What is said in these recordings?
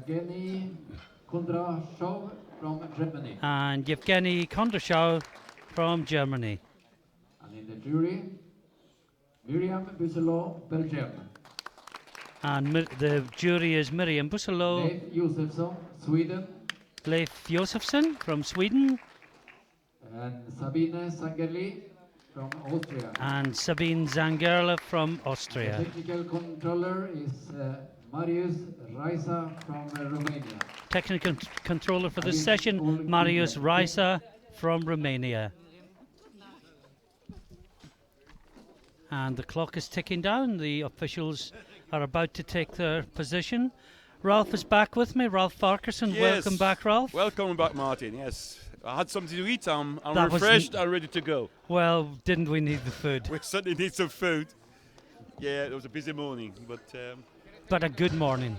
Evgeny Kondrashov from Germany. And Yevgeny Kondrashov from Germany. And in the jury, Miriam Busselot, Belgium. And the jury is Miriam Busselot. Leif Josefsson, Sweden. Leif Josefsson from Sweden. And Sabine Sangerli from Austria. And Sabine Zangerla from Austria. The technical controller is Marius Reisa from Romania. Technical controller for this session, Marius Reisa from Romania. And the clock is ticking down. The officials are about to take their position. Ralph is back with me. Ralph Farquharson. Yes. Welcome back, Ralph. Welcome back, Martin. Yes, I had something to eat. I'm That was refreshed and ready to go. Well, didn't we need the food? We certainly need some food. Yeah, it was a busy morning, But a good morning.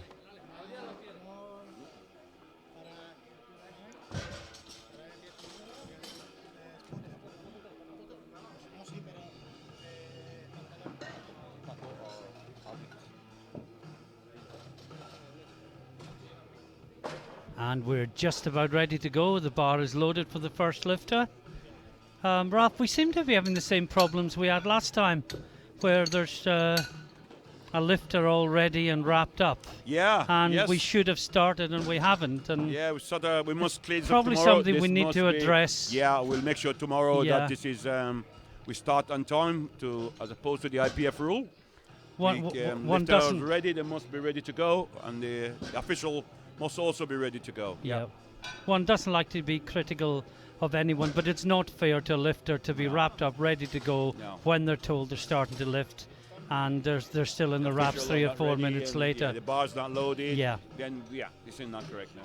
And we're just about ready to go. The bar is loaded for the first lifter. Ralph, we seem to be having the same problems we had last time, where there's a lifter all ready and wrapped up. Yeah, and yes. we should have started and we haven't. And yeah, we must clean this up probably tomorrow. something This we need must to be- address. Yeah, we'll make sure tomorrow Yeah. that this is we start on time as opposed to the IPF rule. One Lifters doesn't. ready, they must be ready to go, and the official must also be ready to go. Yeah. One doesn't like to be critical of anyone, but it's not fair to a lifter to be wrapped up, ready to go No. when they're told they're starting to lift, and they're still in the wraps Official 3 or not 4 ready minutes and, later. Yeah, the bar's not loaded. Yeah. Then this is not correct now.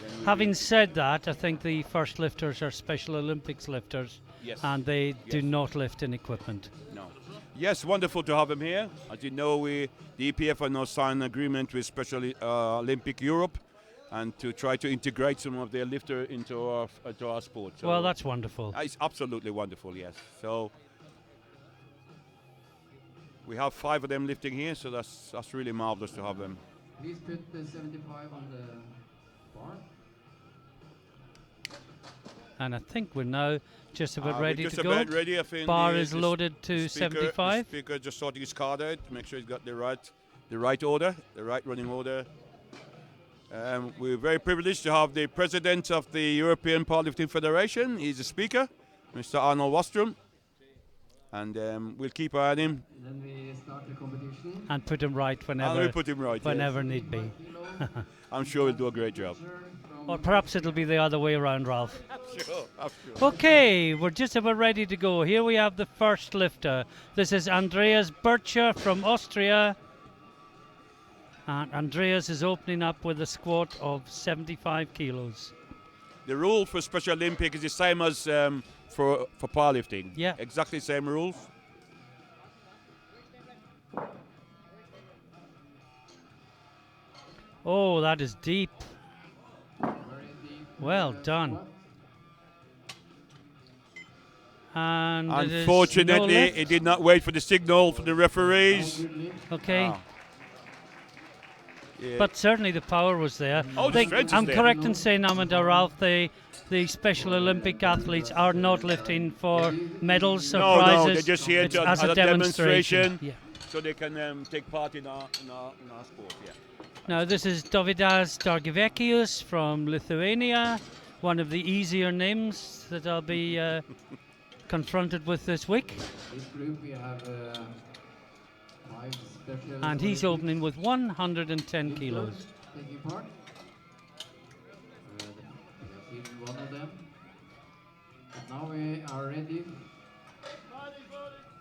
Then we Having will- said that, I think the first lifters are Special Olympics lifters, Yes. and they do Yes. not lift in equipment. No. Yes, wonderful to have him here. As you know, the EPF are now signed an agreement with Special Olympic Europe, and to try to integrate some of their lifter into our sport. So Well, that's wonderful. it's absolutely wonderful. Yes. So we have 5 of them lifting here, so that's really marvelous to have them. Please put the 75 on the bar. And I think we're now just about We're ready just to go. about ready. I think Bar the- is the loaded to the speaker- 75. The speaker just sorting his card out to make sure he's got the right order, the right running order. We're very privileged to have the president of the European Powerlifting Federation. He's the speaker, Mr. Arnold Wastrom. And we'll keep an eye on him. Then we start the competition. And put him right And we'll whenever, put him right. whenever need be. I'm sure he'll do a great job. Or perhaps it'll be the other way around, Ralph. Sure, I'm sure. Okay, we're just about ready to go. Here we have the first lifter. This is Andreas Bircher from Austria. And Andreas is opening up with a squat of 75 kilos. The rule for Special Olympic is the same as for powerlifting. Yeah. Exactly the same rules. Oh, that is deep. Very deep. Well done. Squat. And it is Unfortunately, no lift. he did not wait for the signal from the referees. Good lift. Okay. Ah. Yeah. But certainly the power was there. Oh, the They- strength is I'm there. correct in saying, Amanda Ralph, the Special Olympic athletes are not lifting for medals or No, prizes. they're just here It's to, as as a demonstration. Yeah. so they can take part in our sport. Yeah. Now this is Dovydas Dargivekius from Lithuania, one of the easier names that I'll be confronted with this week. This group we have 5 special. And he's Olympic opening with 110 lifters kilos. taking part. We have seen one of them. And now we are ready.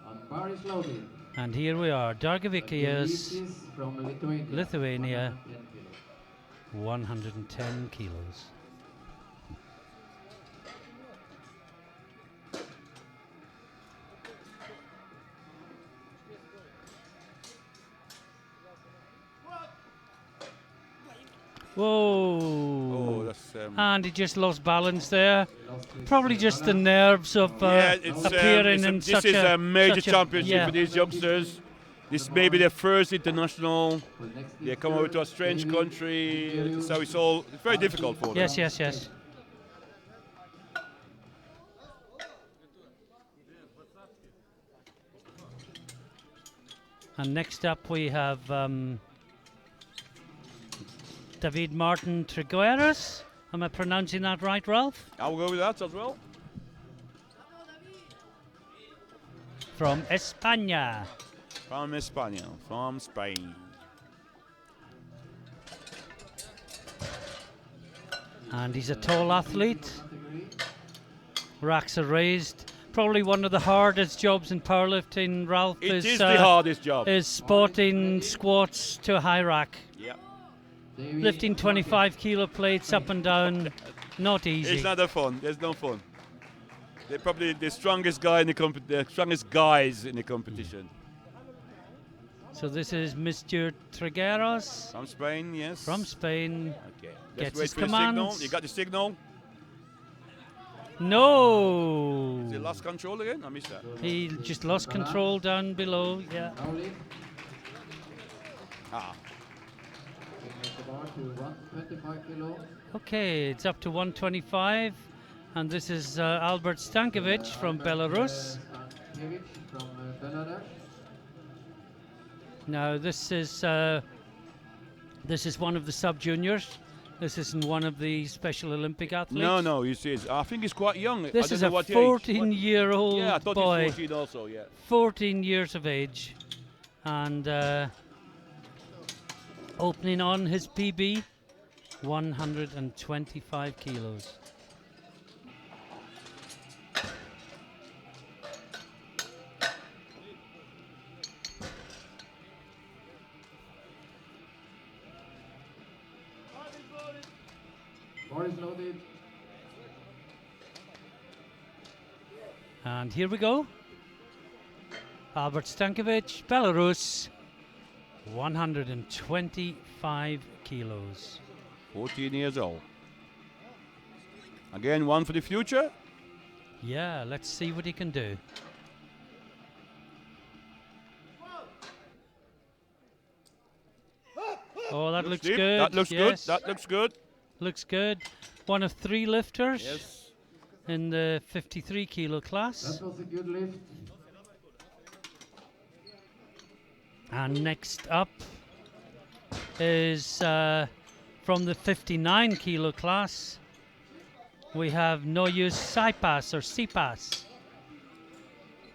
And bar is loaded. And here we are, Dargivekius, Dargivekius from Lithuania. Lithuania. 110 kilos. 110 kilos. Whoa! Oh, that's And he just lost balance there. Lost his Probably just the balance. nerves of yeah. It's, appearing it's in this such is a major such championship yeah. for these youngsters. This may be their first international. For the next They come over to a strange lifter, country, David so it's very difficult for them. Yes, yes, yes. And next up we have David Martin Trigueros. Am I pronouncing that right, Ralph? I'll go with that as well. From España. From España, from Spain. And he's a tall athlete. Racks are raised. Probably one of the hardest jobs in powerlifting, Ralph, It is the hardest job. is spotting squats to a high rack. Yeah. Lifting 25 kilo plates up and down, not easy. It's not that fun. There's no fun. They're probably the strongest guy in the strongest guys in the competition. So this is Mr. Trigueros From Spain, yes. from Spain. Okay. Gets Let's wait his for the signal. commands. You got the signal? No! They lost control again? I missed that. He just lost control down below, yeah. Now lift. Ah. Take the bar to 125 kilo. Okay, it's up to 125. And this is Albert Stankovic from Belarus. Stankovic from Belarus. Now this is one of the sub-juniors. This isn't one of the Special Olympic athletes. No, you see, I think he's quite young. This I is don't a know what age. 14-year-old Yeah, I thought boy. he was 14 also, yeah. 14 years of age. And opening on his PB, 125 kilos. Bar is loaded. And here we go. Albert Stankovic, Belarus, 125 kilos. 14 years old. Again, one for the future. Yeah, let's see what he can do. Oh, that looks deep. good. That looks yes. good. That looks good. Looks good. One of 3 lifters Yes. in the 53 kilo class. That was a good lift. And next up is from the 59 kilo class. We have Noyus Sipas or Sipas.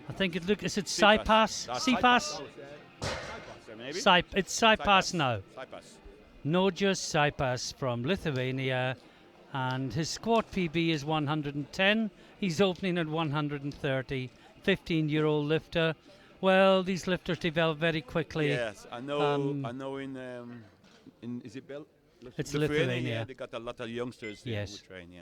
I think it look. Is it Sipas? Sipas? Maybe. It's Sipas now. Sipas. Noyus Sipas from Lithuania, and his squat PB is 110. He's opening at 130. 15-year-old lifter. Well, these lifters develop very quickly. Yes, I know. I know. In is it It's Lithuania? Lithuania. Yeah, they got a lot of youngsters there Yes. who train. Yeah.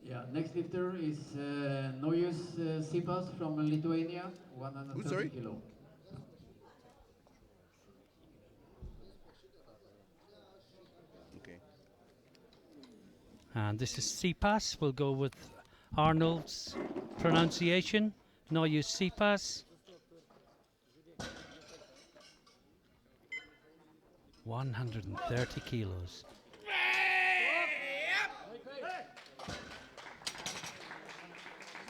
Yeah, next lifter is Noyus Sipas from Lithuania, 130 sorry? kilo. Okay. And this is Sipas. We'll go with Arnold's pronunciation. Noyus Sipas. 130 kilos.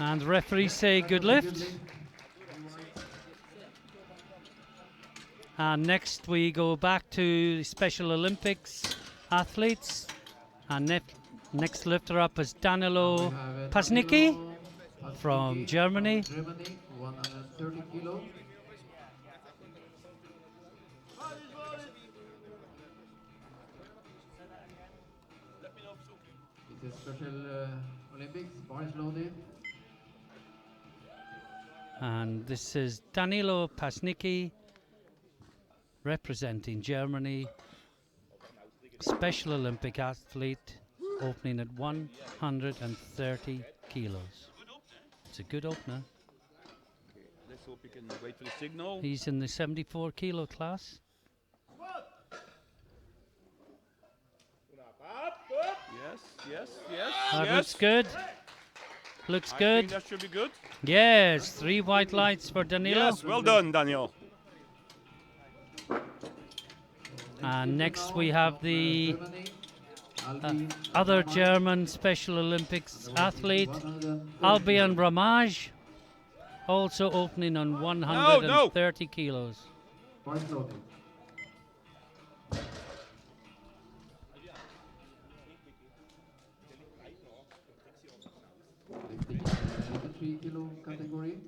And the referees say good lift. And next we go back to the Special Olympics athletes. And next lifter up is Danilo Pasnicki from Germany. Germany, 130 kilo. It's a Special Olympics, bar is loaded. And this is Danilo Pasnicki representing Germany. Special Olympic athlete, opening at 130 kilos. It's a good opener. Okay. Let's hope we can wait for the signal. He's in the 74 kilo class. Yes, yes, yes. That yes. looks good. Looks I good. think that should be good. Yes, 3 white lights for Danilo. Yes, well done, Daniel. And next we have the Germany, Albi other Ramage, German Special Olympics and the weight is athlete, 130 Albion kilos. Ramage, also opening on 130 kilos. Point loaded. Lifting in the 83 kilo category.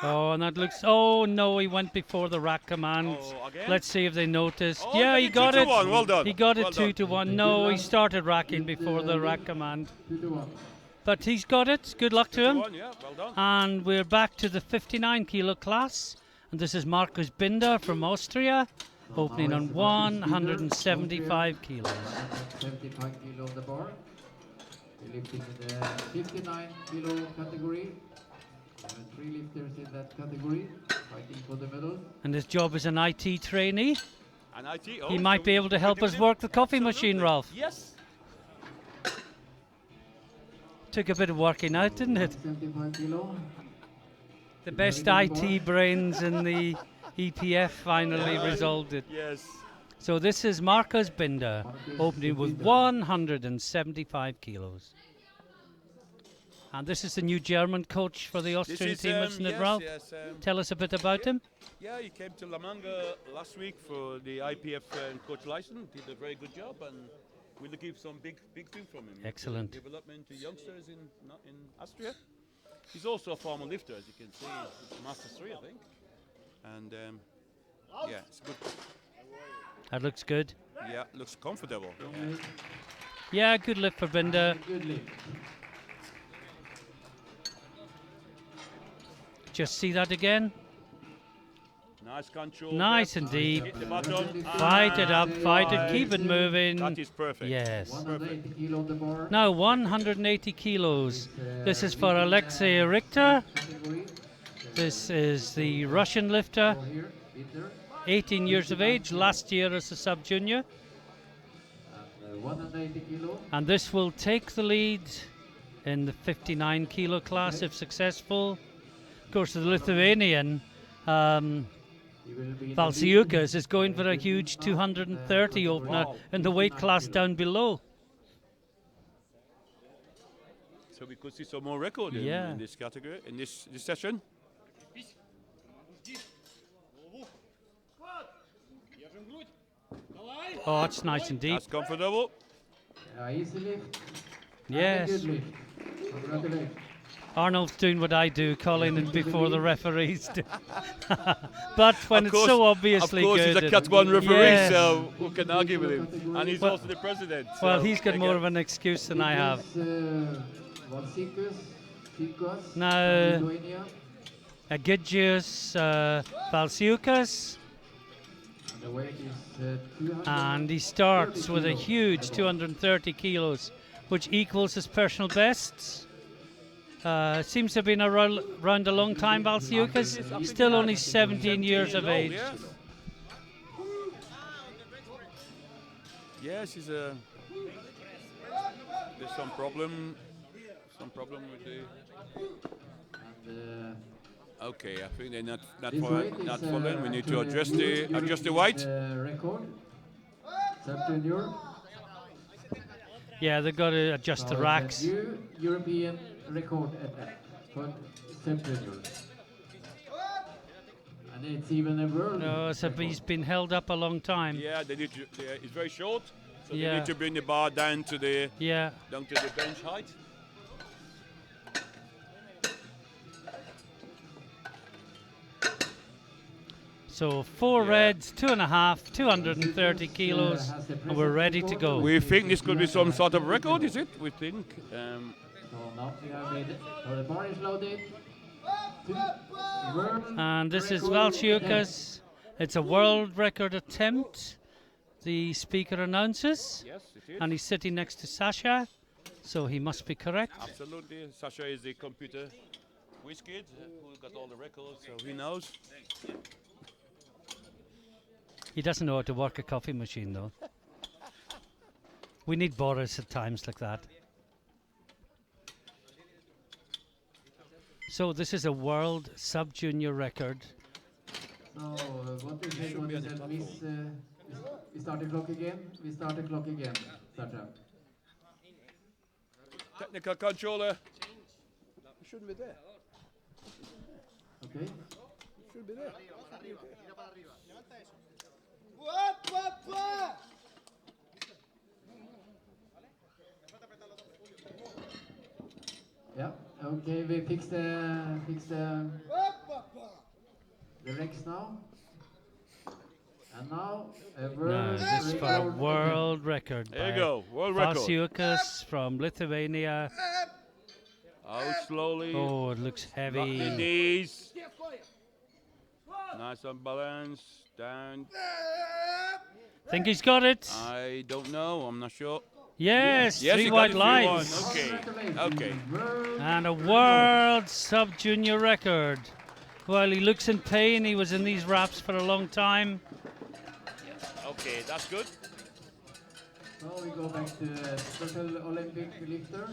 Oh, and that looks. Oh no, he went before the rack command. Oh, again? Let's see if they noticed. Oh, Yeah, got he it got 2 to it. 1. Well done. He got it Well 2 done. to 1. No, he started racking before the rack command. 2 to 1. But he's got it. Good luck to 2 to him. 1, yeah, well done. And we're back to the 59 kilo class. And this is Markus Binder from Austria, opening on 175 kilos. 175 kilo on the bar. We're lifting in the 59 kilo category. There are 3 lifters in that category, fighting for the medal. And his job as an IT trainee. And IT, He might be able to help us work the coffee machine, Ralph. Yes. Took a bit of working out, didn't it? 175 kilo. The best IT brains in the EPF finally resolved it. Yes. So this is Markus Binder, opening with 175 kilos. And this is the new German coach for the Austrian team, isn't it, yes, Ralph? Yes, Tell us a bit about him. yeah, he came to La Manga last week for the IPF coach license. Did a very good job, and we're looking for some big thing from him. Excellent. Development to youngsters in Austria. He's also a former lifter, as you can see. He's Masters 3, I think. And yeah, it's good. That looks good. Yeah, looks comfortable. Yeah, good lift for Binder. Good lift. Just see that again. Nice control. Nice there. indeed. Hit the bottom. Fight it up, fight it, keep it moving. That is perfect. Yes. 180 kilo on the bar. Now 180 kilos. This is for Alexei Richter. Category. This is the Russian lifter, So here, Binder. 18 years of age, last year as a sub-junior. And 180 kilo. And this will take the lead in the 59 kilo class if successful. Of course, the Lithuanian He will be in the Valsiukas is going for a huge 230 opener in the weight class down below. So we could see some more record in this category, in this session. Oh, it's nice and deep. That's comfortable. Easy lift. Yes. And a good lift. Congratulations. Arnold's doing what I do, calling it before the referees do. But when Of it's course- so obviously Of course, good. he's a it- Cat 1 referee, Yes. so who can argue with him? And he's Well- also the president. Well, so he's got they more get- of an excuse than I have. Valsiukas, Fikas, Now- Lithuania. Egidius Valsiukas, And the weight is 200. and he starts with a huge 230 kilos, which equals his personal bests. Seems to have been around a long time, Valsiukas. Still only 17 years of age. Yes, yes, he's a. There's some problem with the. And, Okay, I think they're not this weight is, following. We need to actually adjust the European, weight. Record. Sub-junior. Yeah, they've got to adjust the So racks. the new European record at that for sub-junior. And it's even a world No, so record. he's been held up a long time. Yeah, they need to. It's very short, so Yeah. they need to bring the bar down to the Yeah. bench height. So 4 Yeah. reds, 2.5, 230 kilos, Has the and we're ready to go. We think this could be some sort of record, is it? We think. So now we have made it. So the bar is loaded. World And this is record Valsiukas. It's a world record attempt, the speaker announces. Yes, it is. And he's sitting next to Sasha, so he must be correct. Absolutely. Sasha is the computer Whiskey, who got all the records, so he knows. He doesn't know how to work a coffee machine, though. We need Boris at times like that. So this is a world sub-junior record. So what is it? What is it? We start the clock again. We start the clock again. Sartre. Technical controller. You shouldn't be there. Okay. You should be there. Yeah. Okay. We fix the Rex now. And now a No, world this is for a record world record. There you go, world record. Vasiukas from Lithuania. Out slowly. Oh, it looks Lock the heavy. knees. Nice and balanced. Down. Think he's got it? I don't know. I'm not sure. Yes, Yes, three he got white it, 3-1. lines. Okay. Okay. World And a world sub-junior record. Well, he looks in pain. He was in these wraps for a long time. Okay, that's good. So we go back to Special Olympic lifter.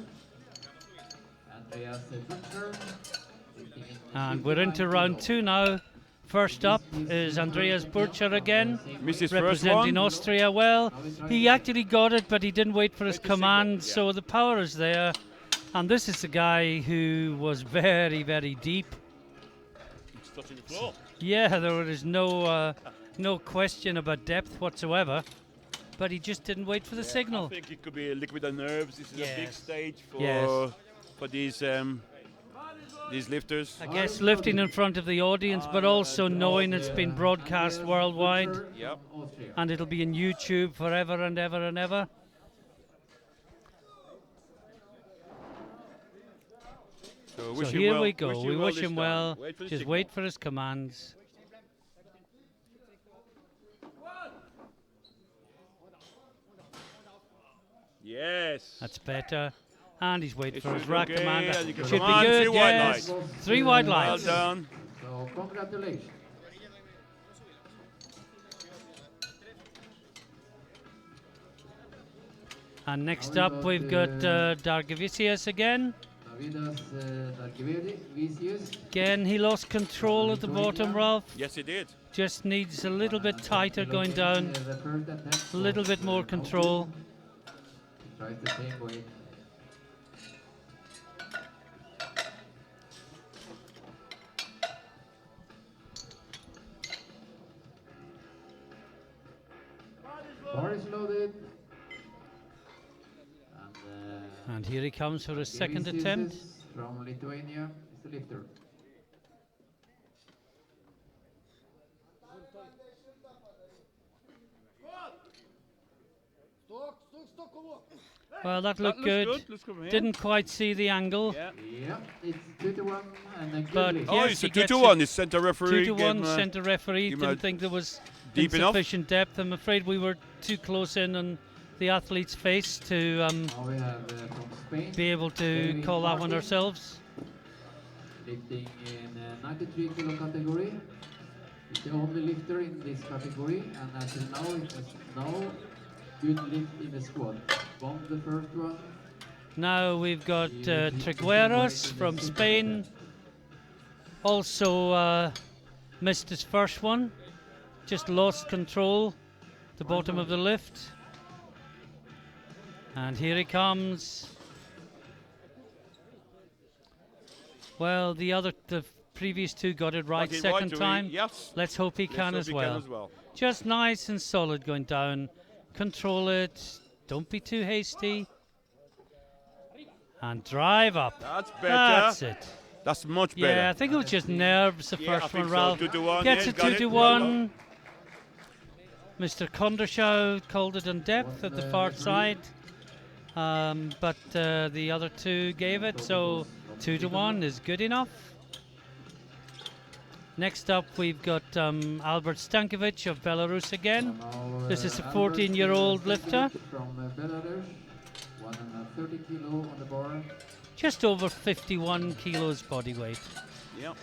Andreas Butcher. And we're into round 2 now. First up is Andreas Burcher again, Missed his first representing one. Austria. Well, he actually got it, but he didn't wait for his Wait to signal, command, yeah. so the power is there. And this is the guy who was very, very deep. It's touching the floor. Yeah, there is no question about depth whatsoever, but he just didn't wait for the I signal. think it could be a liquid on nerves. This is a big Yes. stage for Yes. for these lifters. I guess lifting in front of the audience, but also knowing it's been broadcast worldwide, Yep. and it'll be in YouTube forever and ever and ever. So, So wish him here well. we go. Wish We wish this him time. well. Wait for the Just signal. wait for his commands. Yes. That's better. And he's waiting It for his should be rack okay, commander. and you can Should be come on, good, 3 white yes. lines. 3 white Well lines. done. So congratulations. And next Now up we've got Dargavicius again. Davidas Dargavicius. Again, he lost control at the bottom, Ralph. Yes, he did. Just needs a little bit tighter going down. A little bit more control. Tries the same way. Bar is loaded. And here he comes for his second Dargavicius attempt. from Lithuania is the lifter. Well, that looked looks good. Looks good from here. Didn't quite see the angle. Yeah. Yeah, it's 2-1 and a good But lift. Oh, yes, it's he a gets 2-1. It's center referee. 2-1 gave him, centre referee. give him a Didn't think there was deep enough. insufficient depth. I'm afraid we were too close in on the athlete's face to Now we have from Spain. be able to David call that one Martin, ourselves. lifting in 93 kilo category. He's the only lifter in this category, and until now it has no good lift in the squad. Won the first one. Now we've got Trigueros from Spain. Also missed his first one. Just lost control at the bottom of the lift. And here he comes. Well, the previous two got it right Got it second right, time. Yes. Let's hope he Let's can hope as he well. Just nice and solid going down. Control it. Don't be too hasty. And drive up. That's better. That's it. That's much better. Yeah, I think it was just nerves the Yeah, I first think one, so. Ralph. 2-1, Gets yeah, it got 2 it. to Well 1. Mr. Kondershaw called it in depth at the far side. But the other two gave it, so 2 to 1 is good enough. Next up, we've got Albert Stankovic of Belarus again. Now, This is a Albert, 14-year-old lifter. from Belarus, 130 kilo on the bar. Just over 51 kilos body weight. Yeah.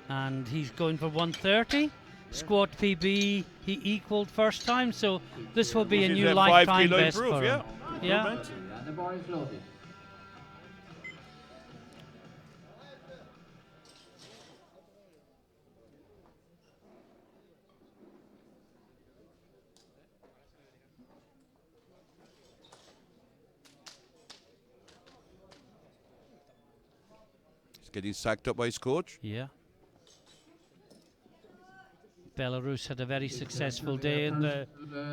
And he's going for 130. Squat PB he equaled first time, so this will be This a is new a 5 lifetime kilo best improve, for him. Yeah. Improvement. And the bar is loaded. He's getting sacked up by his coach. Yeah. Belarus had a very successful day in the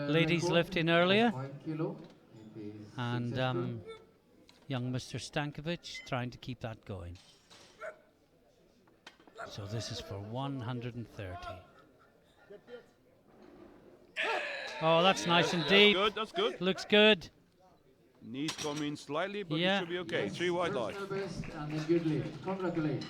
ladies lifting earlier. 5 kilo. It is And successful. young Mr. Stankovic trying to keep that going. So this is for 130. Oh, that's nice and deep. That's good, that's good. Looks good. Knees come in slightly, but Yeah. it should be okay. Yes, 3 wide light. personal best and a good lift. Congratulations.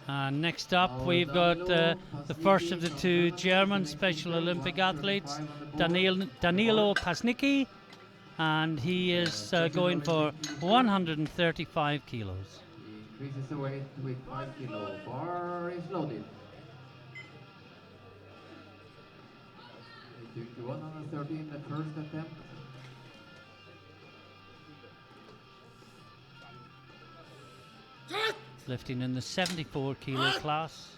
And next up, we've got the first of the two German Special Olympic athletes, Danilo Pasnicki, and he is going for 135 kilos. He increases the weight with 5 kilo. Bar is loaded. He took 130 in the first attempt. Lifting in the 74 kilo class.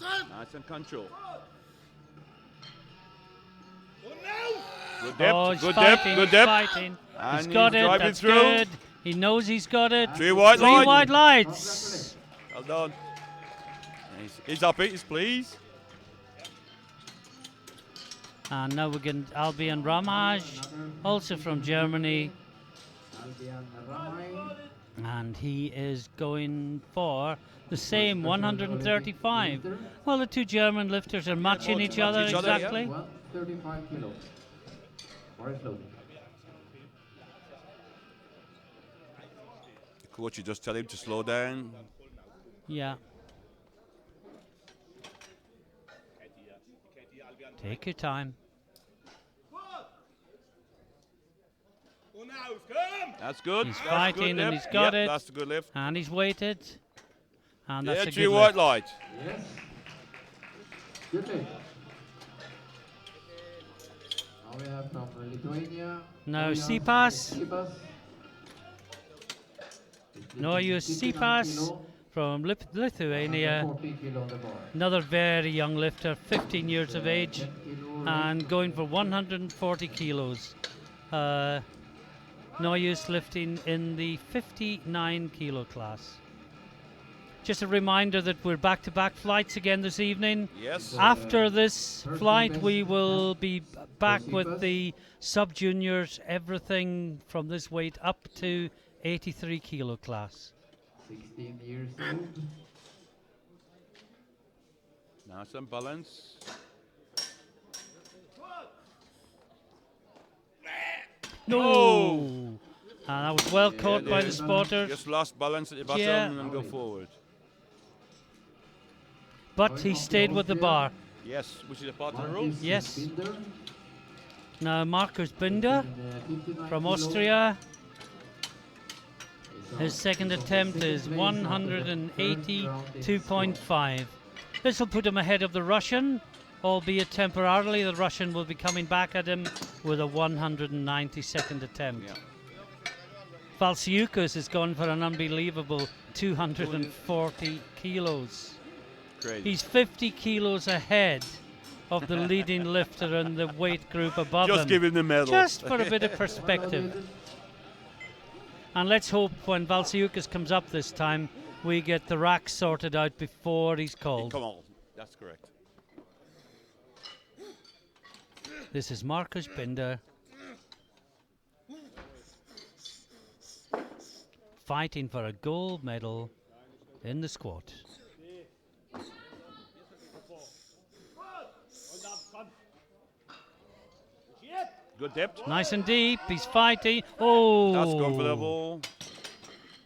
Nice and control. Good depth, Oh, he's good fighting, depth, good he's depth. fighting. And He's got he's it, driving that's through. good. He knows he's got it. 3 wide Three light. wide lights. Well done. He's up, he's pleased. And now we're getting Albion Ramaj, also from Germany. Albion Ramay. And he is going for the same 135. Well, the two German lifters are matching each other each other, yeah. exactly. 135 kilo. Bar is loaded. The coach, you just tell him to slow down. Yeah. Take your time. That's good. He's That's a fighting good and lift. he's got Yep, it. That's a good lift. And he's waited. And Yeah, that's a 3 good wide lift. light. Yes. Good lift. Now we have from Lithuania. Now Nojas Sipas. Sipas. Nojas 59 Sipas kilo, from Lithuania. 140 kilo on the bar. Another very young lifter, 15 years of age, 10 kilo and going for 140 kilos. Noyes lifting in the 59 kilo class. Just a reminder that we're back-to-back flights again this evening. Yes. After this flight, we will be back with the sub-juniors, everything from this weight up to 83 kilo class. 16 years old. Now some balance. No! And that was well caught by the they spotters, Just lost balance at the bottom Yeah. and go forward. but he stayed with the bar. Yes, which is a part of the rules. Yes. Binder. Now Markus Binder from Austria. His second attempt is 182.5. This will put him ahead of the Russian, albeit temporarily. The Russian will be coming back at him with a 192nd attempt. Yeah. Valsiukas has gone for an unbelievable 240 kilos. Crazy. He's 50 kilos ahead of the leading lifter in the weight group above Just him. give him the medal. Just for a bit of perspective. And let's hope when Valsiukas comes up this time, we get the rack sorted out before he's called. Come on, that's correct. This is Markus Binder. Fighting for a gold medal in the squat. Good depth. Nice and deep, he's fighting. Oh! That's comfortable.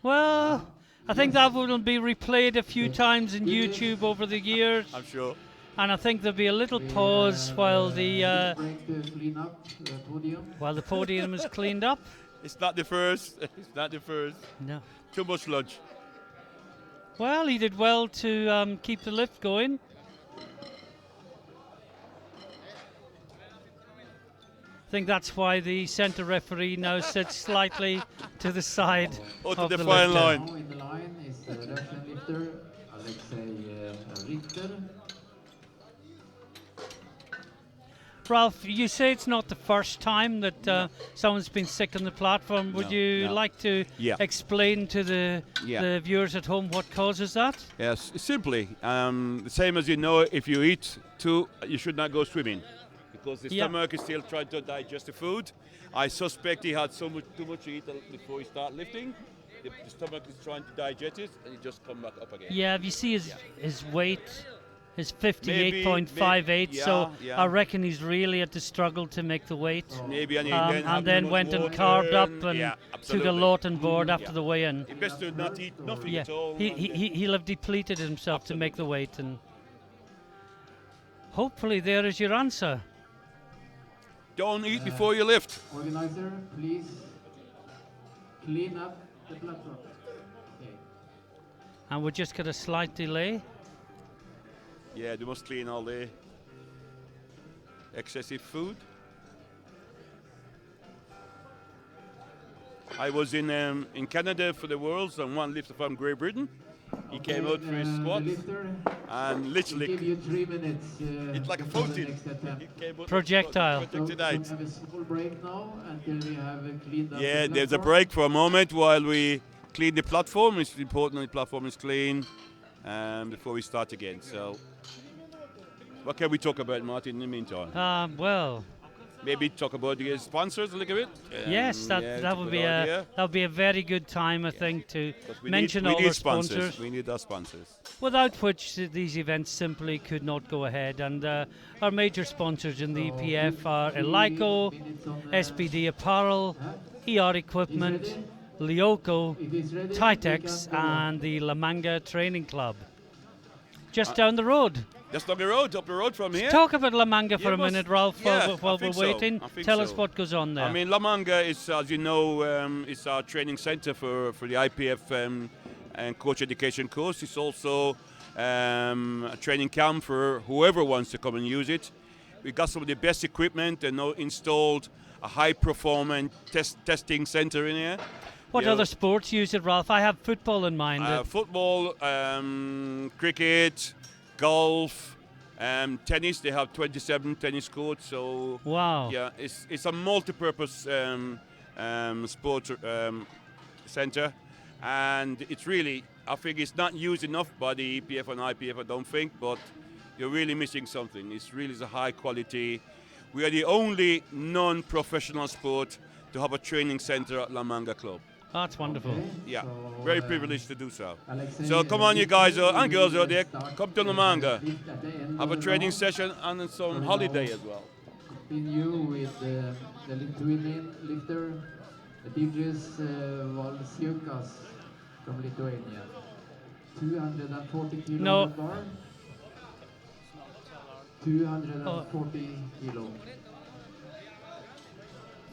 Well, I think that will be replayed a few times in YouTube over the years. I'm sure. And I think there'll be a little pause while little break to clean up the podium. podium is cleaned up. It's not the first. It's not the first. No. Too much sludge. Well, he did well to keep the lift going. I think that's why the centre referee now sits slightly to the side Or to of the the fine lifter. line. Now in the line is the Russian lifter, Alexei Richter. Ralph, you say it's not the first time that someone's been sick on the platform. Would No, you no. like to Yeah. explain to the viewers at home what causes that? Yes, simply. The same as you know, if you eat too, you should not go swimming. Because the Yeah. stomach is still trying to digest the food. I suspect he had too much to eat before he started lifting. The stomach is trying to digest it, and he just come back up again. Yeah, if you see his weight is 58.58, maybe, so yeah. I reckon he's really had to struggle to make the weight. Maybe and And then went and carved up and yeah, took a absolutely. lot on board after Yeah. the weigh-in. It's best to not eat nothing Yeah, at all. he'll have depleted himself to make the weight, and hopefully there is your answer. Don't eat before you lift. Organizer, please clean up the platform. Okay. And we just got a slight delay. Yeah, they must clean all the excessive food. I was in Canada for the Worlds, and one lifter from Great Britain. He came out for his squat, The lifter, and we literally give you 3 minutes. it's like a for the fountain. next attempt. He came out Projectile. with So the we projectile. have a small break now until we have cleaned up Yeah, the there's a platform. break for a moment while we clean the platform. It's important the platform is clean before we start again. So, what can we talk about, Martin, in the meantime? Well, Maybe talk about the sponsors a little bit. yes, that it's would good be idea. that would be a very good time, I think, to 'Cause we mention need, we all need our sponsors, We need our sponsors. without which these events simply could not go ahead. And our major sponsors in the EPF are Elico, SPD Apparel, ER Equipment, Lioco, If it's ready, Titex, we can go. and the La Manga Training Club. Just down the road. Just up the road from here. Talk about La Manga for Yeah, a boss. minute, Ralph, Yeah, while I think we're so. waiting. I think Tell us so. what goes on there. I mean, La Manga is, as you know, it's our training center for the IPF and coach education course. It's also a training camp for whoever wants to come and use it. We got some of the best equipment and now installed a high-performance testing center in here. What You know, other sports use it, Ralph? I have football in mind. football, cricket, golf, tennis. They have 27 tennis courts. So Wow. yeah, it's a multi-purpose sport center, and it's really, I think it's not used enough by the EPF and IPF. I don't think, but you're really missing something. It's really a high quality. We are the only non-professional sport to have a training center at La Manga Club. That's wonderful. Okay, Yeah, so, very privileged to do so. Alexei, So come on, you guys and girls out there, start come to La the Manga. lift at the end Have of a the training round. session and some holiday as well. Continue with the Lithuanian lifter, Dimitris Valsiukas from Lithuania. 240 kilo No. bar. 240 kilo.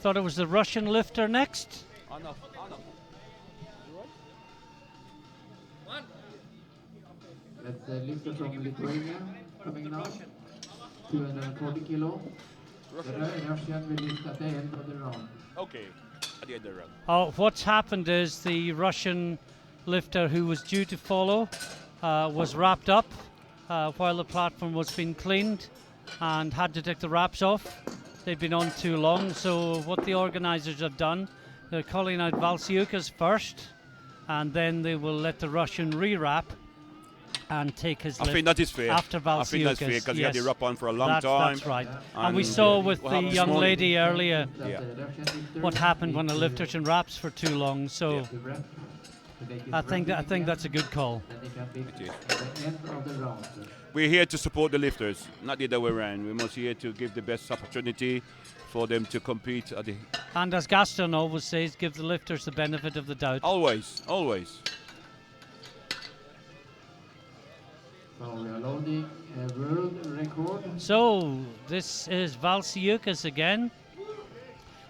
Thought it was the Russian lifter next. That's the lifter from Lithuania coming now. 240 kilo. The Russian will lift at the end of the round. Okay, at the end of the round. Oh, what's happened is the Russian lifter who was due to follow was wrapped up while the platform was being cleaned and had to take the wraps off. They'd been on too long, so what the organisers have done, they're calling out Valsiukas first, and then they will let the Russian re-wrap and take his I lift think that is fair. after Valsiukas. I think that's fair because he had the yes. wrap on for a long time. That's right. And we And, saw with what the happened this young morning? lady earlier That Yeah. the Russian lifter what happened when a needs lifter's in wraps for too long. So Yeah. to wrap, to make his I think wrapping that's a again, good call. then he can lift It is. at the end of the round. We're here to support the lifters, not the other way around. We're mostly here to give the best opportunity for them to compete at the And as Gaston always says, give the lifters the benefit of the doubt. always. So we are loading a world record. So this is Valsiukas again.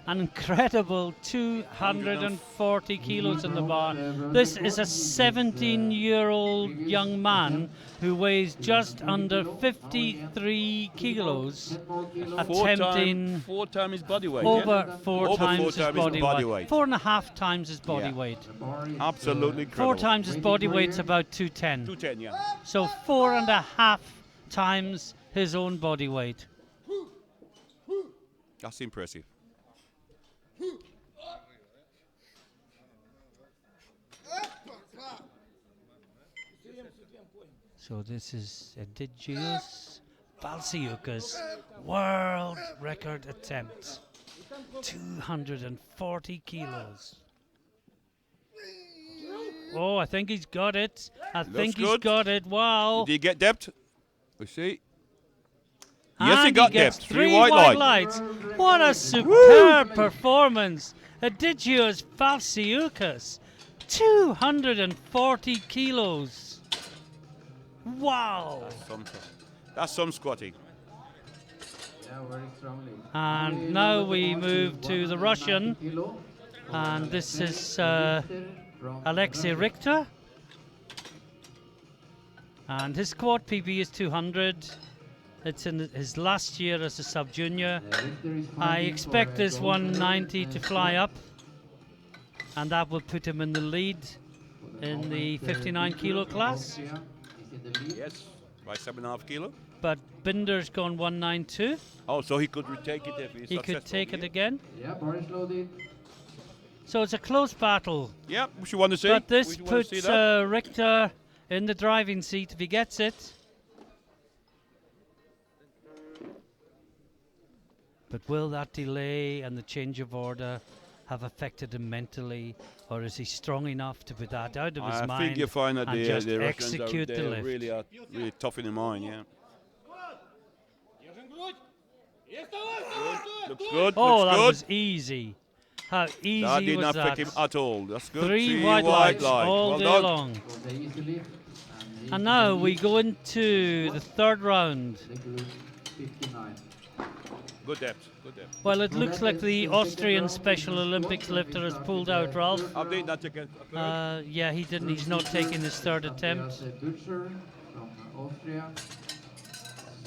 An incredible 240 kilos in the bar. This is a 17-year-old young man who weighs just under 53 kilos, attempting Four time his body weight. over four Over times his body weight. weight. 4.5 times his body Yeah. weight. Absolutely Four incredible. times his body weight's about 210. 210, yeah. So 4.5 times his own body weight. That's impressive. So this is Egidius Valsiukas world record attempt. 240 kilos. Oh, I think he's got it. I think he's good. got it. Wow. Did he get depth? We see. And Yes, he got gets depth. 3 white white lights. lights. What a superb performance. Egidius Valsiukas. 240 kilos. Wow. That's some squatting. Yeah, very strongly. And now we move to the Russian. And this is Alexei Richter. And his squat PB is 200. It's in his last year as a sub-junior. I expect this 190 to fly up. And that will put him in the lead in the 59 kilo class. Yes, by 7.5 kilo. But Binder's gone 192. Oh, so he could retake it if he's He could successful. take it again. Yeah, Boris loaded. So it's a close battle. Yeah, we should want to see. But this We want to see puts that. Richter in the driving seat if he gets it. But will that delay and the change of order have affected him mentally, or is he strong enough to put that out of his I mind think you find that and the just Russians execute the lift? are really tough in the mind, yeah. Looks good, Oh, looks that good. was easy. How easy That did was not that? affect him at all. That's good. 3 white lights all well day done. long. So they easily. And now we go into the third round. 59. Good depth, good depth. Well, it looks like the Austrian Special Olympics lifter has pulled out, Ralph. Update that again. Yeah, he didn't. He's not taking his third attempt. Butcher from Austria.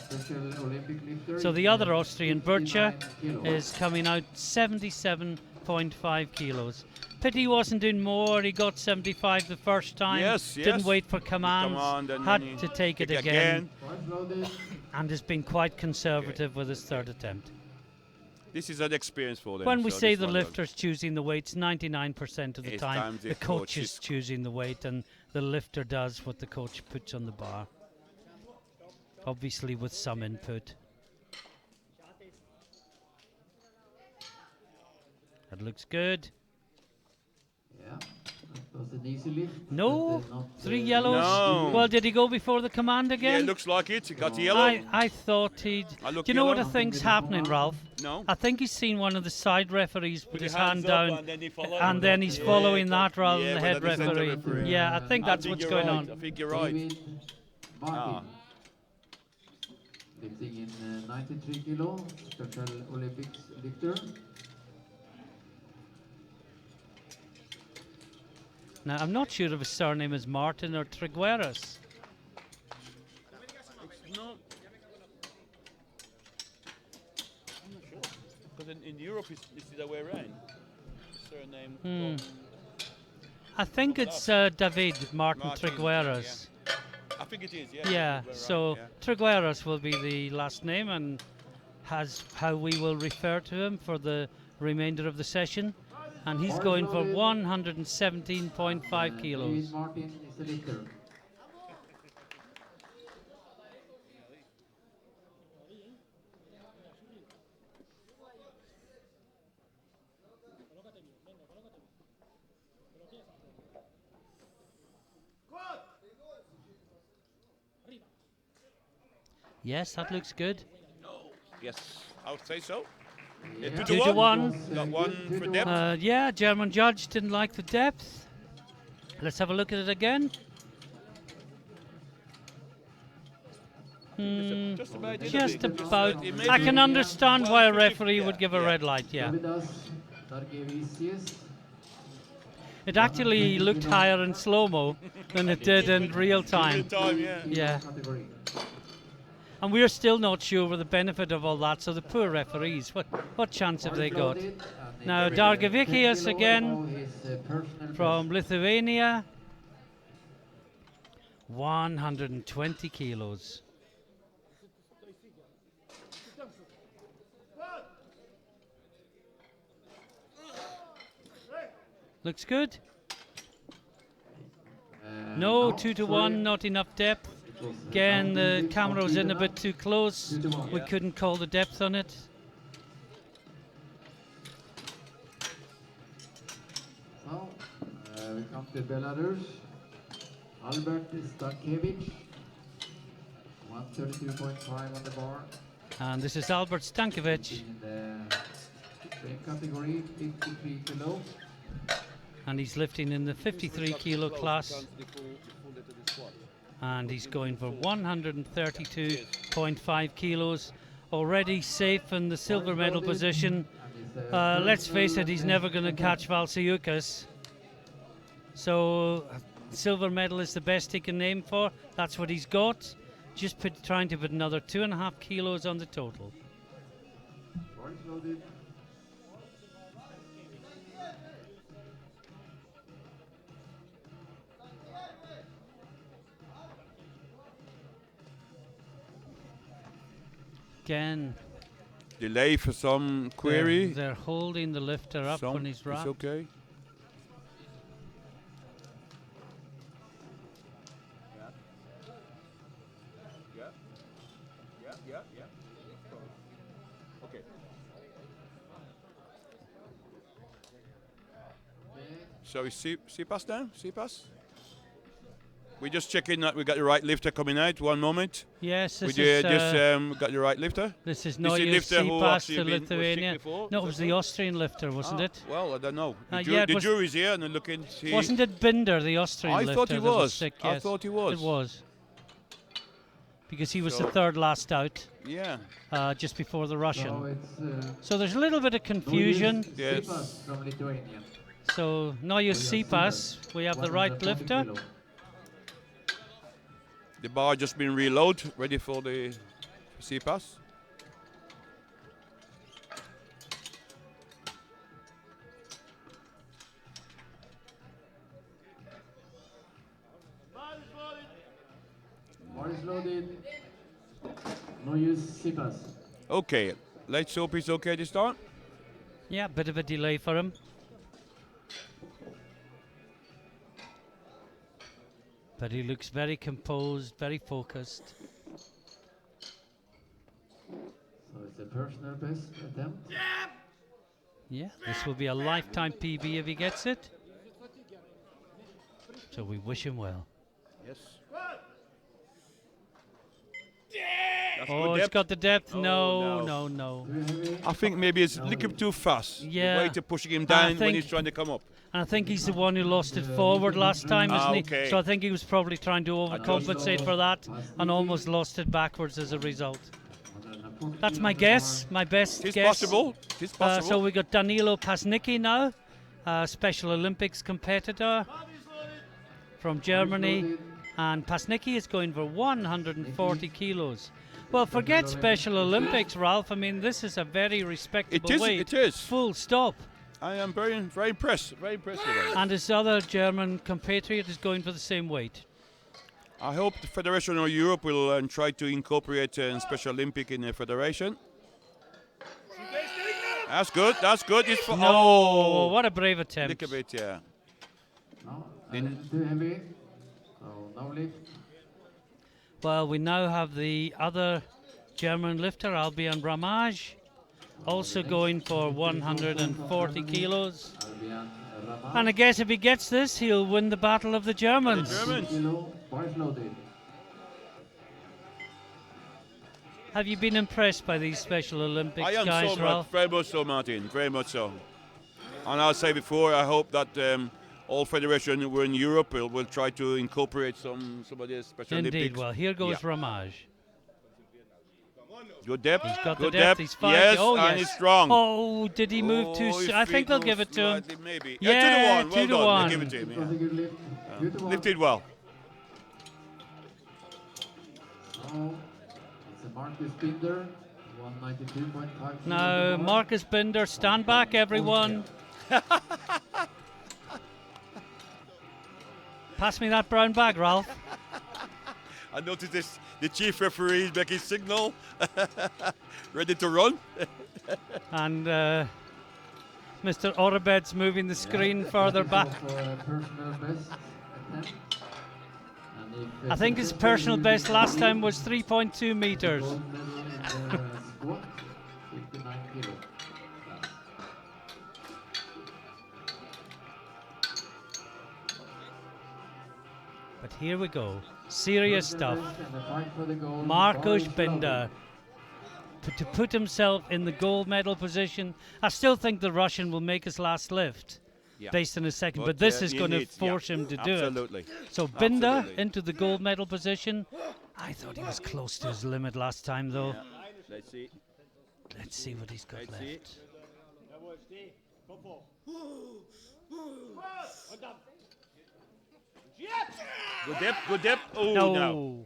Special Olympic lifter. So the other Austrian, Burcher, 59 kilos. is coming out 77.5 kilos. Pity he wasn't doing more. He got 75 the first time. Yes, Didn't yes. wait for commands. Command and Had then he to take it took again. Boris loaded. And has been quite conservative with his third attempt. This is an experience for them. When we so say this the one lifter's choosing the weights, 99% of the It's time times the the coach coach is is- choosing the weight and the lifter does what the coach puts on the bar. Obviously with some input. That looks good. Yeah, that was an easy lift. No, but, not, 3 yellows. No. Well, did he go before the command Yeah, again? it looks like it. He got the yellow. I thought he'd. I Do look you know what I yellow. think's happening, Ralph? No. I think he's seen one of the side referees put his hand hands up down, and then he follows and it. then he's Yeah, following that- that rather yeah, than the but head that is center referee. referee. Yeah, I think that's think what's you're going right. on. I think you're right. David Martin. Ah. Lifting in 93 kilo. Special Olympics lifter. Now, I'm not sure if his surname is Martin or Trigueros. No. I'm not sure. Because in Europe, it's the other way around. Surname. I think it's David Martin Martin, Trigueros. I think it is, yeah. Yeah, You're right, so yeah. Trigueros will be the last name and has how we will refer to him for the remainder of the session. And he's going for 117.5 David kilos. Martin is the lifter. Yes, that looks good. Yes, I would say so. Yeah. 2 to 1. Got one for depth. Yeah, German judge didn't like the depth. Let's have a look at it again. Just about. Just about. It may I be can understand why a 1:50, referee would give a yeah. red light, yeah. Davidas Dargevicius. It actually looked higher in slow-mo than it did in real time. time, yeah. Yeah. Category. And we're still not sure with the benefit of all that, so the poor referees, what chance have they got? Loaded, and Now, it's, 10 Dargevicius kilo again above his, personal from best. Lithuania. 120 kilos. Looks good. No, 2 to 1, not enough depth. It was, Again, the unbeaten, camera was in a unbeaten bit up. too close. 2 to 1. We couldn't call the depth on it. Now, we come to Belarus. Albert Stankiewicz. 132.5 on the bar. And this is Albert Stankiewicz. In the same category, 53 kilo. And he's lifting in the 53 kilo class. And he's going for 132.5 kilos. Already safe in the silver medal position. Let's face it, he's never going to catch Valsiukas. So, silver medal is the best he can aim for. That's what he's got. Just trying to put another 2.5 kilos on the total. Again, Delay for some query. they're holding the lifter up when he's It's wrapped. okay. Okay. So is C-pass now? C-pass? We're just checking that we got the right lifter coming out. One moment. Yes, We this is just got the right lifter. this is the Neuer lifter who C-pass actually to been- was sick Lithuania. before? No, it was the Austrian lifter, wasn't it? Well, I don't know. The, yeah, it the was- jury's here and they're looking. Wasn't it Binder, the Austrian I lifter? thought he that was. sick? I Yes, thought he was. It was. Because he was So- the third last out, Yeah. just before the So Russian. it's So there's a little bit of confusion. Yes. Sipas from Lithuania. So Neuer C-pass, we have the right 140 lifter. kilo. The bar just been reloaded, ready for the C-pass. Bar is loaded. No use Sipas. Okay, let's hope he's okay this time. Yeah, bit of a delay for him. But he looks very composed, very focused. So it's a personal best attempt. Yeah, this will be a lifetime PB if he gets it. So we wish him well. Yes. Oh, it's got the depth. Oh, no, no. no. Too heavy. I think maybe it's a little bit too fast. Yeah. The way to pushing him I down when think- he's trying to come up. And I think he's the one who lost it forward last time, isn't he? okay. So I think he was probably trying to overcompensate for that and almost lost it backwards as a result. 140 That's my kilo guess, my best It's guess. possible. It's possible. So we got Danilo Pasnicki now, Special Olympics competitor from Germany. And Pasnicki is going for 140 kilos. Well, forget Special Olympics, Ralph. I mean, this is a very respectable weight. It is. Full stop. I am very, very impressed. Very impressed with that. And his other German compatriot is going for the same weight. I hope the Federation of Europe will try to incorporate Special Olympic in the federation. That's good. That's good. It's for No, what a brave attempt. Look a bit, yeah. No, and too heavy. So no lift. Well, we now have the other German lifter, Albion Ramage, also going for 140 kilos. Albion Ramage. And I guess if he gets this, he'll win the battle of the Germans. Germans. Kilo. Bar is loaded. Have you been impressed by these Special Olympics I am guys, so much, Ralph? very much so, Martin. Very much so. And I'll say before, I hope that all federations who are in Europe will try to incorporate some of the Special Indeed. Olympics. Well, here goes Yeah. Ramage. Good depth. He's got the Good depth. He's fighting. Yes, Oh, and yes. he's strong. Oh, did he move too soon? I think they'll give it to him. Slightly, maybe. Yeah, 2 to 1. 2 Well to done. 1. They give it to him. It was a Yeah. good lift. 2 to 1. Lifted well. Now it's a Marcus Binder, 192.5. Now, Marcus Binder, stand back, everyone. Pass me that brown bag, Ralph. I noticed this. The chief referee is making signal, ready to run. And Mr. Orebed's moving the screen further back. Personal best attempt. And if, I think his personal best last time was 3.2 meters. gold medal in the squat, 59 kilo. But here we go. Serious stuff. And the fight for the gold, Marcus Boris Binder to put himself in the gold medal position. I still think the Russian will make his last lift Yeah. based on his second, but this is he going to needs- force him to do it. Absolutely. So Binder Absolutely. into the gold medal position. I thought he was close to his limit last time, though. Let's see. Let's see what he's got Let's see. left. Good depth. Good depth. Oh, no.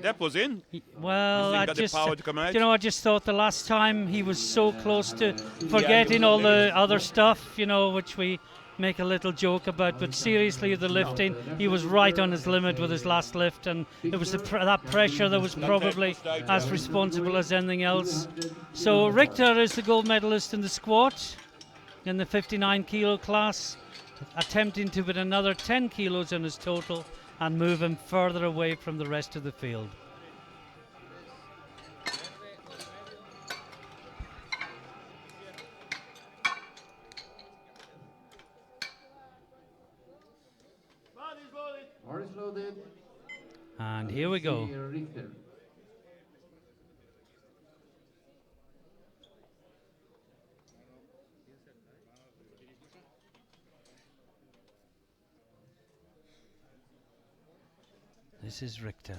Depth was in. Well, He's I got the just, power to come out. you know, I just thought the last time he was so close to forgetting all the other stuff, you know, which we make a little joke about. But seriously, the lifting, he was right on his limit with his last lift, and it was that pressure that was probably as responsible as anything else. So Richter is the gold medalist in the squat in the 59 kilo class, attempting to put another 10 kilos in his total and move him further away from the rest of the field. Bar is loaded. And here we go. See Richter. This is Richter.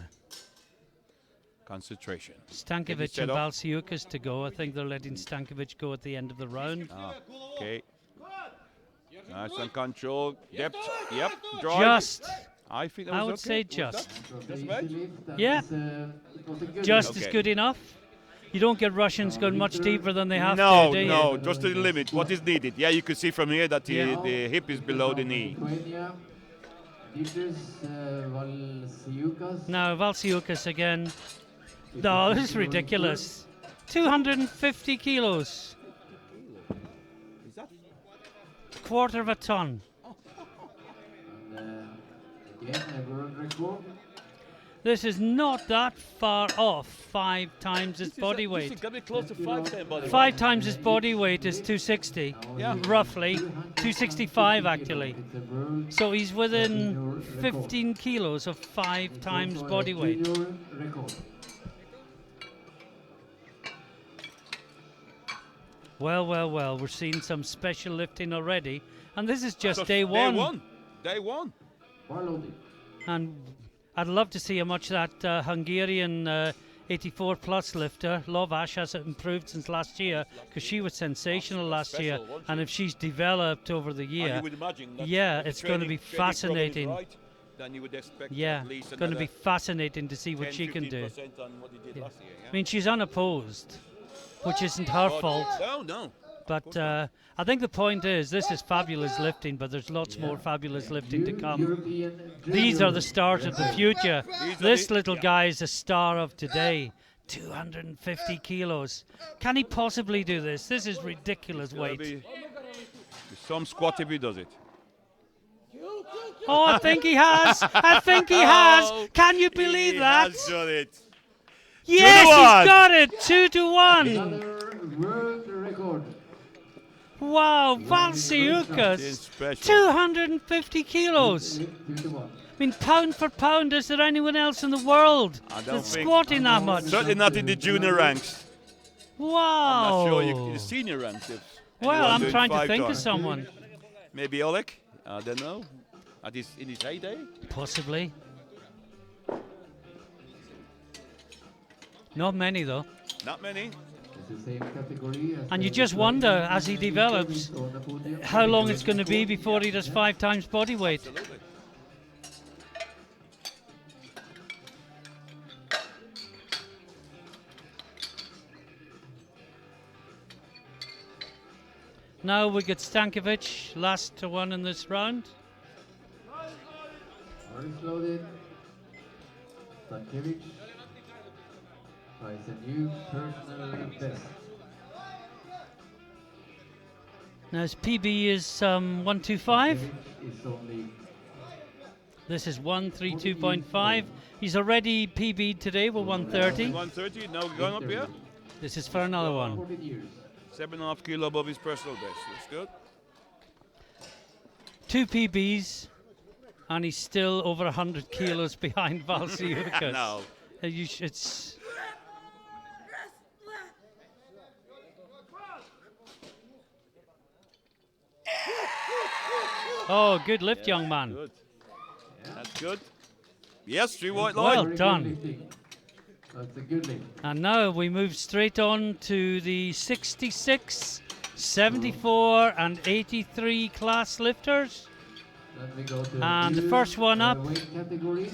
Concentration. Stankovic set and up. Valsiukas to go. I think they're letting Stankovic go at the end of the round. Okay. Nice and control. Depth. Yep. Drive. Just, I think that I was would okay. say Was just. It was Just an about? easy lift, and Yeah. it was a good Just lift. is Okay. good enough. You don't get Russians going much deeper than they have No, to, do you? no, just to the limit. What is needed? Yeah, you can see from here that Yeah. the hip is below the knee. Lithuania, Dieters, Valsiukas. Now, Valsiukas again. No, this is ridiculous. 250 kilos. Is that? Quarter of a ton. And, again, a world record. This is not that far off 5 times his body weight. Got to be close to 5 body 5 times his body weight is 260, Yeah. roughly. 265 actually. It's a world So he's within junior record. 15 kilos of 5 It's times also a body weight. junior record. Well, well, well, we're seeing some special lifting already. And this is just day Day one. one. Day one. Bar loaded. And I'd love to see how much that Hungarian 84 plus lifter, Lovash, has improved since last year, because she was sensational last year. special, wasn't And she? if she's developed over the And year, you would imagine that yeah, if the it's going to be training program is fascinating. right, then you would expect Yeah, at least going to be another fascinating to see what 10, she can do. 15% on what he did last year. I mean, she's unopposed, which isn't her But- fault. No, no. But I think the point is, this is fabulous lifting, but there's lots more fabulous lifting to come. European These junior are the stars of the future. These are This the- little yeah. guy is the star of today. 250 kilos. Can he possibly do this? This is ridiculous Gonna weight. be some squat if he does it. Oh, I think he has. I think he has. Can you believe he that? has done it. Yes, 2-1. he's got it. 2-1. Another world record. Wow, It's Valsiukas. special. 250 kilos. 2-1. I mean, pound for pound, is there anyone else in the world I don't that's think- squatting that much? Certainly not in the junior ranks. Wow. I'm not sure in the senior ranks. If Well, anyone I'm doing trying to 5 think of times. someone. Maybe Oleg. I don't know. In his heyday. Possibly. Not many though. Not many. It's the same category as And you the just wonder, as he lifting develops, on the podium. how long it's going to be before he does 5 times body weight. Absolutely. Now we get Stankovic, last one in this round. Morris loaded. Stankiewicz tries a new personal best. Now his PB is 125. Stankiewicz is only This is 132.5. He's already PB'd today with 130. 130. Now we're going up here. This is for another one. 14 years. 7.5 kilo above his personal best. That's good. 2 PBs, and he's still over 100 kilos behind Valsiukas. No. It's oh, good lift, young man. Good. That's good. Yes, 3 white Well line. Very good done. lifting. That's a good lift. And now we move straight on to the 66, 74, and 83 class lifters. Then we go to And the new, first one up weight categories.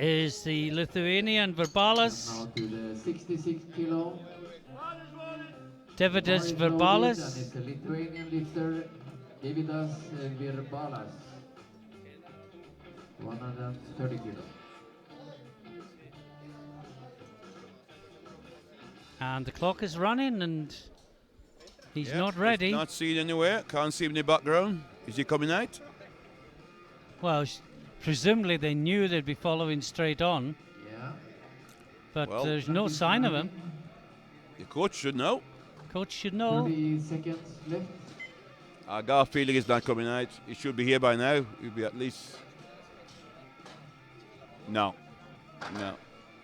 is the Lithuanian Now Verbalas, to the 66 kilo. Davidas Morris loaded, and Verbalas. it's the Lithuanian lifter Davidas Verbalas. 130 kilo. And the clock is running, and he's Yeah, not ready. Not seen anywhere. Can't see him in the background. Is he coming out? Well, presumably they knew they'd be following straight on, Yeah. but Well- there's no sign of him. The coach should know. Coach should know. 30 seconds left. I got a feeling he's not coming out. He should be here by now. He'll be at least. No. No.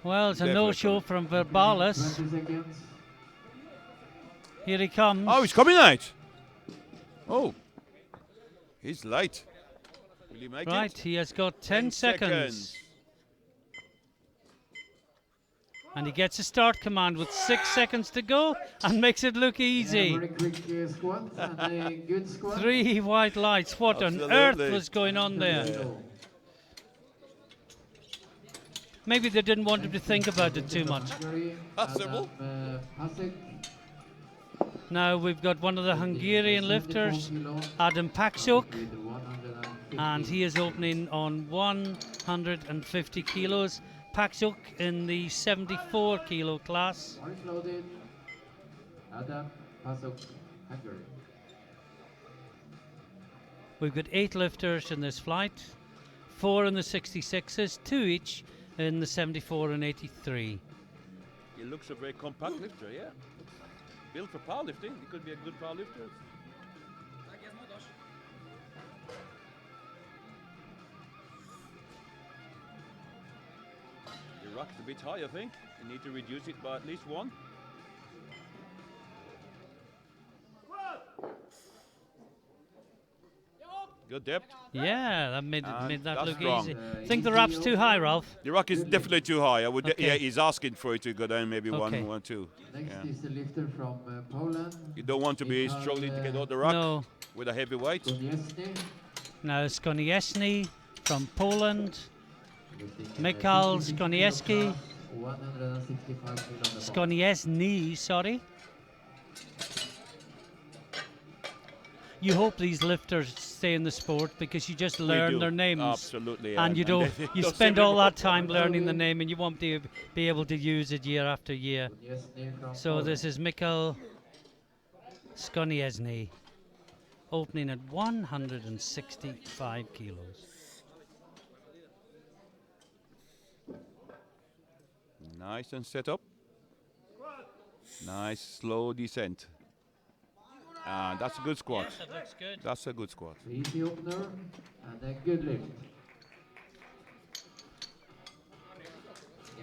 Well, it's a Definitely no-show coming. from Verbalas. 20 seconds. Here he comes. Oh, he's coming out. Oh. He's late. Will he make Right, it? he has got 10 seconds. And he gets a start command with 6 seconds to go and makes it look Yeah, easy. very quick squat and a good squat. 3 white lights. What on Absolutely. earth was going on there? Kilo. Maybe they didn't want him to think about it too much. Hungary, Possible. Adam, Hasek, Now we've got one of the Hungarian 74 lifters, kilo, Adam Paksuk, with 150. and he is opening on 150 kilos. Paksuk in the 74 kilo class. Morris loaded. Adam Pasok, Hungary. We've got 8 lifters in this flight, 4 in the 66s, 2 each in the 74 and 83. He looks a very compact lifter, yeah. Built for powerlifting. He could be a good powerlifter. The rock's a bit high, I think. You need to reduce it by at least 1. Good depth. Yeah, that made And that that's look strong. easy. Think the wrap's too high, Ralph? The rock is definitely too high. I would. Okay. Yeah, he's asking for it to go down maybe Okay. 1, 2. Next Yeah. is the lifter from Poland. You don't want to be Michal, struggling to get out the rock No. with a heavy weight. Konieczny, Now Skonieczny from Poland. lifting, Michal 66 Skonieczny. kilo class, 165 kilo on the bar. Skonieczny, sorry. You hope these lifters stay in the sport because you just We learn do. their names. Absolutely. And you don't, they you don't spend seem all to- that time learning the name and you won't be able to use it year after year. Konieczny from So Poland. this is Michal Skonieczny, opening at 165 kilos. Nice and set up. Nice slow descent. And that's a good squat. That looks good. That's a good squat. Easy opener and a good lift.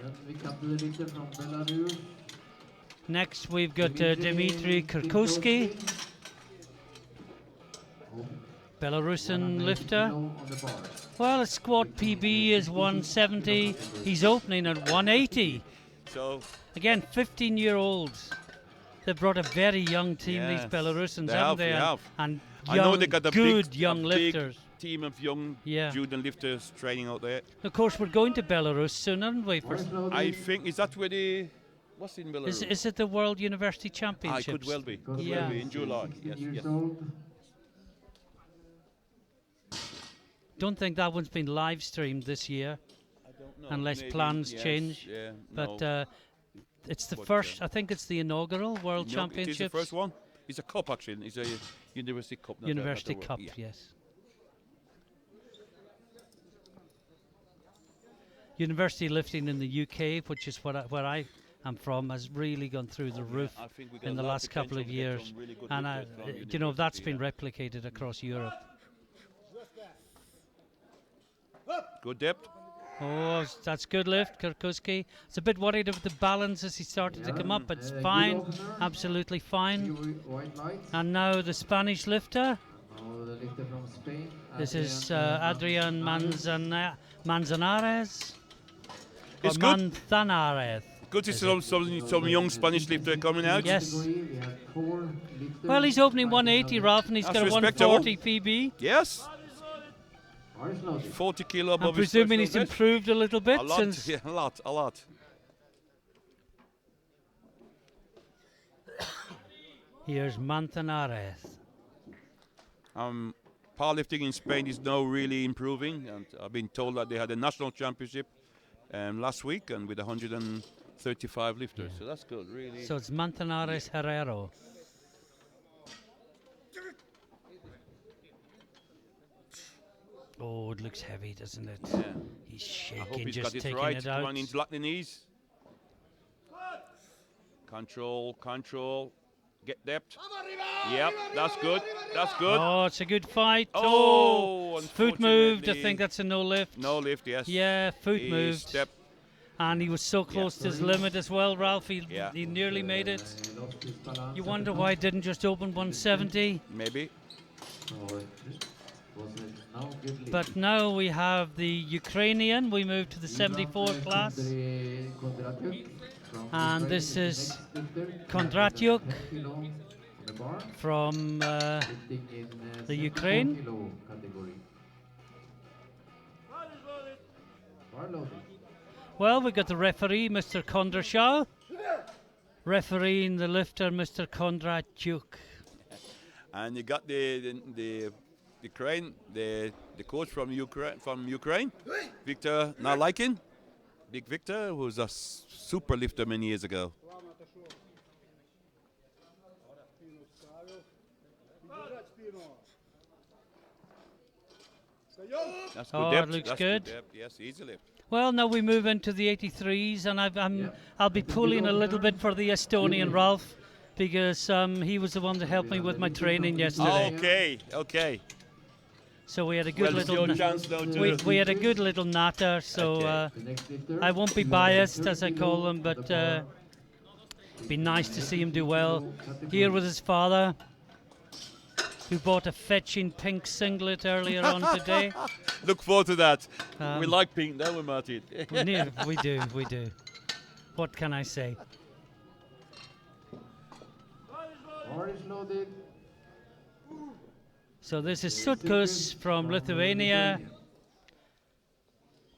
And we come to the lifter from Belarus. Next we've got Dmitry Kirkowski, Belarusian lifter. On the bar. Well, his squat PB is 170. He's opening at 180. So Again, 15-year-olds. They brought a very young team, these Yes, Belarusans, they haven't have, they? they And, have. and I know young, they got a good big, young a big lifters. team of young Yeah. junior lifters training out there. Of course, we're going to Belarus soon, aren't we? Bar is loaded. I think, is that where the, what's in Belarus? Is it the World University Ah, Championships? it could well be. Could Yeah. well be in July. 16 Yes, years yes. old. Don't think that one's been live streamed this year, I don't know. unless Maybe, plans yes, change. Yeah, But no. it's the But, first. I think it's the inaugural World No, Championships. it is the first one. It's a cup actually. It's a university cup. not a- not a University world- Cup, yeah. yes. University lifting in the UK, which is where I am from, has really gone through the roof I think we got in a the lot of last couple of potential to get years. some really good And lifters from that's university, been yeah. replicated across Europe. Good depth. Oh, that's good lift, Kirkuski. It's a bit worried about the balance as he started to come up, but it's good fine, opener. absolutely fine. Few white lights. And now the Spanish lifter. Now the lifter from Spain. This is Adrian, Adrian Manzanares. Or It's good. Manzanares. Good to see some young Spanish lifter coming out. Yes. We have 4 lifters. Well, he's opening fighting 180, out Ralph, and he's That's got a respectable. 140 PB. Yes. Bar is loaded. 40 kilo above I'm his presuming he's personal best. improved a little bit A lot, since. yeah, a lot. Here's Manzanares. Powerlifting in Spain is now really improving, and I've been told that they had a national championship last week, and with 135 lifters. So that's good, really. So it's Manzanares Herrero. Oh, it looks heavy, doesn't it? Yeah. He's I hope shaking, he's just got it taking right. it Come out. on, into lock the knees. Control. Get depth. Yep, that's good. That's good. Oh, it's a good fight. Oh, foot moved. I unfortunately. think that's a no lift. No lift, yes. Yeah, foot He moved. stepped. And he was so close to his limit as well, Ralph. He Yeah. nearly made it. Lost his balance You at wonder the why he top. didn't just open 170. Maybe. So it was now good lift. But now we have the Ukrainian. We move to the 74 Ivan, class. Kondratyuk from And Ukraine this is the is next lifter. Kondratyuk 10 kilo on the bar. From Lifting in the 74 Ukraine. kilo category. Bar loaded. well, we've got the referee, Mr. Kondrashov. Refereeing the lifter, Mr. Kondratyuk. And you got the Ukraine, the coach from Ukraine, Victor Nalaikin, Big Victor, who was a super lifter many years ago. That's good Oh, it depth. looks That's good. depth. Yes, easy lift. Well, now we move into the 83s, and Yeah. I'll be That's a pulling good a little opener. bit for the Estonian Yeah. Ralph, because he was the one that helped me with my training yesterday. Okay. So we had a good Well, it's little. your chance now to. We had a good little natter. So Okay. The next lifter, I won't be 11 biased, as I call kilo them, on but the bar. it'd be nice to see him do well. 80 kilo Here category. with his father, who bought a fetching pink singlet earlier on today. Look forward to that. Um, We like pink, don't we, Martin? we do. What can I say? Bar is loaded. So this is Sutkus from Lithuania.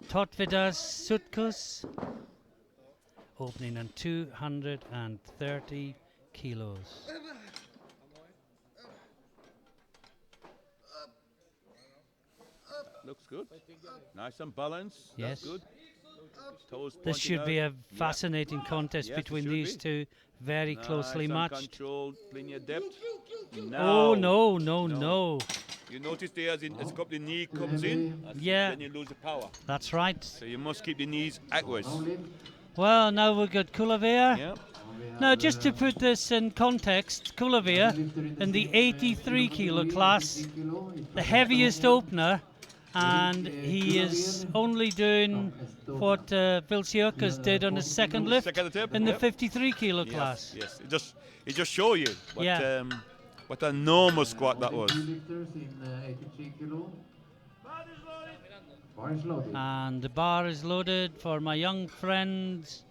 Totvidas Sutkus, opening on 230 kilos. Looks good. Nice and balanced. Yes. That's good. Toes This pointing should be out. a fascinating contest Yes, it between should these be. two, very closely Nice and matched. Controlled, linear depth. Oh Now, no! You notice there as the knee comes in, Yeah. then you lose the power. That's right. So you must keep the knees outwards. Now lift. Well, now we've got Kulavir. Yeah. Now we have, Now, just to put this in context, Kulavir lifter in the same, 83 kilo category, class, 83 kilo, is the from heaviest Estonia. opener, and he is only doing what Vilsiukas did on his second lift Second attempt. in the Yep. 53 kilo class. Yes. It just show you what Yeah. what an enormous squat that was. Two lifters in 83 kilo. Bar is loaded. And the bar is loaded for my young friends,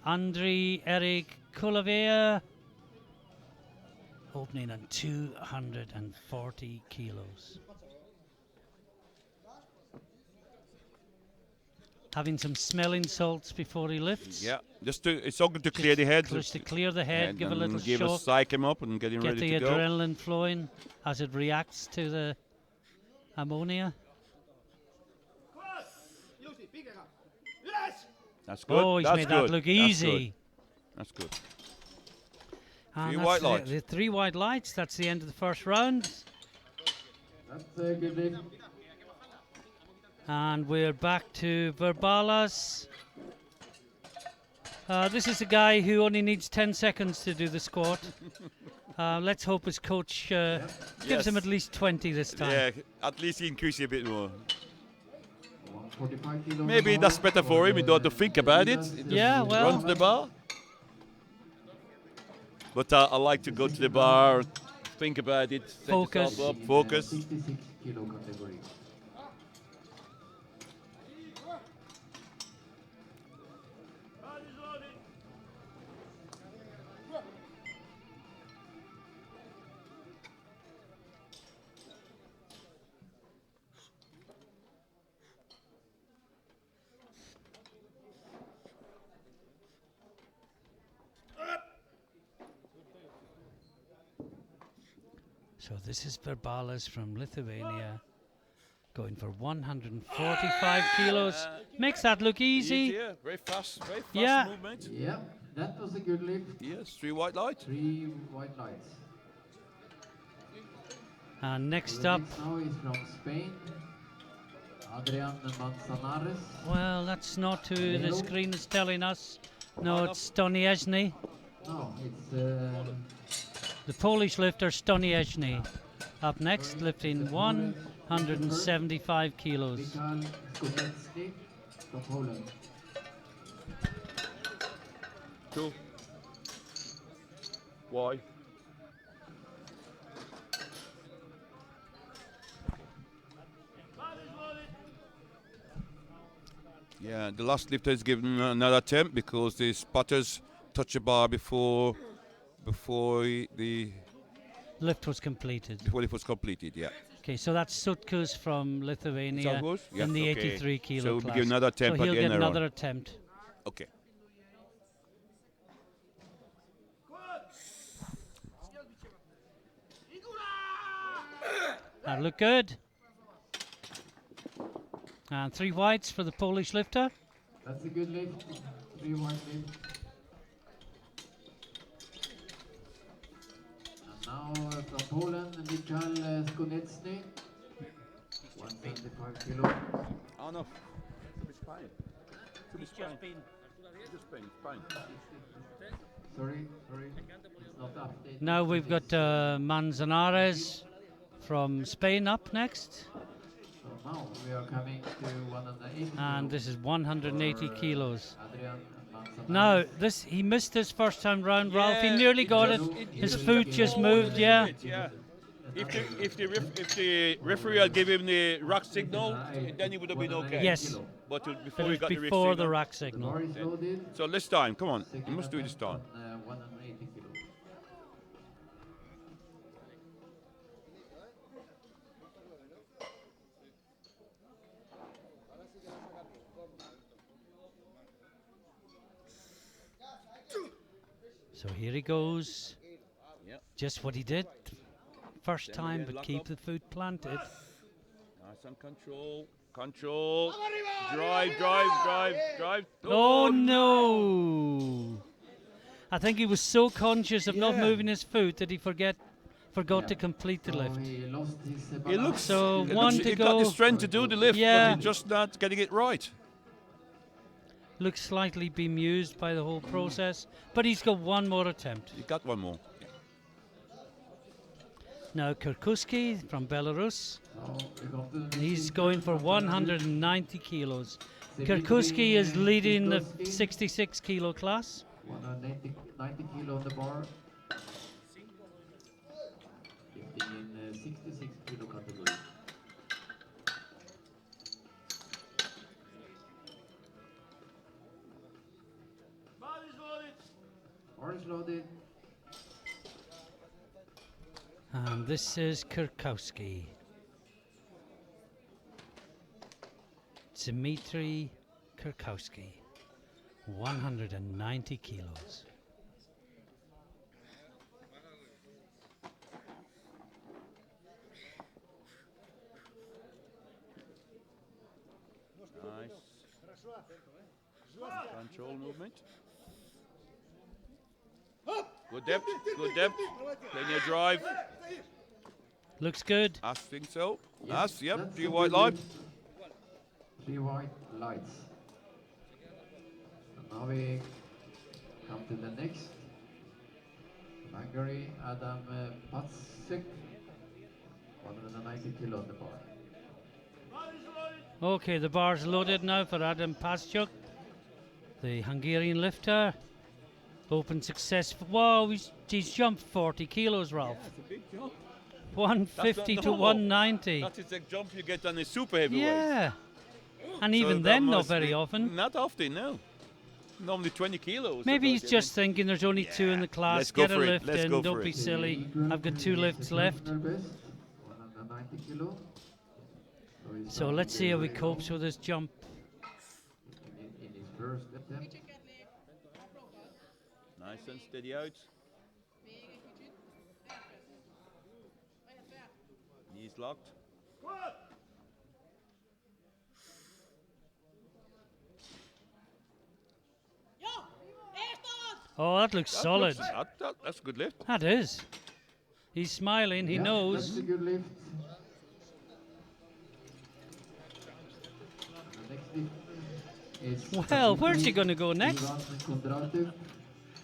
Andriy Eric Kulavea, opening on 240 kilos. Having some smelling salts before he lifts. Yeah, it's all good to clear the head. Just to clear the head, give a little give shock. psych him up and get him ready to Get go. the adrenaline flowing as it reacts to the ammonia. That's good. Oh, he's That's made good. that look easy. That's good. And Three that's white lights. the 3 white lights. That's the end of the first round. That's a good lift. And we're back to Verbalas. This is a guy who only needs 10 seconds to do the squat. Let's hope his coach gives him at least 20 this time. Yeah, at least he increases a bit more. 145 kilos Maybe more that's better for him. He don't have to think about it. He just Yeah, well- runs the bar. But I like to go to the bar, think about it, set Focus. yourself up, in, focus. 66 kilo category. So this is Verbalas from Lithuania, going for 145 kilos. Makes that look easy. Yeah, very fast Yeah. movement. Yeah, that was a good lift. Yes, 3 white lights. 3 white lights. And next The up, next now is from Spain, Adrian Manzanares. well, that's not who the Hello. screen is telling us. No, it's Stoniezny. No, it's The Polish lifter Stoniezny. Up next, lifting 175 kilos. Michal Skutecki from Poland. 2. Why? Yeah, the last lifter is given another attempt because the spotters touch the bar before the Lift was completed. it was completed. Yeah. Okay, so that's Sutkus from Lithuania Sutkus? in Yes, the okay. 83 kilo So we'll class. give another attempt so he'll again get later on. another attempt. Okay. That look good. And 3 whites for the Polish lifter. That's a good lift. 3 white lift. And now from Poland, Michal Skutecki. 175 kilo. Oh no. It's fine. It's fine. Sorry. It's not updated. Now we've got Manzanares from Spain up next. So now we are coming to 180 And kilo this is 180 for, kilos. Adrian Manzanares. Now, he missed his first time round, Ralph. He nearly got it. His foot just moved, yeah. Yeah. If the referee had given him the rack signal, then it would have been okay. Yes. But But before it he was got the before the signal. rack The signal. bar is loaded. So this time, come on, Second you must do it this attempt time. on, 180 kilo. So here he goes. Yep. Just what he did first Then time, again, but lock keep up. the foot planted. Nice and control. Drive. Oh no! I think he was so conscious of not Yeah. moving his foot that he forgot Yeah. to complete the So lift. he lost his It balance. looks So it one looks, to he got go. the strength to do the lift, Yeah. but he's just not getting it right. Looks slightly bemused by the whole process, but he's got one more attempt. He got one more. Now Kirkuski from Belarus. So we got the He's going for 190 kilos. Dimitri Kirkuski is leading the Kirkuski. 66 kilo class. 190 kilo on the bar. Lifting in 66 kilo category. this is Kurkowski. Dmitry Kurkowski, 190 kilos. Nice. Control movement. Good depth, good depth. Plenty of drive. Looks good. I think so. Yes, Yes, yep, that's 3 a white good line. lift. 3 white lights. So now we come to the next. Hungary, Adam Pacek, 190 kilo on the bar. Okay, the bar's loaded now for Adam Paschuk, the Hungarian lifter. Open successful. Wow, he's jumped 40 kilos, Ralph. It's a big jump. 150 to normal. 190. That is the jump you get on a super heavyweight. Yeah. And So even that then, not must very be- often. Not often, no. Normally 20 kilos. Maybe he's about, just thinking there's only two in the class. let's go Get a for it, lift let's in. go Don't for be it. silly. The I've got two equal lifts is the left. personal best, 190 kilo. He's So let's see how he very copes low with his jump. in his first attempt. Nice and steady out. Knees locked. Oh, that looks solid. That's a good lift. That is. He's smiling. He Yeah, knows. That's a good lift. The next lift is Well, where's he going to go next? Ivan Kondratev,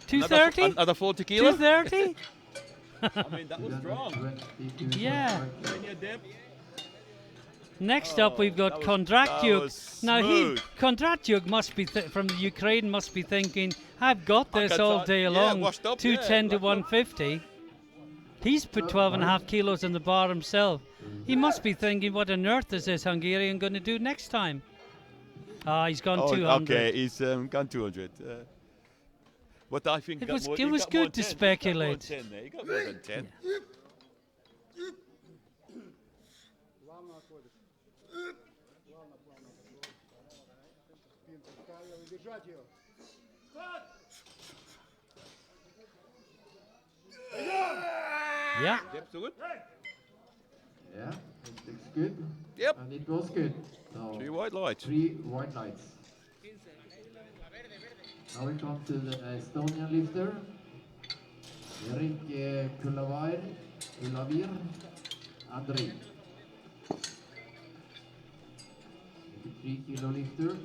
230? Another 40 kilos. 230? I mean, that was strong. 122.5. Yeah. Plenty of depth. Next up, we've got that was Kondratyuk. Now, smooth. Kondratyuk must be from the Ukraine. Must be thinking, "I've got I this got all that- day yeah, long." washed up, 210 yeah, to washed up. 150. He's put 12 and a half kilos in the bar himself. He must be thinking, "What on earth is this Hungarian going to do next time?" Ah, he's gone 200. Okay, he's gone 200. But I think It he got was- more- it he was got more good to than 10. He got more than speculate. 10 there. He got more than 10. Yeah. Depth so good. Yeah, it looks good. Yep. And it was good. So 3 white lights. 3 white lights. Now we come to the Estonian lifter. Erik Kulavir, Andrei. 3 kilo lifter.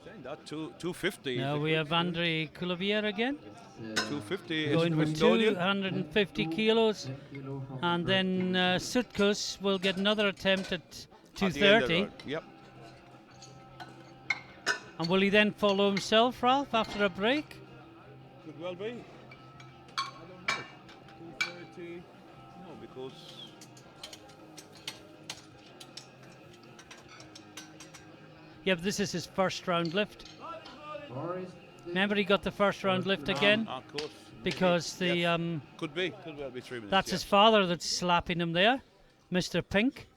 Saying that 250. Now we have Andrei Kulovier again, It's, 250 going is with Estonian. 250 kilos. 10 kilo from And the then first Sutkus will get another attempt at At the end of the 230. round. Yep. And will he then follow himself, Ralph, after a break? Could well be. I don't know. 230. No, because Yeah, but this is his first round lift. bar is the- Remember, he got the first round lift again of course. because the Yes. Could well be 3 minutes. that's yeah. his father that's slapping him there, Mr. Pink.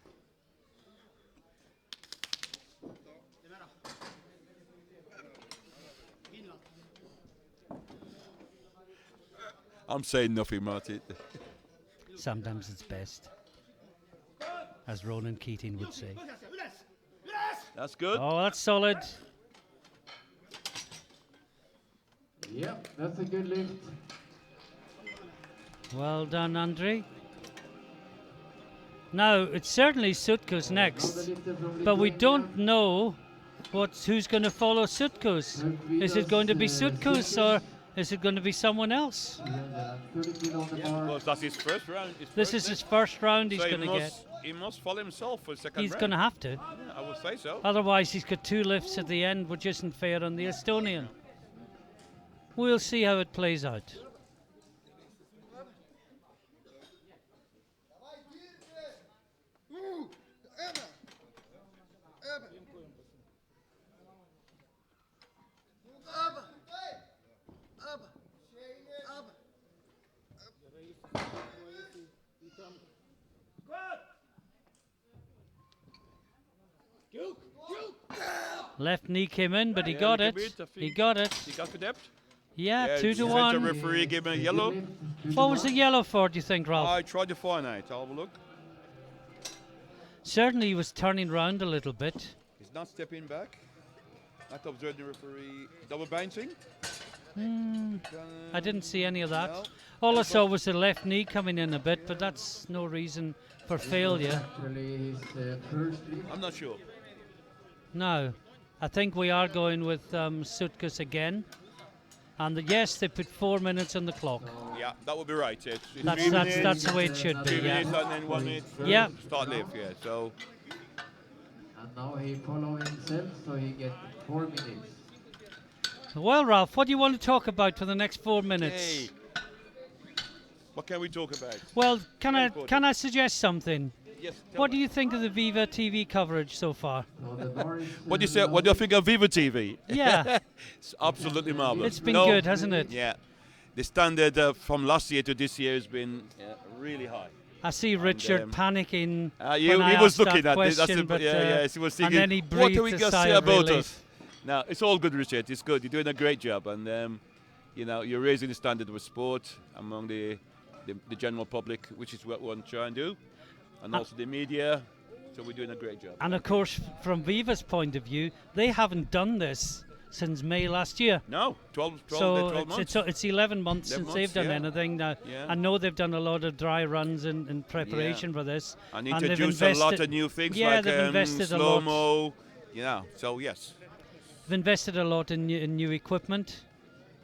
I'm saying nothing, Martin. Sometimes it's best, as Ronan Keating would say. That's good. Oh, that's solid. Yeah, that's a good lift. Well done, Andrei. Now, it's certainly Sutkus next, Another lifter from but we Lithuania. don't know who's going to follow Sutkus. Is it going to be Sutkus or is it going to be someone else? 30 kilo on the bar. Because that's his first round. This is his first round he's so going to get. he must follow himself for the second He's round. going to have to. Yeah, I would say so. Otherwise, he's got two lifts at the end, which isn't fair on the Estonian. We'll see how it plays out. Left knee came in, but he Yeah, got look it. a bit, I He think. got it. He got the depth. Yeah, 2 to center 1. referee gave him a yellow. What was the yellow for, do you think, Ralph? I tried to find out. I'll have a look. Certainly he was turning round a little bit. He's not stepping back. Not observing the referee. Double bouncing. I didn't see any of that. No. All I saw was the left knee coming in a bit, but that's no reason for failure. Actually, his first lift. I'm not sure. No, I think we are going with Sutkus again. And yes, they put 4 minutes on the clock. Yeah, that would be right. It's That's 3 that's minutes, that's the way it should be. 3 minutes Yeah. and then 1 minute. Yeah. Start lift. Yeah. So And now he follow himself, so he get 4 minutes. Well, Ralph, what do you want to talk about for the next 4 minutes? hey, what can we talk about? Well, can Very I suggest something? Yes. What do you think of the Viva TV coverage so far? So the bar is, What do you say? What do you think of Viva TV? Yeah, It's absolutely marvelous. it's been good, hasn't it? Yeah, the standard from last year to this year has been really high. I see Richard panicking He when I was asked looking that at this. question, but, He was and thinking, then he what breathed do we a just sigh say of about relief. us? Now, it's all good, Richard. It's good. You're doing a great job, and you know, you're raising the standard of sport among the general public, which is what we want to try and do, and also the media. So we're doing a great job. And of course, from Viva's point of view, they haven't done this since May last year. No, 12 So months. it's 11 months 11 since they've months, done yeah. anything. Now, Yeah. I know they've done a lot of dry runs in preparation for this. And they've introduced a lot of new things yeah, like they've invested a lot. slow-mo. Yeah, so yes. They've invested a lot in new equipment.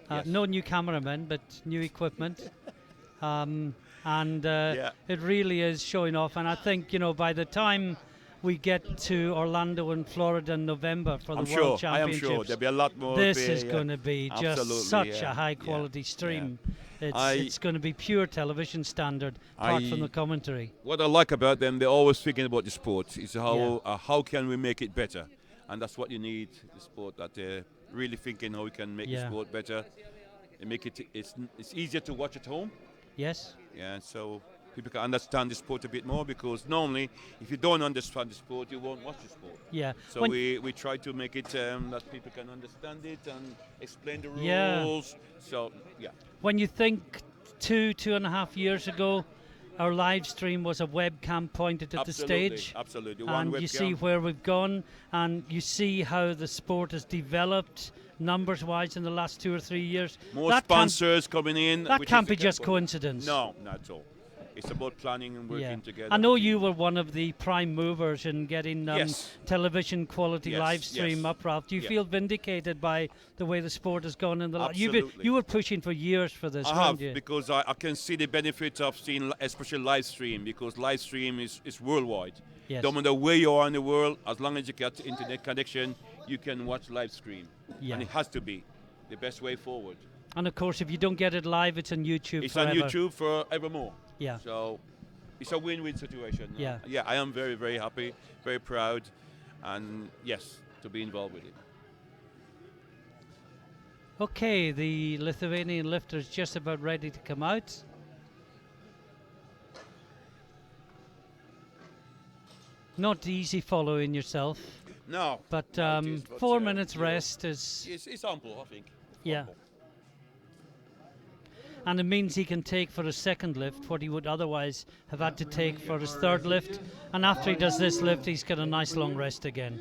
Yes. No new cameramen, but new equipment. Yeah. It really is showing off. And I think, by the time we get to Orlando and Florida in November for the I World am Championships, sure there'll be a lot more. this there, is yeah. going to be just Absolutely, such yeah, a high yeah, quality stream. yeah. It's going to be pure television standard, apart from the commentary. What I like about them, they're always thinking about the sport. It's how can we make it better, and that's what you need. The sport that they're really thinking how we can make the sport better, and make it. It's easier to watch at home. Yes. Yeah, so people can understand the sport a bit more, because normally if you don't understand the sport, you won't watch the sport. Yeah. So we try to make it that people can understand it and explain the rules. Yeah. So yeah. When you think 2.5 years ago, our live stream was a webcam pointed at the stage. Absolutely. One And webcam. you see where we've gone, and you see how the sport has developed numbers-wise in the last 2 or 3 years. More That sponsors coming in. That which can't is be the just good one. coincidence. No, not at all. It's about planning and working together. I know you were one of the prime movers in getting Yes. television quality Yes, live stream yes. up, Ralph. Do you Yeah. feel vindicated by the way the sport has gone in the last? Absolutely. You were pushing for years for this, I weren't have, you? because I can see the benefit of seeing especially live stream, because live stream is worldwide. Yes. No matter where you are in the world, as long as you get internet connection, you can watch live stream. Yeah. And it has to be the best way forward. And of course, if you don't get it live, it's on YouTube It's forever. on YouTube forevermore. Yeah. So it's a win-win situation. Yeah. Yeah, I am very, very happy, very proud, and yes, to be involved with it. Okay, the Lithuanian lifter is just about ready to come out. Not easy following yourself, No. but no, it is, but, 4 minutes you know, rest is, It's ample, I think. Yeah. Ample. and it means he can take for his second lift what he would otherwise have had to take for his third lift. And after he does this lift, he's got a nice long rest again.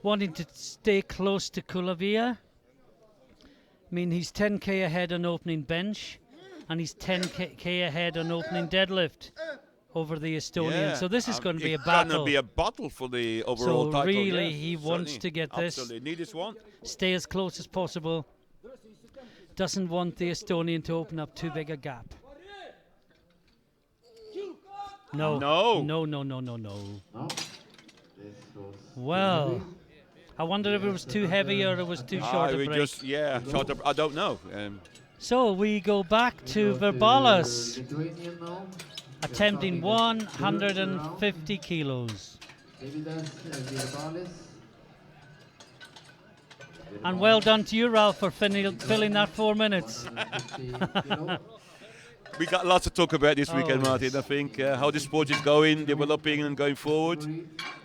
Wanting to stay close to Kulavia. I mean, he's 10k ahead on opening bench, and he's 10k ahead on opening deadlift over the Estonian. Yeah, So this is going to be a It's going to battle. be a battle for the overall So title. really, yeah, he wants certainly. to get this. Absolutely, need this one. Stay as close as possible. Doesn't want the Estonian to open up too big a gap. No. No. No, no, no, no, no. No. This was Well, I wonder if it was too heavy or it was too short a we break. just short of, I don't know. So we go back to Verbalas, Lithuanian now. attempting 150 kilos. Davidas Virbalis. And well done to you, Ralph, for filling that 4 minutes. 150 kilo. We got lots to talk about this weekend, Oh, Martin. yes. I think how the sport is going, developing, and going forward.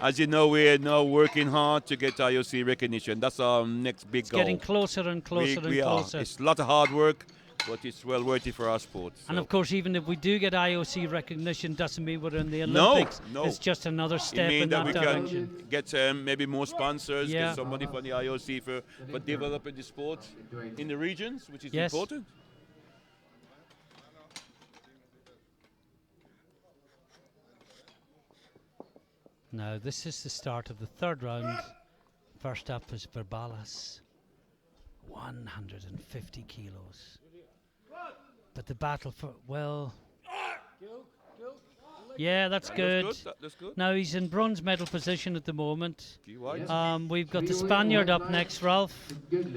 As you know, we're now working hard to get IOC recognition. That's our next big goal. Getting closer and closer we and are. closer. It's a lot of hard work, but it's well worth it for our sport. And so. of course, even if we do get IOC recognition, doesn't mean we're in the No, Olympics. no. It's just another It step means in that that we direction. can get maybe more sponsors, Yeah. get somebody from the IOC for developing the sport in the regions, which is Yes. important. Now, this is the start of the third round. First up is Verbalas, 150 kilos. But the battle for, well, yeah, that's good. That's good. Now he's in bronze medal position at the moment. Key wide. We've got the Spaniard up next, Ralph.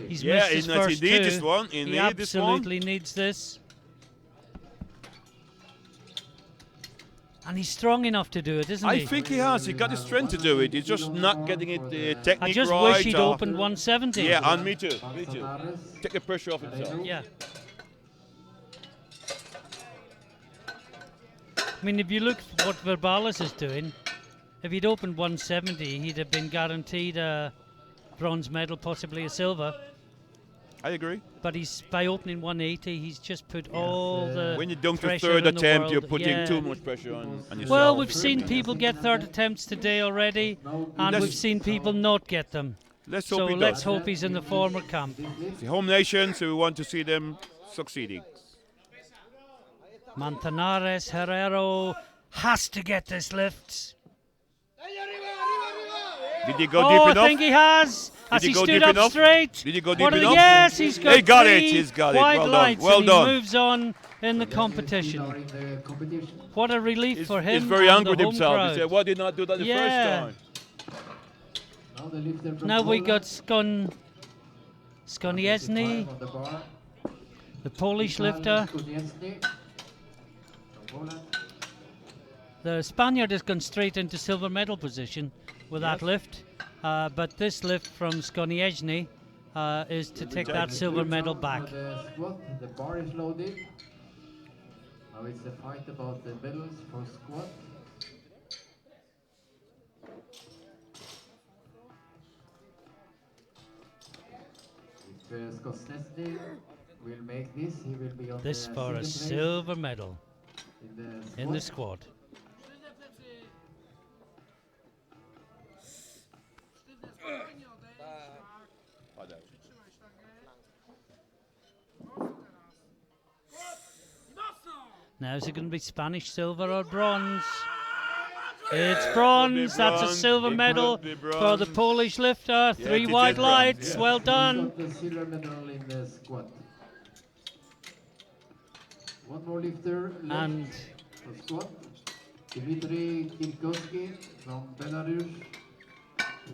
He's Yeah, missed his first he need two. this one. He need this one. absolutely needs this. And he's strong enough to do it, isn't I he? think he has. He got the strength to do it. He's just not getting it technique right. I just wish he'd opened 170. Yeah, and me too. Me too. Take the pressure off himself. Yeah. I mean, if you look at what Verbalas is doing, if he'd opened 170, he'd have been guaranteed a bronze medal, possibly a silver. I agree. But he's by opening 180, he's just put all the When you dunk the pressure third in the attempt, world. you're putting Yeah. too much pressure on yourself. Well, we've seen people get third attempts today already, and Let's- we've seen people not get them. Let's So hope he let's does. hope he's in the former camp. It's the home nation, so we want to see them succeeding. Manzanares Herrero has to get this lift. Did he go Oh, deep I enough? think he has. Has he he go stood deep up enough? straight? Did he go What deep are the- enough? Yes, he's got He got it, three he's got it. wide Well done, lights, well and done. he moves on in the competition. What a relief for him. He's very and angry with the home himself. crowd. He said, why did not do that the Yeah. first time? Now we got Skonieczny, the Polish lifter. The Spaniard has gone straight into silver medal position with that lift, but this lift from Skonieczny is to take that silver medal back. The squat, the bar is loaded. Now it's a fight about the medals for squat. If Skosnesny will make this, he will be on This the for a second place silver medal in in the squat. the squad. Now is it going to be Spanish silver or bronze? It's bronze. That's a bronze. silver It medal could be for the bronze. Polish lifter. Three it wide is bronze, lights. yes. Well He's done. got the silver medal in the squat. One more lifter left And for squat. Dmitry Kilkowski from Belarus.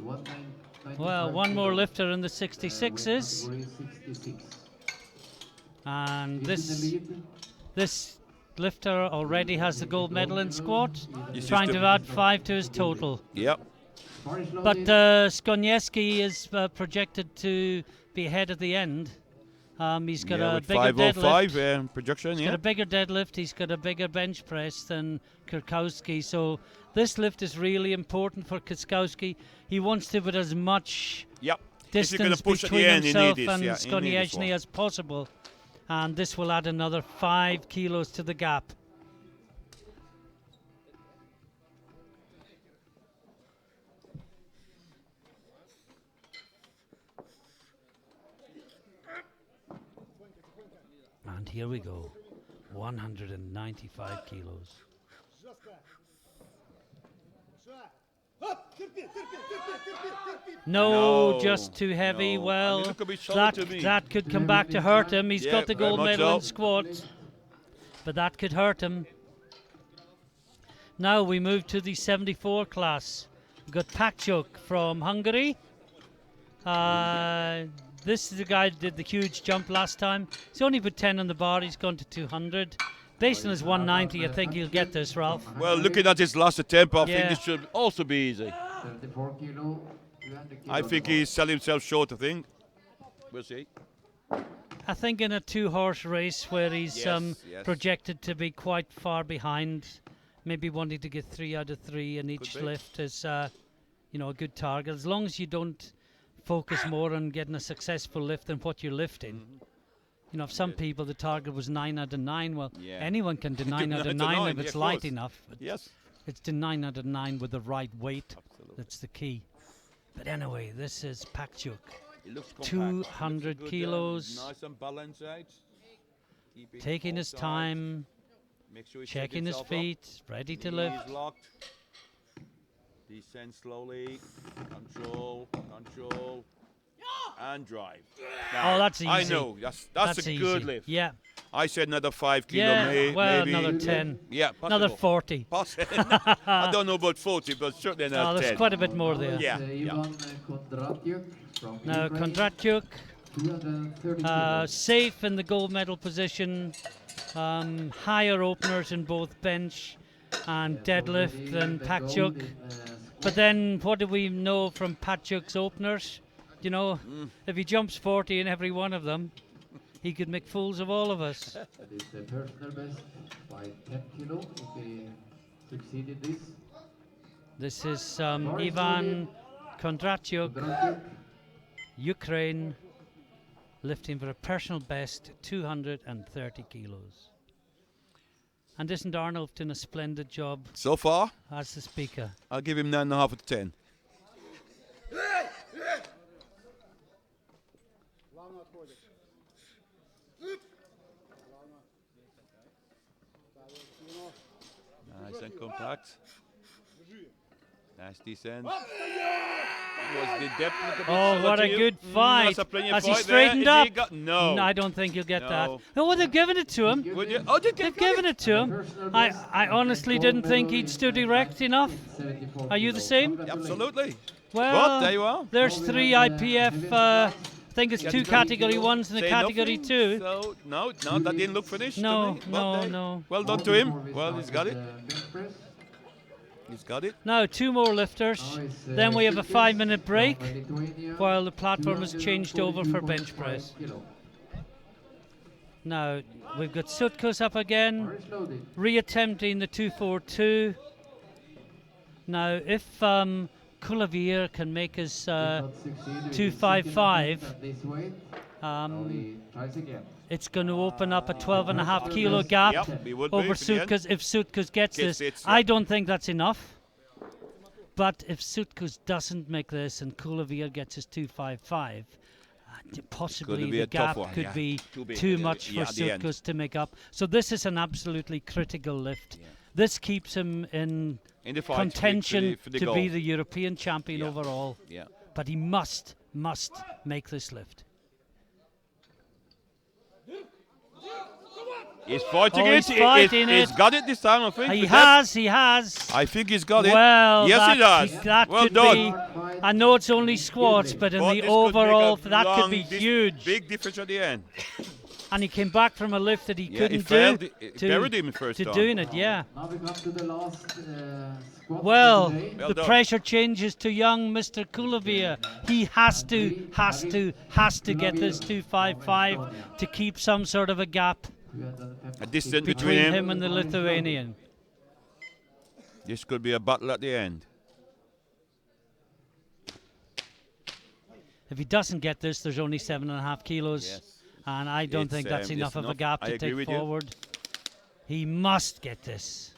195 well, one more kilo, lifter in the with 66s, category 66. and He's in the lead. this lifter already has the gold medal in squat. It's Trying just to add 5 to his total. Yep. Bar is But loaded. Skonieczny is projected to be ahead at the end. He's got Yeah, a with bigger 505 deadlift. projection, He's yeah. got a bigger deadlift. He's got a bigger bench press than Kurkowski. So this lift is really important for Kurkowski. He wants to put as much Yep. If you're going distance to push at between the end, you himself need this. and Yeah, you need this Skonieczny one. as possible. And this will add another 5 kilos to the gap. And here we go, 195 kilos. No, just too heavy. no. Well, And it looked a bit solid that, to me. that could come back to hurt him. He's Yeah, got the very gold much medal in so. squat, but that could hurt him. Now we move to the 74 class. We've got Pakchuk from Hungary. This is the guy who did the huge jump last time. He's only put 10 on the bar. He's gone to 200. Based on his 190, I think he'll get this, Ralph. Well, looking at his last attempt, I Yeah. think this should also be easy. 34 kilo, 200 kilo. I think he's selling himself short, I think. We'll see. I think in a 2-horse race where he's Yes. projected to be quite far behind, maybe wanting to get 3 out of 3 in each be. lift is, you know, a good target. As long as you don't focus more on getting a successful lift than what you're lifting. You know, if some people the target was 9 out of 9, well, Yeah. anyone can do 9 out of 9 9 if yeah, it's of light course. enough. But Yes. it's to 9 out of 9 with the right weight. Absolutely. That's the key. But anyway, this is Pakchuk. It looks compact. 200 Looks a good, kilos. nice and balanced out. Keep it Taking his offside. time, Make sure he sets checking his himself up. feet, ready to Knees lift. locked. Descend slowly. Control. And drive. Now, Oh, that's I easy. know. That's a good easy. lift. Yeah, I said another 5 kilo. yeah. Well, maybe. another 10, Yeah, another possible. 40. I don't know about 40, but certainly Oh, not there's 10. quite a bit more there. Yeah. Ivan Kondratyuk from Now Ukraine, Kondratyuk, 230 kilos. safe in the gold medal position, higher openers in both bench and deadlift than Pakchuk. But then what do we know from Pakchuk's openers? You know, if he jumps 40 in every one of them, he could make fools of all of us. That is the personal best by 10 kilo if he succeeded this. This is Ivan Kondratyuk, Kondratyuk, Ukraine, lifting for a personal best 230 kilos. And isn't Arnold doing a splendid job So far, as the speaker? I'll give him 9.5 out of 10. Nice and compact. Nice descent. Was the depth a bit Oh, slow what to a you? good fight. That's a plenty of Has he fight there. straightened Is he up? got- no. I don't think you'll get that. No. Oh, well, they've given it to him. Would you? Oh, They've given it to him. I honestly didn't think he'd stood erect enough. 74 Are you the kilos. same? Congratulations. Absolutely. Well, But there you are. there's 3 IPF, I think it's 2 category 1s and a Say category nothing. 2. So, no, that didn't look finished. to No, me, but no. Well done to him. Well, he's got it. He's got it. Now 2 more lifters. Then we have a 5-minute break while the platform is changed over for bench press. Now we've got Sutkus up again, reattempting the 242. Now if Kulavir can make his 255, it's going to open up a 12.5 kilo gap Yep, we would be over for the end. Sutkus if Sutkus gets Gets this. it, I yep. don't think that's enough. But if Sutkus doesn't make this and Kulavir gets his 255, possibly Gonna be the a tough gap one, could yeah. be Too big, too yeah, much yeah, for at the end. Sutkus to make up. So this is an absolutely critical lift. Yeah. This keeps him in In the fight contention for the to goal. be the European champion Yeah. overall. Yeah. But he must make this lift. He's fighting Oh, it. he's fighting He's it. got it this time, I think. He with that. has. I think he's got it. Well, yes, he that, does. that well could done. be. I know it's only squats, but in But the this could make overall, a that could long be huge. Big difference at the end. And he came back from a lift that he Yeah, couldn't he failed. do It to, buried him first to time. doing it. Yeah. Now we come to the last squat Well, of the day. Well the done. pressure changes to young Mr. Kulavir. He has to get this 255 to keep some sort of a gap A distance between between him and the Lithuanian. This could be a battle at the end. If he doesn't get this, there's only 7.5 kilos. Yes. And I don't It's, think that's it's enough of a enough. gap I to agree take with you. forward. He must get this.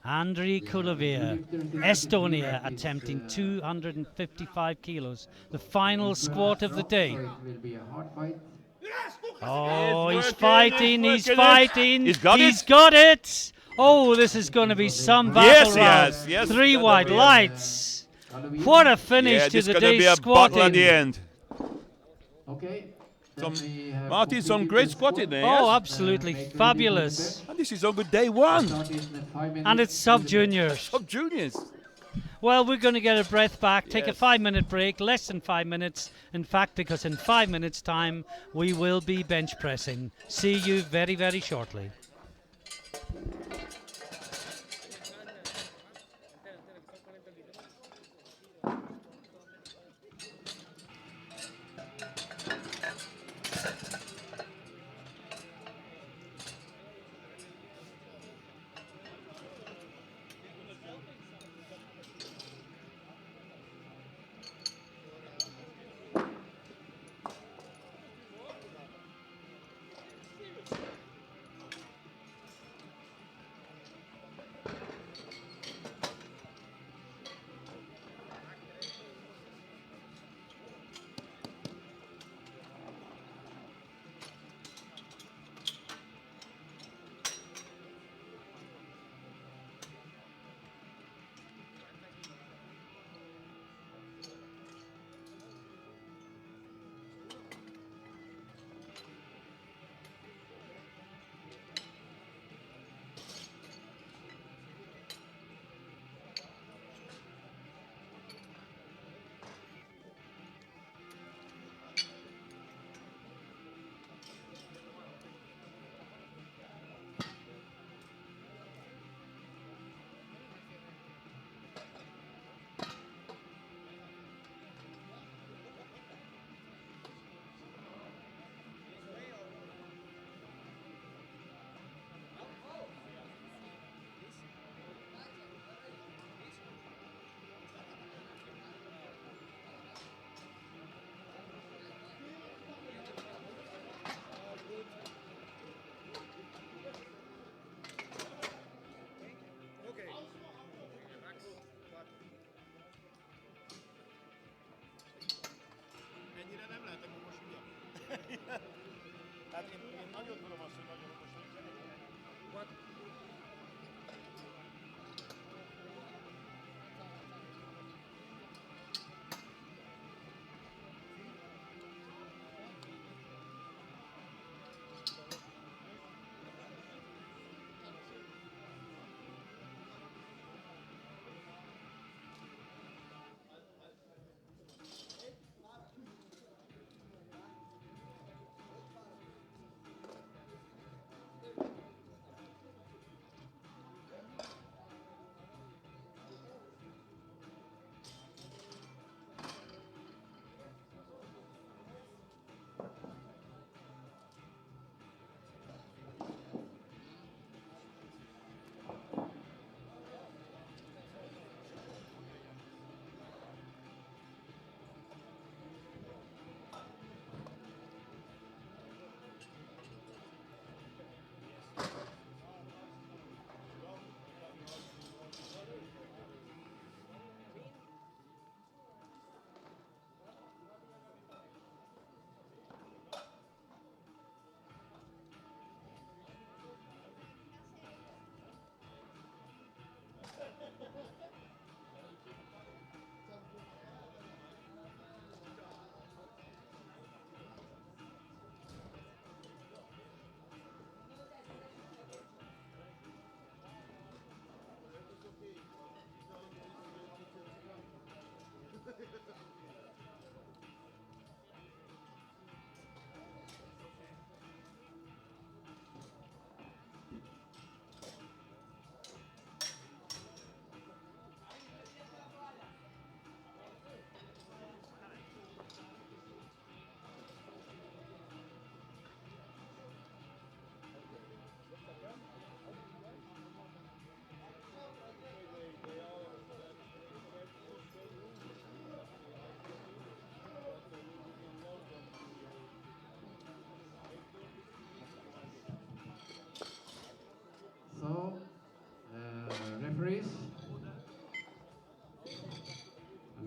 Andrei Kulavir, Estonia, attempting 255 kilos. The final squat of the day. So it will be a hard fight. Oh, he's working, fighting, he's he's working it. fighting. He's got He's it. got it. Oh, this is going to be some battle Yes, he round. has. Yes, 3 gonna white be a- lights. What a finish Yeah, to this the is going to be day's a battle at squatting. the end. Okay. Some- Then we have Martin, some completed great the squatting squat. there. Oh, yes? absolutely Make ready fabulous. And this is on good day one. Start in 5 minutes. And it's sub-juniors. Sub juniors. Well, we're going to get a breath back, take a Yes. 5-minute break, less than 5 minutes. In fact, because in 5 minutes' time, we will be bench pressing. See you very, very shortly.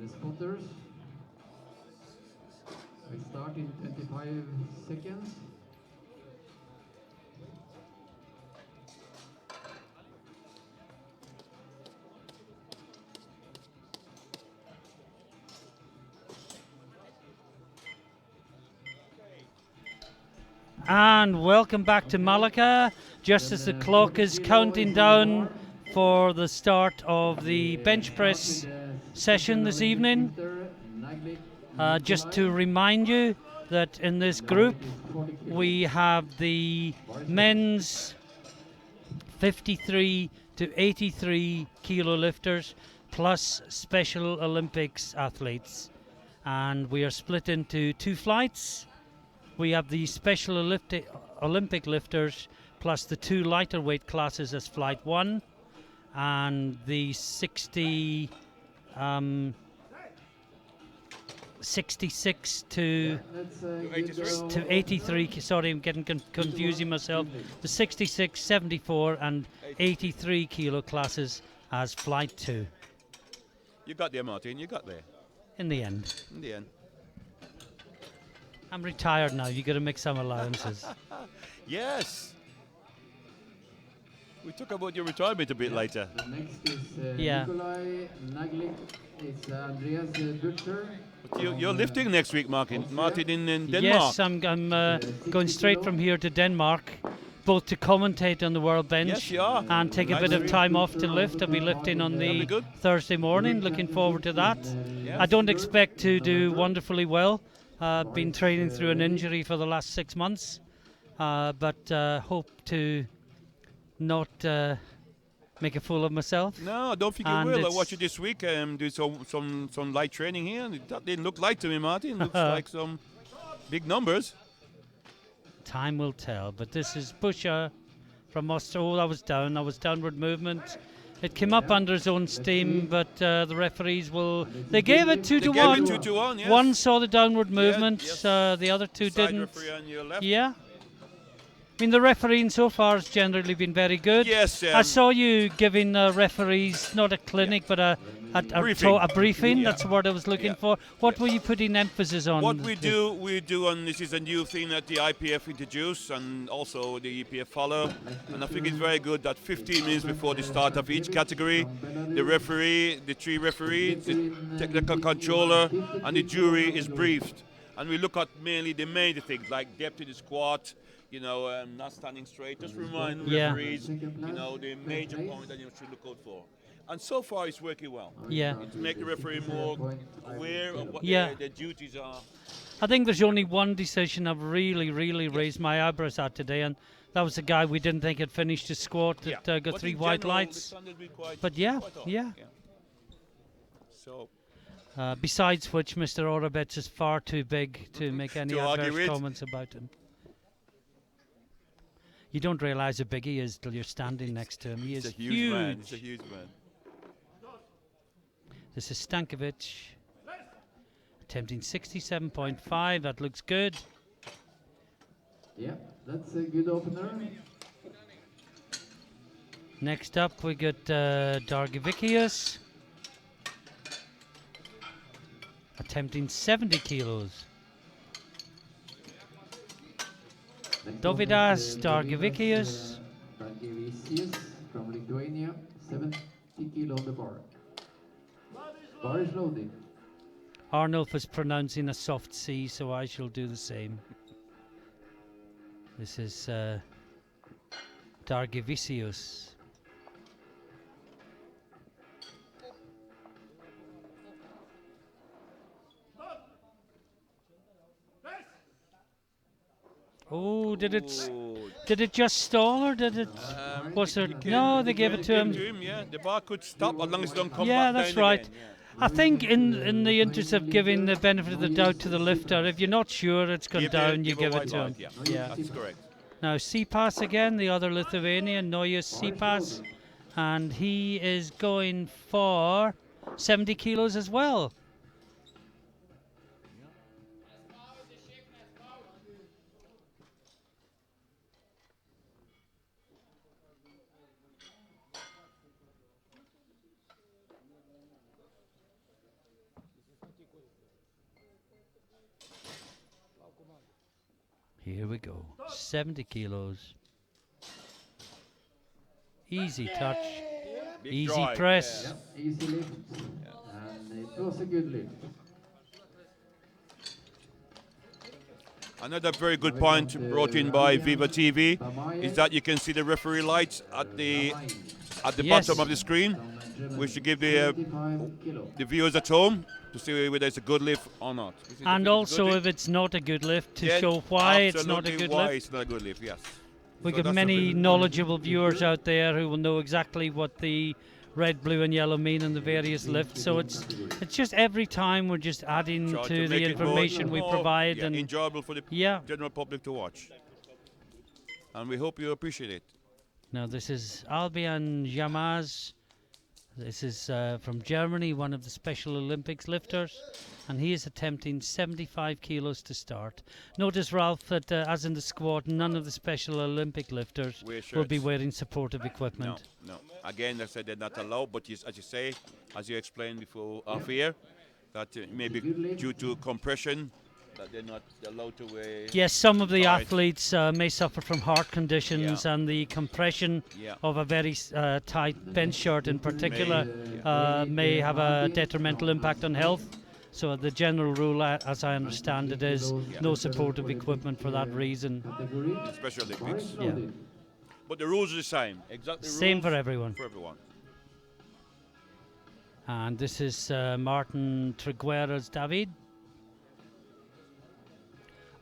the spotters. We start in 25 seconds. And welcome back to Malacca, just as the clock is counting down for the start of the bench press session this evening. Just to remind you that in this group we have the men's 53 to 83 kilo lifters plus Special Olympics athletes, and we are split into two flights. We have the Special Olympic lifters plus the two lighter weight classes as flight 1, and the 66 to 83. Sorry, I'm getting confusing myself. The 66, 74, and 83 kilo classes as flight 2. You got there, Martin. You got there. In the end, In the end. I'm retired now. You got to make some allowances. Yes. We talk about your retirement a bit later. The next is Yeah. Nikolai Naglik. It's Andreas Butcher. But you're lifting next week, Martin. Martin in Denmark. Yes, I'm going straight from here to Denmark, both to commentate on the World Bench Yes, you are. and take a bit of time off to lift. I'll be lifting on That'll be the good. Thursday morning. Looking forward to that. Yeah. I don't expect to do wonderfully well. I've been training through an injury for the last 6 months, but hope to not make a fool of myself. No, I don't think And you will. I it's- watched you this week. Do some light training here. And that didn't look light to me, Martin. Looks like some big numbers. Time will tell, but this is Busher from Australia. Oh, that was downward movement. It came up under his own steam, but the referees will. They gave it 2 They to gave 1. it 2 to 1, yes. One saw the downward movement, yes. the other two Side didn't. referee on your left. Yeah. I mean, the refereeing so far has generally been very good. Yes. I saw you giving referees not a clinic, but a briefing. Yeah. That's the word I was looking Yeah. for. What Yes. were you putting emphasis on? What we do, and this is a new thing that the IPF introduced, and also the EPF follow. And I think it's very good that 15 minutes before the start of each category, the referee, the 3 referees, the technical controller, and the jury is briefed. And we look at mainly the major things like depth in the squat, not standing straight. Just remind Yeah. referees, the major point that you should look out for. And so far, it's working well. Yeah. To make the referee more aware of what Yeah. their duties are. I think there's only one decision I've really raised my eyebrows at today, and that was the guy we didn't think had finished his squat that got But 3 in white general, lights. the standard be quite- But yeah, quite off. yeah. So Besides which, Mr. Orebets is far too big to make any To argue adverse with. comments about him. You don't realise how big he is till you're standing next to him. He he's is a huge man. He's a huge man. This is Stankovic attempting 67.5. That looks good. Yeah, that's a good opener. Next up, we got Dargivicius attempting 70 kilos. Next Dovydas one is, Dargivicius. Dargivicius from Lithuania, 70 kilo on the bar. Bar is loaded. Arnulf is pronouncing a soft C, so I shall do the same. This is Dargivicius. Oh, did it just stall, or did it? Was there? No, they gave it to him. Yeah, the bar could stop as long as it don't come Yeah, back that's down right. again, I think in the interest of giving the benefit of the doubt to the lifter, if you're not sure it's gone down, you give it to him. Yeah, Yeah. that's correct. Now Sipas again, the other Lithuanian, Noyes Sipas, and he is going for 70 kilos as well. Here we go. 70 kilos. Easy touch. Big Easy drive, press. Yeah, easy lift. And it was a good lift. Another very good point brought in by Viva TV is that you can see the referee lights at the Yes. bottom of the screen, which should give the viewers at home to see whether it's a good lift or not. And also if it's not a good lift, to show why it's not a good why lift. it's not a good lift, yes. We So got that's many something- knowledgeable viewers out there who will know exactly what the red, blue and yellow mean in the various lifts. So it's just every time we're just adding Try to make the it information we more, provide. yeah, And enjoyable for the yeah. general public to watch. And we hope you appreciate it. Now this is Albion Jamaz. This is from Germany, one of the Special Olympics lifters, and he is attempting 75 kilos to start. Notice, Ralph, that as in the squat, none of the Special Olympic lifters Wear will be shirts. wearing supportive equipment. No. Again, I said they're not allowed, but as you say, as you explained before off here, that maybe due to compression, that they're not allowed to wear. Yes, some of the tight. athletes may suffer from heart conditions, Yeah. and the compression Yeah. of a very tight bench shirt in particular may have a detrimental impact on health. So the general rule, as I understand it, is no supportive equipment for that reason. Special Olympics. Yeah. But the rules are the same. Exactly. Same rules for everyone. For everyone. And this is Martin Trigueros David.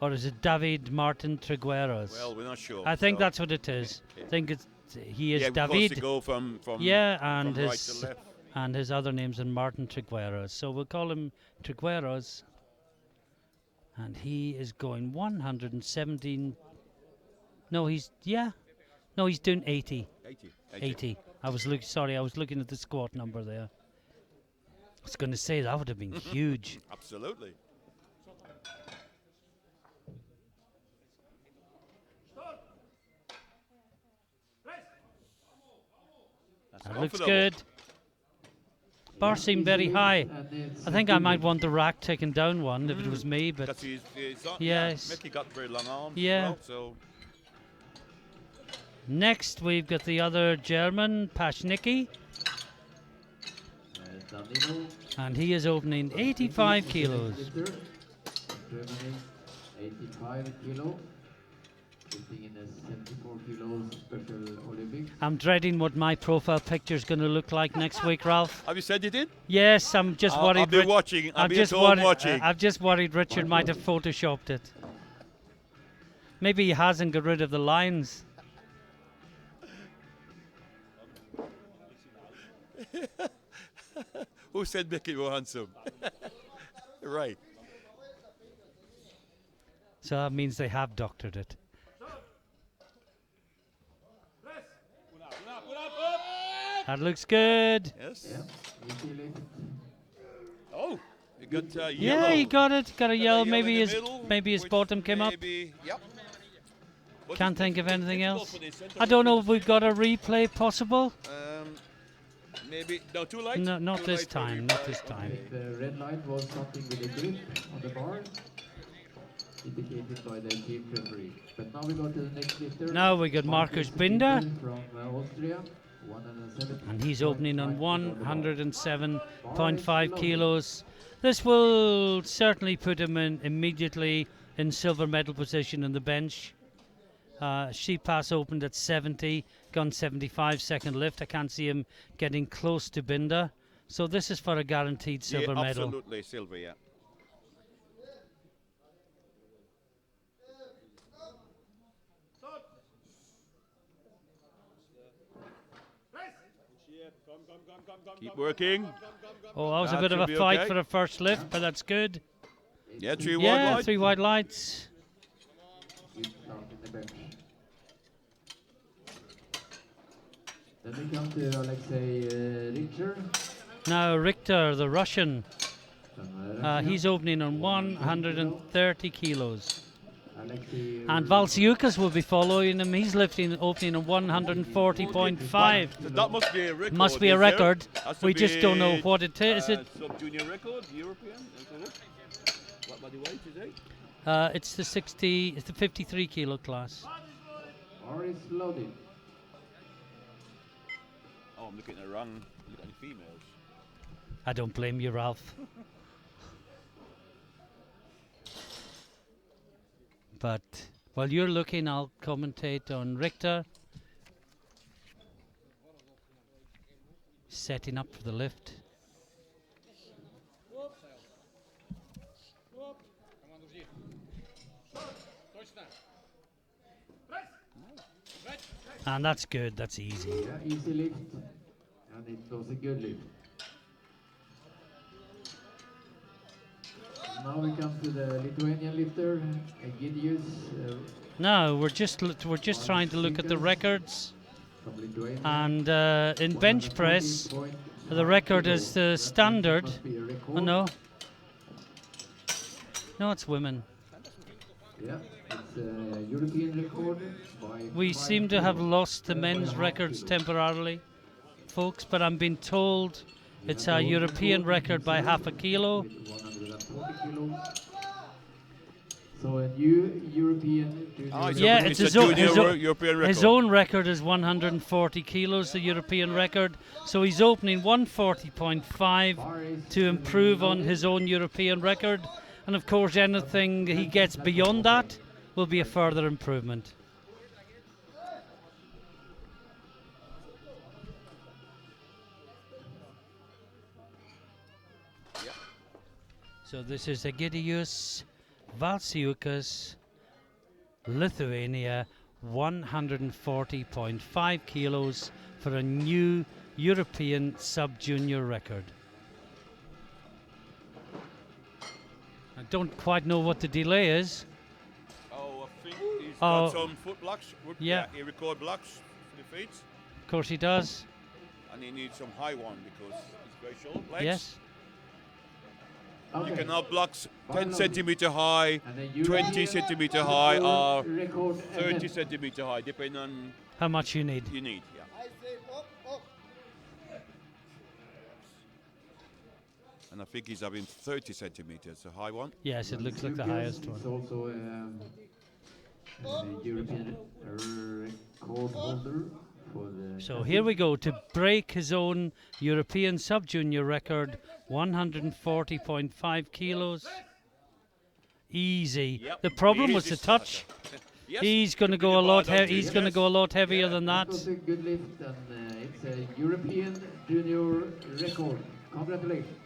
Or is it David Martin Trigueros? Well, we're not sure. I think so- that's what it is. Okay. I think he is yeah, because David. to go from Yeah, and from right his to left. and his other name's in Martin Trigueros. So we'll call him Trigueros. And he is going 117. No, he's doing 80. 80. I was looking at the squat number there. I was going to say that would have been huge. Absolutely. That's That looks comfortable. good. Bar seemed very high. I think I might want the rack taken down one if it was me, but Because he's not, Yes. Mickey got very long arms. Yeah. As well, so next we've got the other German, Pashnicki, and he is opening 85 kilos. Germany, 85 kilo. Sitting in a 74 kilos Special Olympics. I'm dreading what my profile picture is going to look like next week, Ralph. have you said you did? Yes, I'm just worried. I'll be watching. I'll be at home watching. I'm just worried Richard might have photoshopped it. Maybe he hasn't got rid of the lines. Who said Mickey was handsome? Right. So that means they have doctored it. That looks good. Yes. Yeah, easy lift. Oh, you got yellow. Yeah, he got it. Got a yellow. in Maybe the his middle, which bottom came up. maybe- Yep. But Can't it's think of anything difficult else. for this, isn't I it? don't know if we've got a replay possible. Maybe no, too late. No, not Too this late for time. replay. Not this time. If the red light was something with a grip on the bar, indicated by the team referee. But now we go to the next lifter. Now we got Marcus Binder, from Austria, 107. and he's opening on 107.5 kilos. This will certainly put him in immediately in silver medal position in the bench. Sheep Pass opened at 70, gone 75 second lift. I can't see him getting close to Binder. So this is for a guaranteed silver Yeah, medal. absolutely silver. Yeah. Keep working. Oh, that was a That bit of should a be fight okay. for the first lift, but that's good. Yeah, three wide Yeah, light. 3 white lights. Good start in the bench. Then we come to Alexei Richter. Now Richter, the Russian, from Russia. he's opening on 130 kilos. Alexei And Valsiukas will be following him. He's opening on 140.5. That must be a record. Must be a is there? record. Has to We just don't know be, what it is. Is it? Sub-junior record, European? Is it? What body weight is it? It's the 53 kilo class. Bar is loaded. Oh, I'm looking at the wrong. Look at the females. I don't blame you, Ralph. But while you're looking, I'll commentate on Richter. Setting up for the lift. And that's good, that's easy. Yeah, easy lift. And it was a good lift. Now we come to the Lithuanian lifter, Egidius No, we're just trying to look at the records. from Lithuania. And in bench press, the record is the standard. Must be a record. Oh no. No, it's women. Yeah, it's a European record by We 5 seem to have kilos. lost the 12.5 men's records kilos. temporarily, folks, but I'm being told it's a European record by half a kilo. With 140 kilos. So a new European junior Ah, it's Yeah, a, it's it's his a own- junior his own- European record. His own record is 140 kilos, the European record. So he's opening 140.5 Bar is to improve on his own European record. And of course, anything he gets beyond that will be a further improvement. Yep. So this is Egidius Valsiukas, Lithuania, 140.5 kilos for a new European sub-junior record. I don't quite know what the delay is. Oh, I think he's Oh. got some foot blocks. Yeah. He record blocks for the feet. Of course he does. And he needs some high one because he's very short legs. Yes. You Okay. can have blocks Bar 10 loaded. centimeter high, And a 20 European centimeter high, or record 30 centimeter high, depending on How much you need. you need. Yeah. And I think he's having 30 centimeters, a high one. Yes, it looks like the Lucas highest is one. also a European record holder for the. So here we go to break his own European sub-junior record, 140.5 kilos. Easy. Yep. The problem Easy was the starter. touch. Yes, He's going to could be go the a lot. bar down He's to- going to yes. go a lot heavier Yeah, than That that. was a good lift, and it's a European junior record. Congratulations.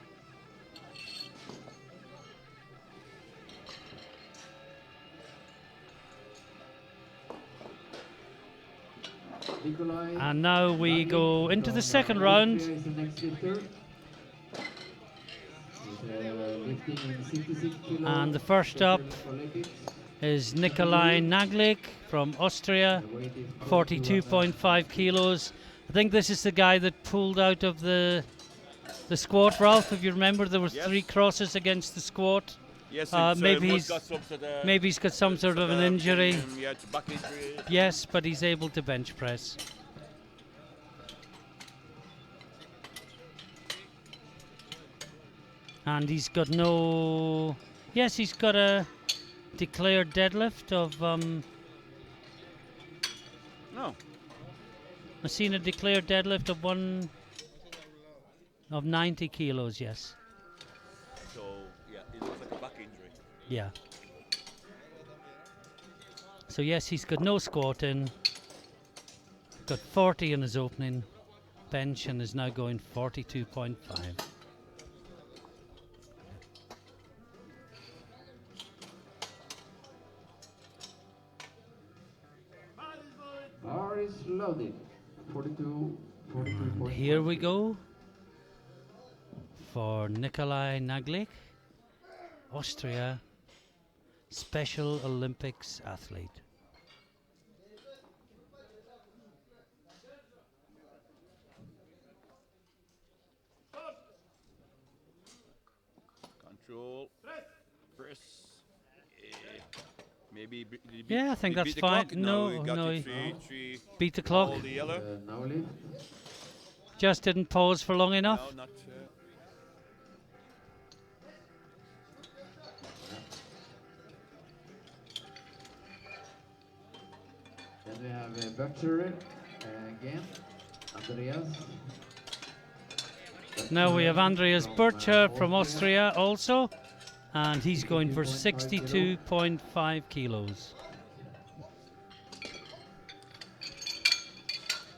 Nikolai. And now we Naglik go into the from, second Austria round. is the next lifter. He's, lifting in 66 kilo And the first up Special Olympics. is Nikolai Naglik from Austria, The weight is 42.5 kilos. I think this is the guy that pulled out of the squat, Ralph. If you remember, there was Yes. 3 crosses against the squat. Yes, maybe Must he's- got some sort of, Maybe he's got some sort of an injury. Yeah, it's a back injury. Yes, but he's able to bench press. And he's got no... Yes, he's got a declared deadlift of... No. I've seen a declared deadlift of 90 kilos, yes. So, yeah, it looks like a back injury. Yeah. So yes, he's got no squatting. Got 40 in his opening bench and is now going 42.5. Bar is loaded. 42, 42.5. Here we go for Nikolai Naglik, Austria, Special Olympics athlete. Control. Press. Maybe did he Yeah, I think did he that's beat the fine. clock? No, he got no, it he- three. Beat the clock. All the yellow. Now lift. Just didn't pause for long enough. No, not. we have Butcher again, Andreas. Now we have Andreas Bircher from Austria. Austria also, and he's going for 62.5 kilos.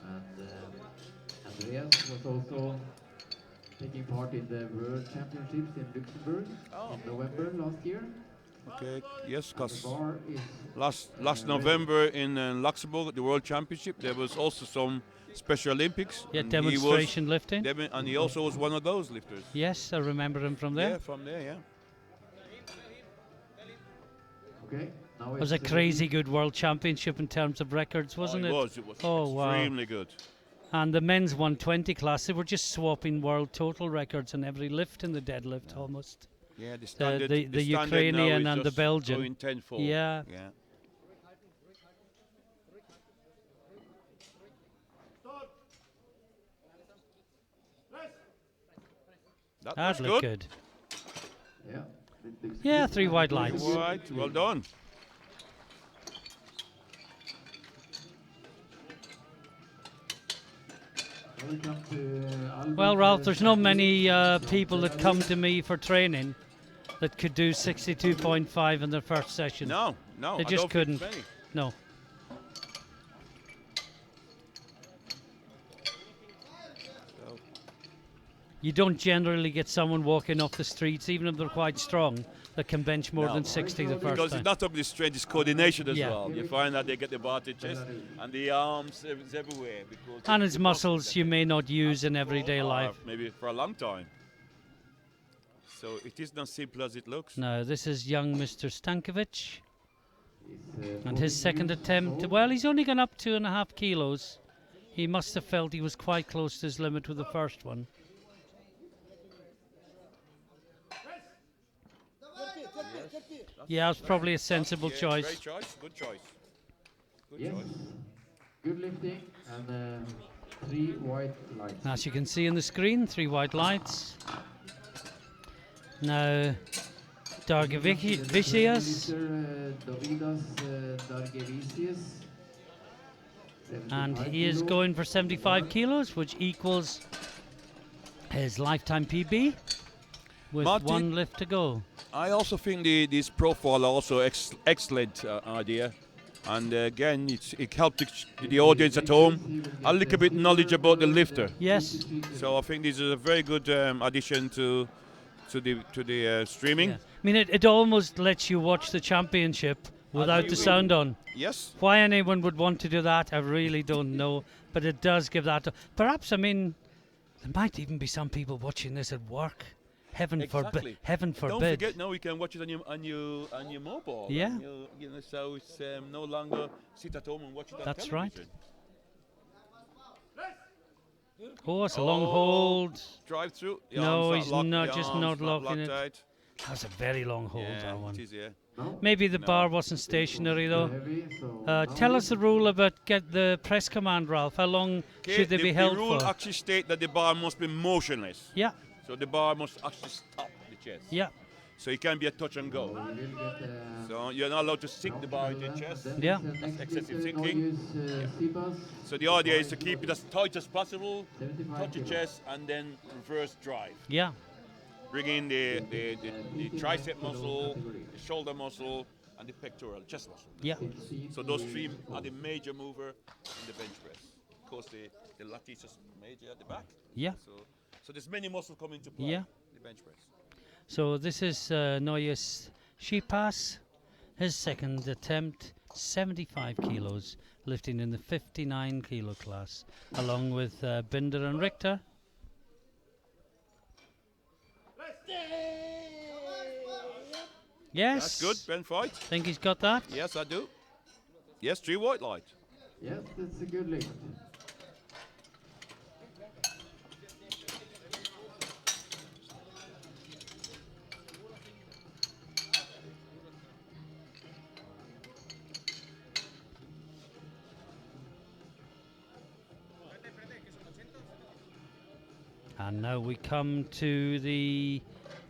And Andreas was also taking part in the World Championships in Luxembourg in November last year. Okay, yes, And the because bar is last November in Luxembourg, at the World Championship, there was also some Special Olympics. Yeah, and demonstration lifting. And he also was one of those lifters. Yes, I remember him from there. Yeah, from there, yeah. okay. Now It was it's a crazy good World Championship in terms of records, wasn't it? it? It was Oh, wow. extremely good. And the men's 120 class, they were just swapping world total records in every lift in the deadlift almost. Yeah, the standard, the standard Ukrainian now is and the just Belgian. going tenfold. Yeah. Yeah. That looked good. Yeah. Yeah, 3 white lights. All right, well done. Well, Ralph, there's not many people that come to me for training that could do 62.5 in their first session. No, They I just don't couldn't. think many. No. So, You don't generally get someone walking off the streets, even if they're quite strong, that can bench more No. than 60 the first because time. it's not only strength, it's coordination as Yeah. well. You find that they get the bar to chest and the arms it's everywhere. Because And it's the muscles you may not use in everyday life. Maybe for a long time. So it is not simple as it looks. Now, this is young Mr. Stankovic. And his second attempt, well, he's only gone up 2.5 kilos. He must have felt he was quite close to his limit with the first one. Yeah, it's probably a sensible Yeah, choice. Great choice, good choice. Good Yes. choice. Good lifting and 3 white lights. As you can see on the screen, 3 white lights. Now, Dargevicius, Davidas Dargevicius. and 75 he is kilo. going for 75 kilos, which equals his lifetime PB, with Martin, 1 lift to go. I also think this profile also excellent idea, and again it helped the audience at home a little bit knowledge about the lifter. Yes. So I think this is a very good addition to the streaming. Yeah. I mean, it almost lets you watch the championship without the sound on. Yes. Why anyone would want to do that, I really don't know. But it does give that. Perhaps, I mean, there might even be some people watching this at work. Heaven Exactly. Heaven Don't forbid. forget, now you can watch it on your mobile. Yeah. And you know, so it's no longer sit at home and watch it on That's television. right. Oh, it's a long hold. Drive through. The No, arms he's locked, not- the just arms not locking it. tight. That's a very long hold, Yeah, that one. it is, yeah. No? Maybe the No. bar wasn't stationary, though. Heavy, so Tell us the rule about get the press command, Ralph. How long should they be held The rule for? actually state that the bar must be motionless. Yeah, So the bar must actually stop the chest. yeah, So it can be a touch and go. we will get, So you're not allowed to sink the bar into your chest. then Yeah. this, next excessive lifter, thinking. now use, Sibas, So the idea is to keep it as tight as possible, 75 touch your kilo. chest, and then reverse drive. yeah. Bring in the tricep muscle, the shoulder muscle, and the pectoral chest muscle. Yeah. So those 3 are the major mover in the bench press. Of course, the lat is just major at the back. Yeah. So there's many muscles coming into play. Yeah. In the bench press. So this is Noyes Shipas. His second attempt, 75 kilos, lifting in the 59 kilo class, along with Binder and Richter. Yes. That's good, Ben Fight. Think he's got that? Yes, I do. Yes, 3 white light. Yes, that's a good lift. And now we come to the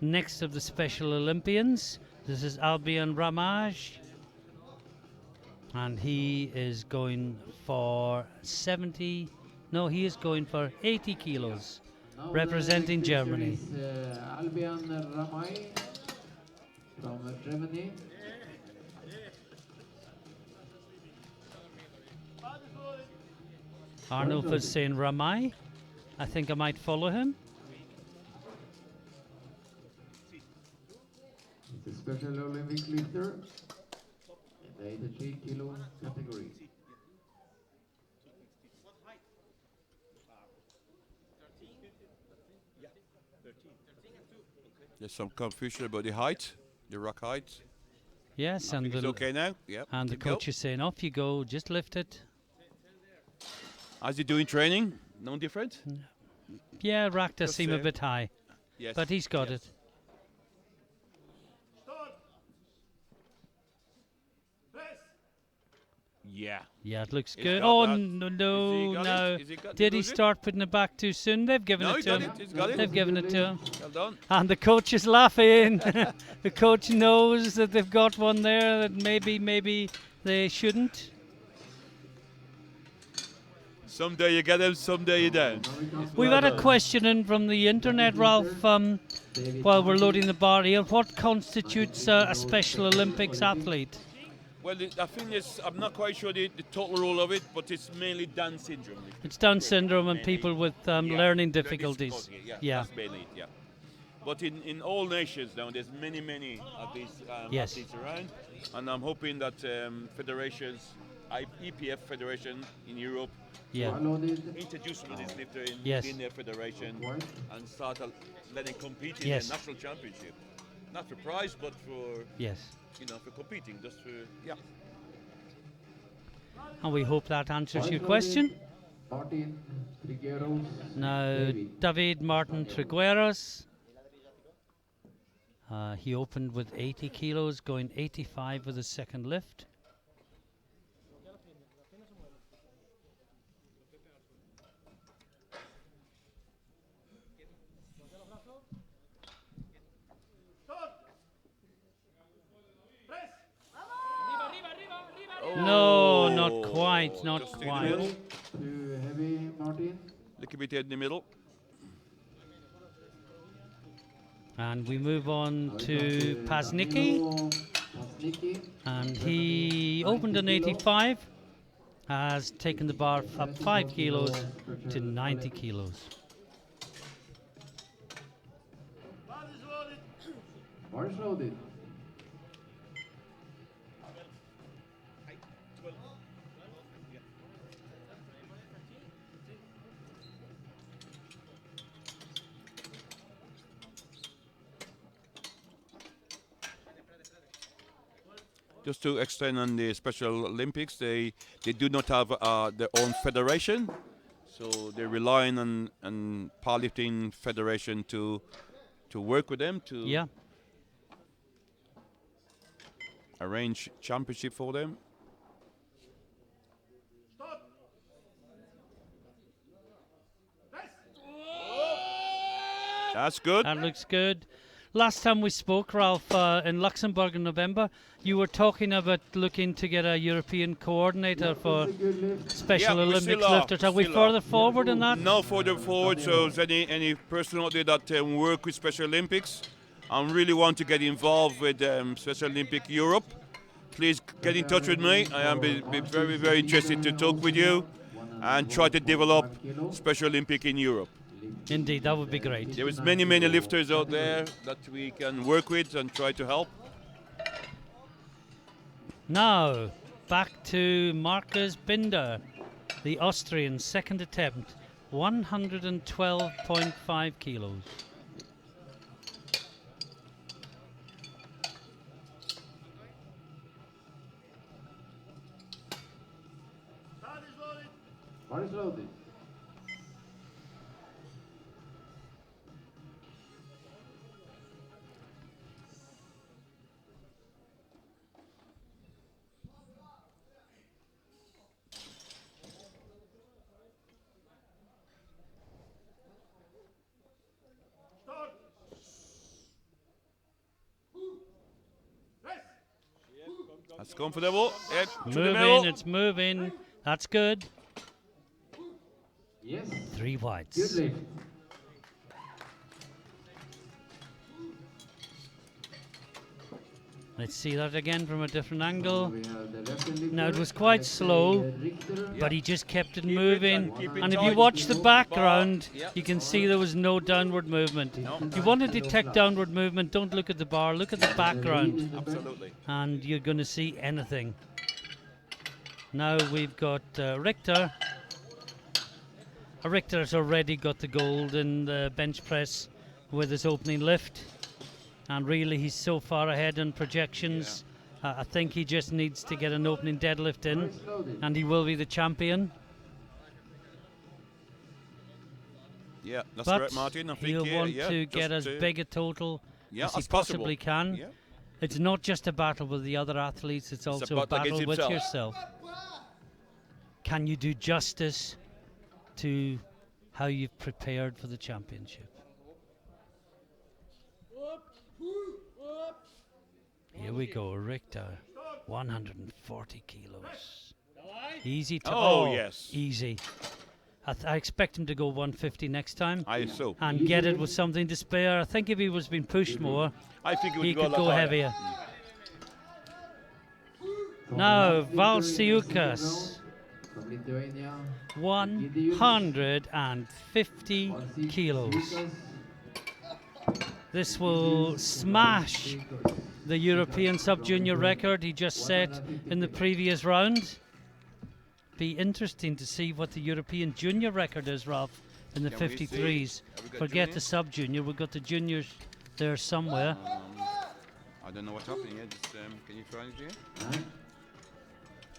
next of the Special Olympians. This is Albion Ramage. And he is going for 70. No, he is going for 80 kilos, Now representing the next lifter Germany. is Albion Ramay from Germany. Arnulf is saying Ramai. I think I might follow him. It's a special Olympic lifter in the 83 kilo category. There's some confusion about the height, the rock height. Yes, I and think it's okay now. Yep. and the keep go. coach is saying, off you go, just lift it. How's he doing training? No different? Yeah, rack does Just seem a same. bit high, Yes. but he's got yes. it. Yeah. Yeah, it looks He's good. got Oh, that. no, Has no, he got no. it? Has he got Did to he lose it? start putting it back too soon? They've given No, it he to got him. it. He's got it. They've given it to him. Well done. And the coach is laughing. The coach knows that they've got one there that maybe they shouldn't. Someday you get him, someday you don't. We've had a question in from the internet, Ralph, while we're loading the bar here. What constitutes a Special Olympics athlete? Well, I think I'm not quite sure the total role of it, but it's mainly Down syndrome. It's Down syndrome and Mainly. people with Yeah, learning learning difficulties. difficulty, Yeah, Yeah. that's mainly it, yeah. But in all nations now, there's many of these Yes. athletes around, and I'm hoping that federations, EPF federation in Europe, Yeah. introduce some of this lifter Yes. in their federation and start letting compete in Yes. the national championship. Not for prize, but for Yes. for competing, just for And we hope that answers your question. Martin Trigueros. Now, David Martin Trigueros. He opened with 80 kilos, going 85 with his second lift. No, not quite, not just in the quite. middle. Too heavy, Martin. Little bit in the middle. And we move on to Paznicki, Paznicki. and he opened an 85, has taken the bar up 5 kilos to 90 kilos. Bar is loaded. Just to extend on the Special Olympics, they do not have their own federation, so they're relying on powerlifting federation to work with them to Yeah, arrange championship for them. That's good. that looks good. Last time we spoke, Ralph, in Luxembourg in November, you were talking about looking to get a European coordinator for Special Yeah, we Olympics still are, lifters. Are we still are. further forward in that? No further forward, so if any person out there that work with Special Olympics and really want to get involved with Special Olympic Europe, please get in touch with me. I am be very, very interested to talk with you and try to develop Special Olympic in Europe. Indeed, that would be great. There is many lifters out there that we can work with and try to help. Now, back to Marcus Binder, the Austrian, second attempt, 112.5 kilos. Bar is loaded. That's comfortable. Yeah, to the Moving, middle. it's moving. That's good. Yes. 3 Good whites. lift. Let's see that again from a different So angle. we have the left hand Now, it lifter, was quite let's say, slow, Richter. but he just kept it Keep it moving. and keep it And if you tight. watch the background, Bar. you can see there was no downward movement. If you want to detect downward movement, don't look at the bar, look at the background, Absolutely. and you're going to see anything. Now we've got Richter. Richter has already got the gold in the bench press with his opening lift, and really he's so far ahead in projections. I think he just needs to get an opening deadlift in, First loaded. and he will be the champion. Yeah, that's But correct, Martin. I think he'll want yeah, to get as just, big a total yeah, as he as possible. possibly can. Yeah. It's not just a battle with the other athletes, it's also a battle against battle with himself. yourself. Can you do justice to how you've prepared for the championship? Here we go, Richter, 140 kilos. Easy to Oh, yes. easy. I expect him to go 150 next time I so. and get it with something to spare. I think if he was being pushed more, I think he it would could go a go lot higher. heavier. So Now, the last lifter in the second Valsiukas, round from Lithuania. 150 kilos. This will smash the European sub-junior record he just set in the previous round. Be interesting to see what the European junior record is, Ralph, in the Can we see? 53s. Have we got Forget junior? the sub-junior, we've got the juniors there somewhere. I don't know what's happening here. Just, can you try it here?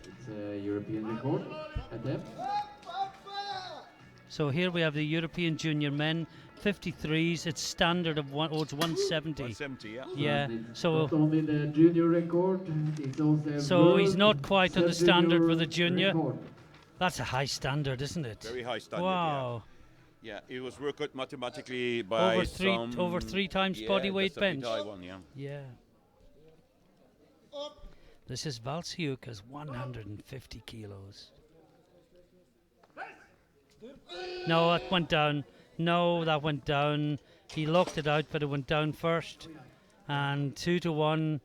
It's a European record attempt. So here we have the European junior men, 53s. It's standard of it's 170. 170, yeah. Yeah, And it's so not only the junior record, it's also a So he's world not quite on the standard for the sub-junior junior. record. that's a high standard, isn't it? Very high standard. Wow. Yeah. Yeah, it was worked out mathematically by Over three times yeah, body weight that's a bit bench. high one, yeah. Yeah. This is Valsiukas, 150 kilos. No, that went down. No, that went down. He locked it out, but it went down first. And 2-1.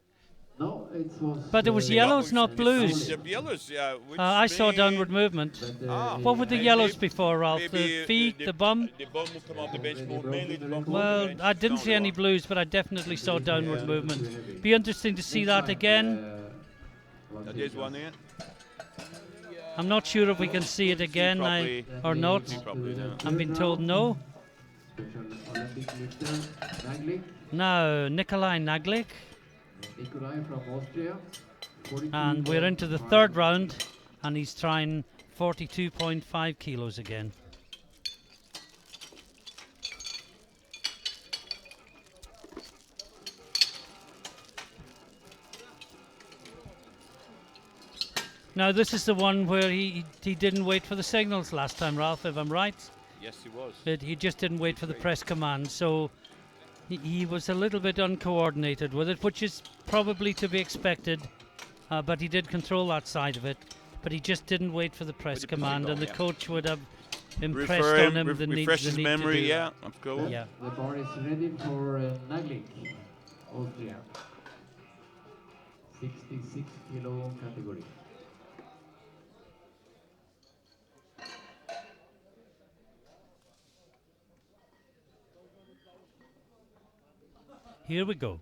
No, it was. But it was yellows, not blues. The yellows, yeah. Which I saw mean- downward movement. But, What were the Maybe- yellows before, Ralph? maybe, The feet, the bum? The bum will come off the bench more, mainly the bum. Well, I didn't see any blues, but I definitely saw downward movement. Be interesting to see that again. That is one here. I'm not sure if we can see it again or not. Probably, yeah. I'm being told no. Special Olympic lifter, Naglik, No, Nikolai Naglik. Nikolai from Austria. And we're into the third round, and he's trying 42.5 kilos again. Now this is the one where he didn't wait for the signals last time, Ralph, if I'm right. Yes, he was. He just didn't wait for the press command, so he was a little bit uncoordinated with it, which is probably to be expected, but he did control that side of it, but he just didn't wait for the press the command, signal, and the yeah. coach would have impressed Refer on him the need, refresh the his need memory, to do yeah. that. Of course. Yeah. The bar is ready for Naglik, Austria. 66 kilo category. Here we go.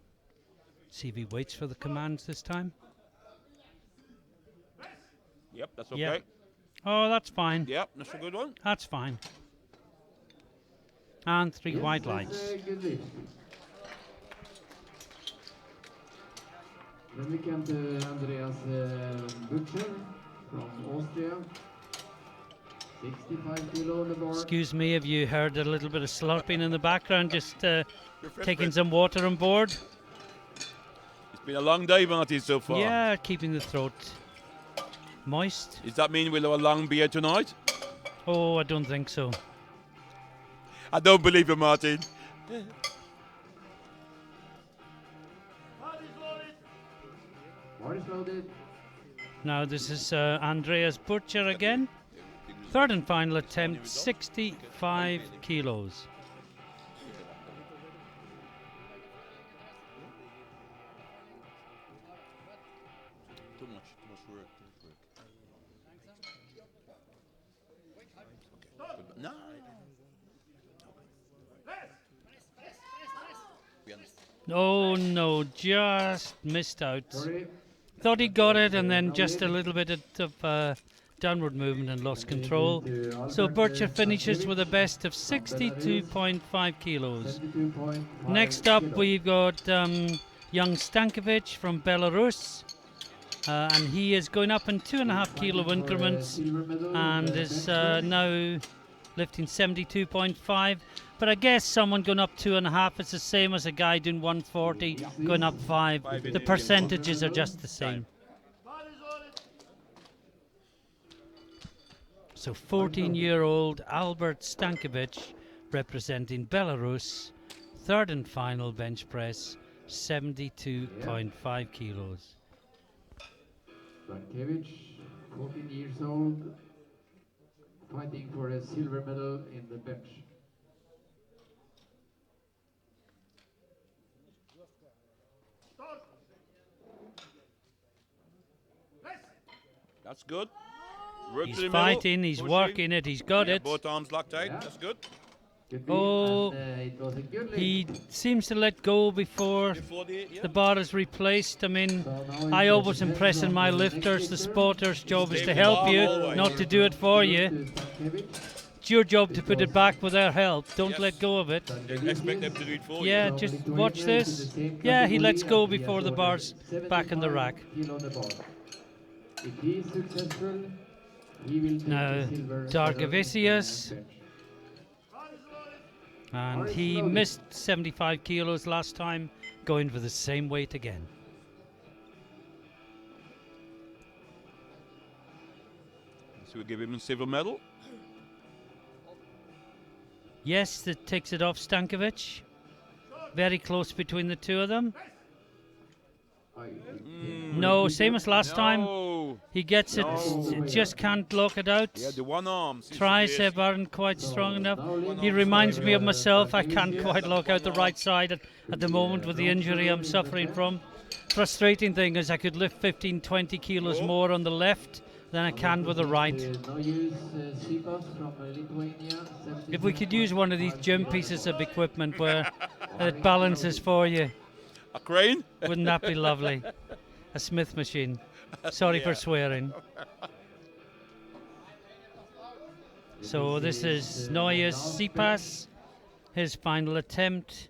See if he waits for the commands this time. Yep, that's Yeah. okay. Oh, that's fine. Yep, that's a good one. That's fine. And three Yes, white that's lights. a good lift. Then we come to Andreas Butcher from Austria. 65 kilo on the bar. Excuse me if you heard a little bit of slurping in the background, just Refresh taking it. some water on board. It's been a long day, Martin, so far. Yeah, keeping the throat moist. Does that mean we'll have a long beer tonight? Oh, I don't think so. I don't believe you, Martin. Bar is loaded. Now this is Andreas Butcher again. Third and final attempt, 65 kilos. Too much work. Okay. No. Oh no, just missed out. Sorry. Thought he got it and then just a little bit of downward movement and lost control. So Butcher finishes with a best of 62.5 kilos. 72.5 Next up kilos. we've got young Stankovic from Belarus. And he is going up in 2.5 kilo increments Silver medal, and is now lifting 72.5. But I guess someone going up 2.5 is the same as a guy doing 140 going up 5. The percentages are just the same. So 14-year-old Albert Stankovic representing Belarus, third and final bench press, 72.5 kilos. Stankovic, 14 years old, fighting for a silver medal in the bench. That's good. Work He's to the middle, fighting, he's pushing. working it, he's got Yeah, it. both arms locked tight. Yeah. That's good. Good beat, Oh, and, it was a good He lift. seems to let go before Before the bar is replaced. I mean, So now I it's always a impress in from my the next lifters. The lifter. spotter's job is Stay to with the help bar you, always. not to do it for Good you. to Stankovic. It's your job to put it back with their help. Don't Yes. let go of it. Expect them to do it for you. Yeah, So just Lithuania watch is this. in the same Yeah, he category lets go and he before has the ordered bar's back in the 75 rack. kilo on the bar. If he is successful, he will take Now, the silver Dargavicius. medal in the bench. And he missed 75 kilos last time, going for the same weight again. So we give him a silver medal. Yes, that takes it off Stankovic. Very close between the two of them. No, same as last time. No. He gets it, No. just can't lock it out. Yeah, the one arm. seems to be Tricep a- aren't quite strong enough. now He let's reminds go, me of myself. I Stankovic. can't quite lock out the right side at the moment with the injury I'm suffering from. Frustrating thing is I could lift 15, 20 kilos more on the left than I can with the right. Now use Sipas from Lithuania. If we could use one of these gym pieces of equipment where it balances for you, A crane? wouldn't that be lovely? A Smith machine. Sorry for Yeah. swearing. So this is Noyes Sipas, his final attempt.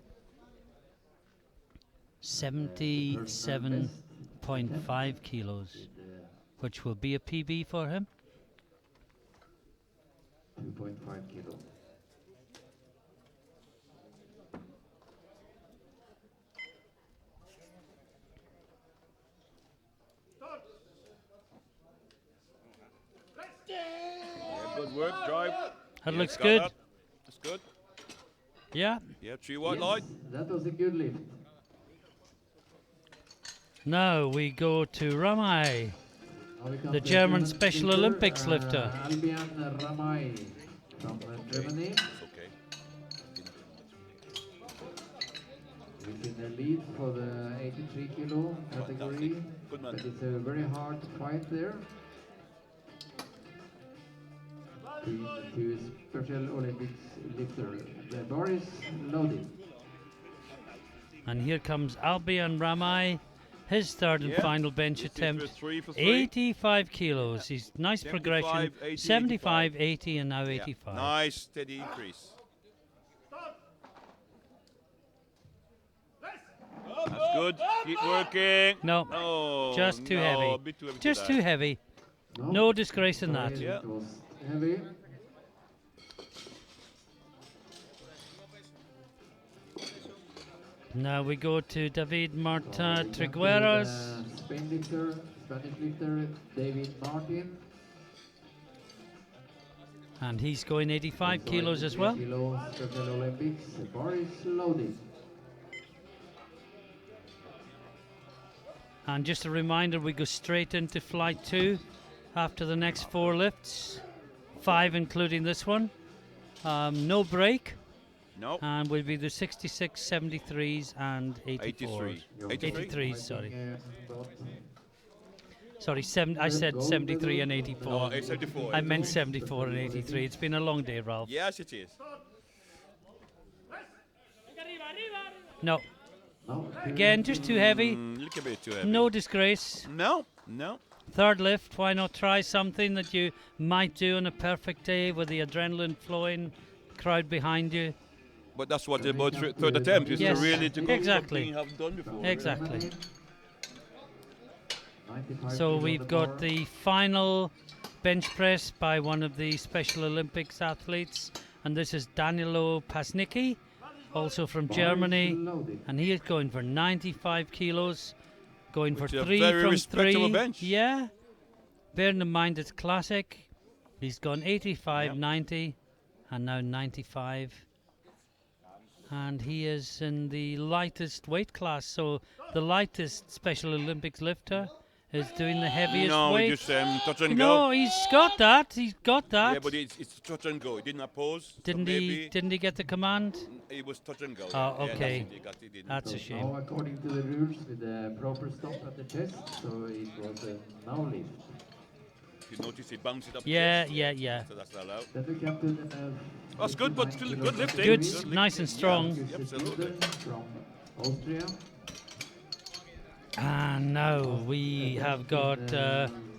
77.5 kilos, which will be a PB for him. 2.5 kilo. Yeah, good work, drive. That Yeah, looks got good. that. That's good. Yeah. Yeah, 3 white Yes, light. that was a good lift. Now we go to Ramai. Now we come The to German Special lifter, Olympics lifter. Albion Ramay from Germany. It's okay. He's in the lead for the 83 kilo category. Fantastic. Good man. But it's a very hard fight there. Between the two Special Olympics lifters. The bar is loaded. And here comes Albion Ramai, his third and Yeah. final bench This is attempt. for 3 for 3. 85 kilos. He's nice 75, progression. 80, 75, 80, and now Yeah, 85. nice, steady increase. That's good. Keep working. No, Oh, just too no, heavy. a bit too heavy. Just for too that. heavy. No disgrace in that. Sorry, Yeah. It was heavy. Now we go to David Marta We come to Trigueros. the Spanish lifter, David Martin. And he's going 85 Also kilos as 83 well. Kilo Special Olympics. The bar is loaded. And just a reminder, we go straight into flight 2 after the next 4 lifts, 5 including this one. No break. No. And we'll be the 66, 73s and 84s. 83. 83s, sorry. Sorry, I said 73 and 84. No, 74. I meant 74 and 83. It's been a long day, Ralph. Yes, it is. No. Again, just too heavy. Little bit too heavy. No disgrace. No, no. Third lift, why not try something that you might do on a perfect day with the adrenaline flowing, crowd behind you? But that's what about third attempt is Yes, to really to go exactly. something you haven't done before. Exactly. So we've got the final bench press by one of the Special Olympics athletes, and this is Danilo Pasnicki, also from Germany, and he is going for 95 kilos, going Which for is a 3 very from respectable 3. bench. Yeah, bearing in mind it's classic. He's gone 85, Yep. 90, and now 95. And he is in the lightest weight class, so the lightest Special Olympics lifter is doing the heaviest No, weight. just touch and No, go. he's got that. He's got that. Yeah, but it's touch and go. He didn't oppose. so Didn't maybe he get the command? It was touch and go. Oh, Yeah, okay. he didn't. That's a Now, shame. according to the rules, with the proper stop at the chest, so it was a now lift. You notice he bounced it up. Yeah, chest, yeah, yeah. So that's allowed. Then we come to the That's good, but still good lifting. Good, lifting. nice and strong. Yeah, absolutely. From Austria. And now we have got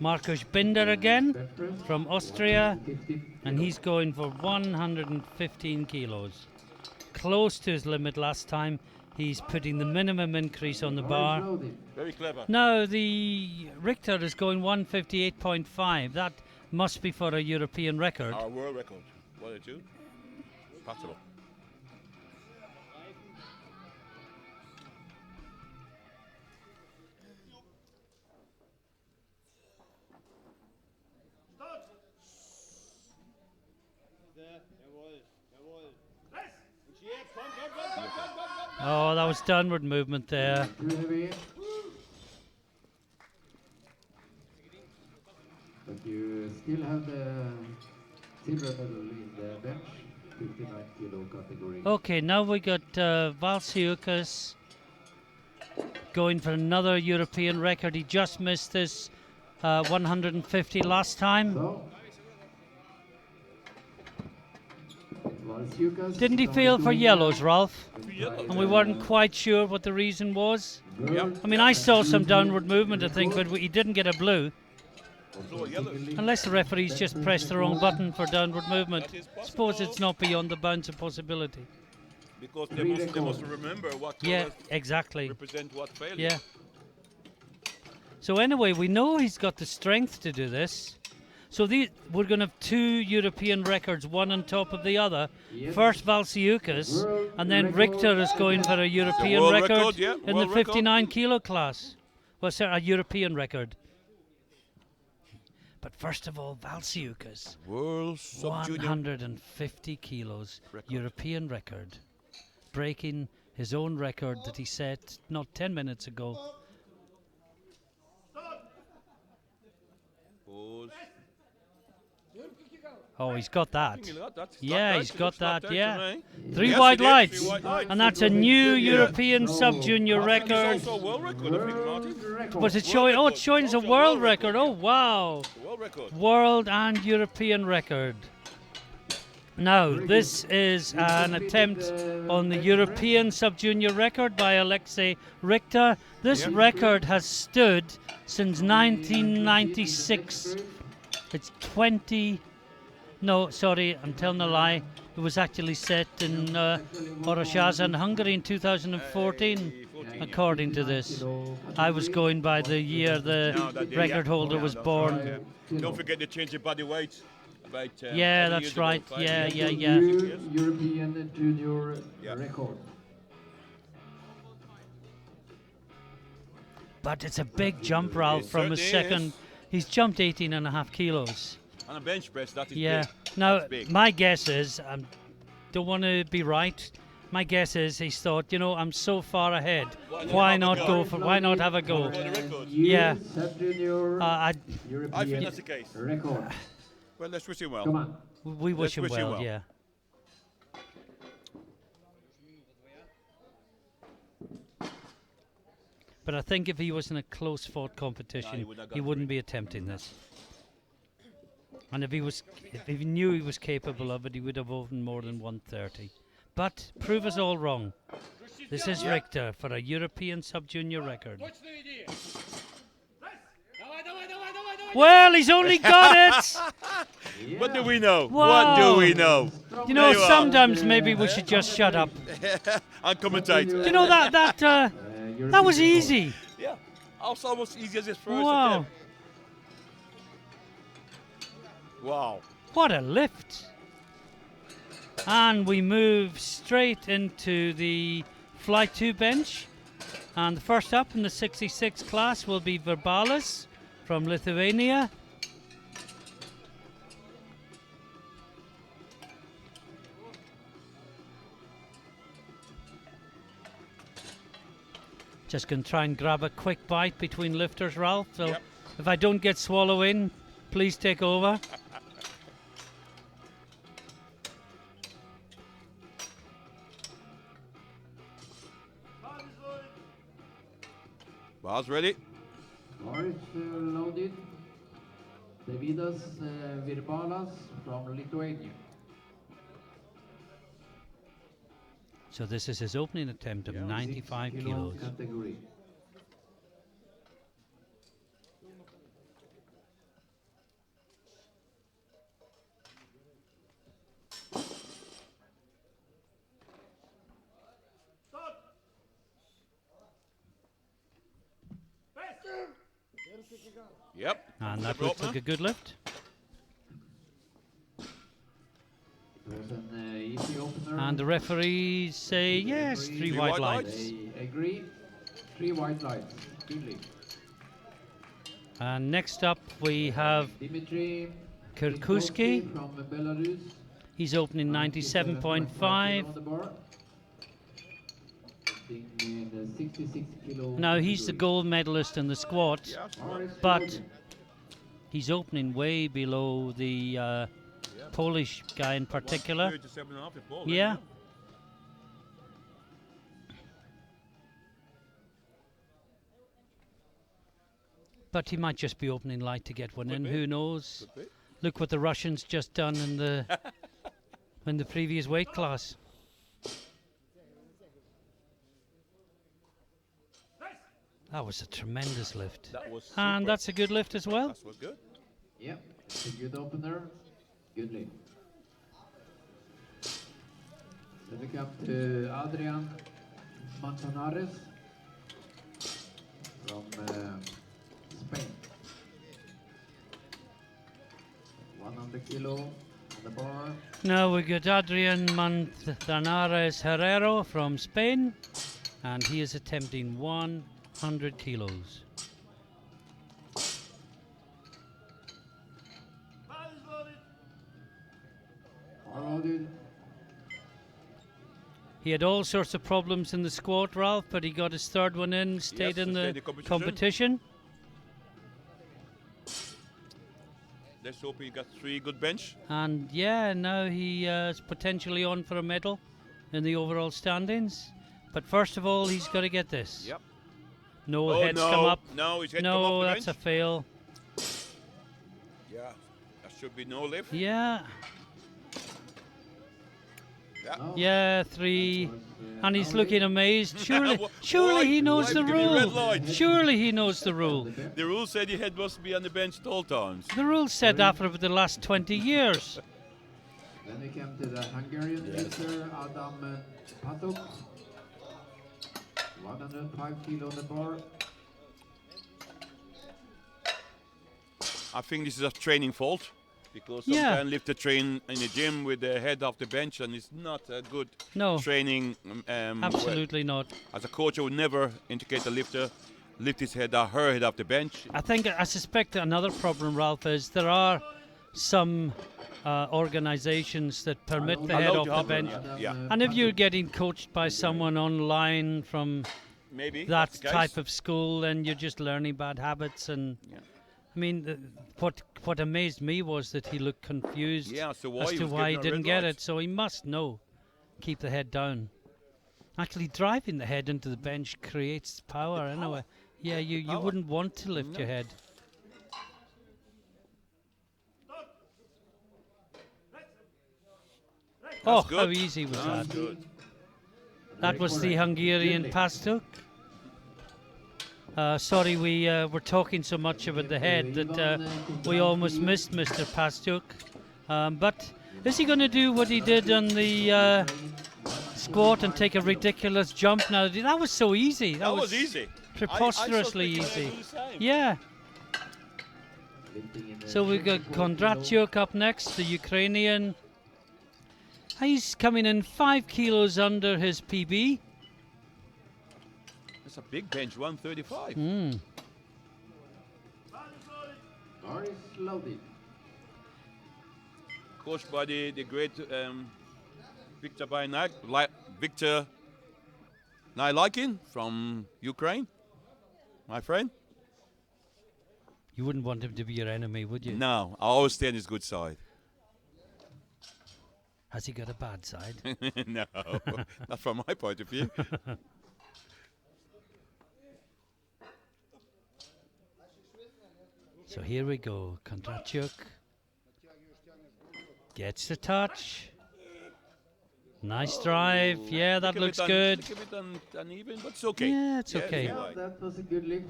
Markus Binder again Bench press. from Austria, 50 and he's going for 115 kilos. Close to his limit last time. He's putting the minimum increase on the bar. loaded. Very clever. Now the Richter is going 158.5. That must be for a European record. Our world record. 1 or 2. Possible. Oh, that was downward movement there. Too heavy. But you still have the silver medal in the bench, 59 kilo category. Okay, now we got Valsiukas going for another European record. He just missed this 150 last time. So, Valsiukas Didn't he now feel for doing yellows, Ralph? Yellow. And we weren't quite sure what the reason was. world I mean, I saw some downward movement, I think, but he didn't get a blue. So yellow. Unless the referees just pressed the wrong button for downward movement. Suppose it's not beyond the bounds of possibility. Because they must remember what Yeah, colours exactly. represent what failure. Yeah. So anyway, we know he's got the strength to do this. So we're going to have 2 European records, one on top of the other. Yes. First Valsiukas, World and then record. Richter is going for a European world record, record, yeah, in the world record. 59 kilo class. Well, sorry, a European record. But first of all, Valsiukas, World Sub-Junior. 150 kilos, Record. European record, breaking his own record that he set not 10 minutes ago. Pause. Oh, he's got that. Thinking about that. Yeah, Like he's It got looks like that, yeah. to me. 3 Yes, wide it is, lights. 3 white lights. And that's a new European So, sub-junior It's record. also a world record, I think, Martin. World record. Was it showing? Oh, it's showing as a Also a world world record. record, Oh, wow. It's a world record. World and European record. Now, this is an attempt on the European sub-junior record by Alexei Richter. This Yep. record has stood since 1996. It's 20... No, sorry, I'm telling a lie. It was actually set in Orosháza, Hungary in 2014, according to this. I was going by the year the record holder was born. Don't forget to change your body weight. About, Yeah, 10 that's years ago, right. 5 Yeah, years yeah, ago. yeah. European junior Yeah. record. But it's a big jump, Ralph, It from his certainly second. is. He's jumped 18.5 kilos. On a bench press, that is Yeah. big. Now, That's big. my guess is, I don't want to be right, My guess is he's thought, you know, I'm so far ahead. Why not go for? Why not have a go? Yeah. I, I think that's the case. Record. Well, let's wish him well. Come on. we wish him wish him well. well. Yeah. But I think if he was in a close-fought competition, he wouldn't be attempting this. And if he knew he was capable of it, he would have opened more than 130. But prove us all wrong. This is Richter for a European sub-junior record. Well, he's only got it. What do we know? Wow. What do we know? You know, There you are. sometimes maybe we should just shut up. And commentate. You know that was easy. Yeah, also almost easy as his first Wow. attempt. Wow. What a lift. And we move straight into the Flight 2 bench. And the first up in the 66 class will be Verbalis from Lithuania. Just going to try and grab a quick bite between lifters, Ralph. So Yep. if I don't get swallow in, please take over. Bars ready? Bars loaded. Davidas Virbalas from Lithuania. So this is his opening attempt of 95 6 kilo kilos. category. Yep. And that Super looks like opener. a good lift. It was an easy opener. And the referees say yes, three white white lights. They agree. 3 white lights. Clearly. And next up we have Dimitri Kirkuski. from Belarus. He's opening 97.5. on the bar. In the 66 kilo Now he's the category. gold medalist in the squat, Yeah, Bar is but loaded. he's opening way below the Polish guy in particular. 37.5 in ball, Yeah. But he might just be opening light to get one Could in. be. Who knows? Could be. Look what the Russians just done in the in the previous weight class. That was a tremendous lift. That was And super. that's a good lift as well. That was good. Yep, it's a good opener. Good lift. Then we come to Adrian Manzanares from Spain. 100 kilo on the bar. Now we got Adrian Manzanares Herrero from Spain, and he is attempting 100 kilos. Bar loaded. He had all sorts of problems in the squat, Ralph, but he got his third one in, stayed in the stayed in competition. Let's hope he got 3 good bench. And yeah, now he is potentially on for a medal in the overall standings. But first of all, he's got to get this. Yep. No Oh, heads no. come up. No, his head come No, off the that's a bench. fail. Yeah, that should be no lift. Yeah, Yeah. No, yeah, 3. that was, And he's only looking amazed. Surely, Why- surely he knows why the would you give me red rule. light? Surely he knows the rule. the bench. The rule said your head must be on the bench at all times. The rule said that for the last 20 years. Then we come to the Hungarian lifter Adam Patok. 105 kilo on the bar. I think this is a training fault. Because Yeah. sometimes lifter train in the gym with the head off the bench and it's not a good No, training. absolutely not. As a coach, I would never indicate the lifter lift his head or her head off the bench. I suspect another problem, Ralph, is there are some organizations that permit the Allowed head to off the happen, bench. yeah. And if you're getting coached by someone online from Maybe that that's the case. type of school, then you're just learning bad habits. And Yeah. I mean, what amazed me was that he looked confused Yeah, so why as he to was why he getting a didn't red get light. it. So he must know. Keep the head down. Actually, driving the head into the bench creates power anyway. Yeah, you power. wouldn't want to lift your head. Oh, how good. easy was That's that? good. That was the Hungarian Pastuk. Sorry, we were talking so much about the head that we almost missed Mr. Pastuk. But is he going to do what he did on the squat and take a ridiculous jump now? That was so easy. That was easy. Preposterously I saw easy. the same. Yeah. So we've got Kondratyuk up next, the Ukrainian. He's coming in 5 kilos under his PB. That's a big bench, 135. Bar is loaded. Coached by the great Victor Nailakin from Ukraine, my friend. You wouldn't want him to be your enemy, would you? No, I always stay on his good side. Has he got a bad side? No, not from my point of view. So here we go. Kondratyuk gets the touch. Nice drive. Yeah, that looks good. A bit uneven, but it's okay. Yeah, it's okay. it's Yeah, all right. that was a good lift.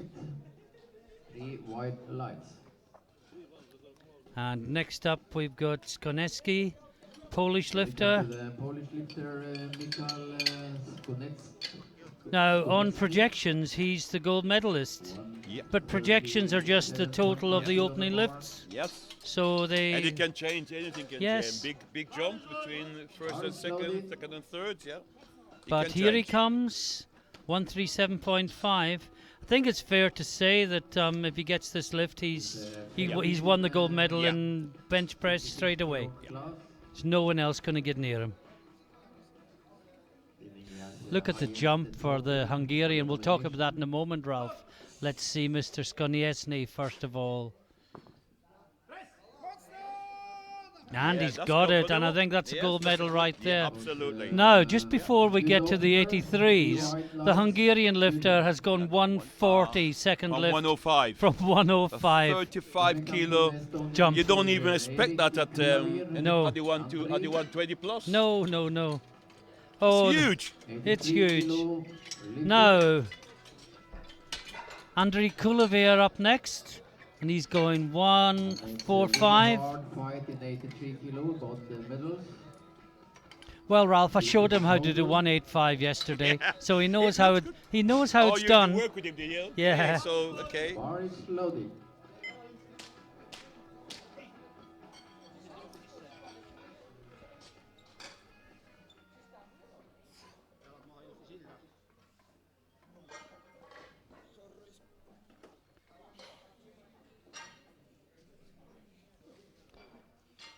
3 white lights. And next up we've got Skoneski, Polish We lifter. come to the Polish lifter, Michal Skonecki. Now on projections he's the gold medalist. Yeah. But projections are just the total of the opening lifts. Yes. So And it they can change. Anything can Yes. change. Big jump between first and second and third. Yeah. It but can here he change. comes, 137.5. I think it's fair to say that if he gets this lift, he's won the gold medal Yeah. in bench press straight away. Class. There's no one else going to get near him. Look at the jump for the Hungarian. We'll talk about that in a moment, Ralph. Let's see Mr. Skonieczny first of all. And Yeah, he's that's got good it, for and the I think that's a yes, gold that's medal right there. Absolutely. Now, just before we get to the 83s, the Hungarian lifter has gone 140 second From lift 105. from A 105. 35 kilo. Jump. You don't even expect that at No. at the 120 plus. No, no, no. Oh, It's huge. It's 83 huge. kilo lift. now, Andrei Kulever up next, and he's going 145. Hard fight in 83 kilo, both the medals. Well, Ralph, I showed him how to do 185 yesterday, so he knows how it's Oh, you done. work with him, did you? Yeah. So okay. Bar is loaded.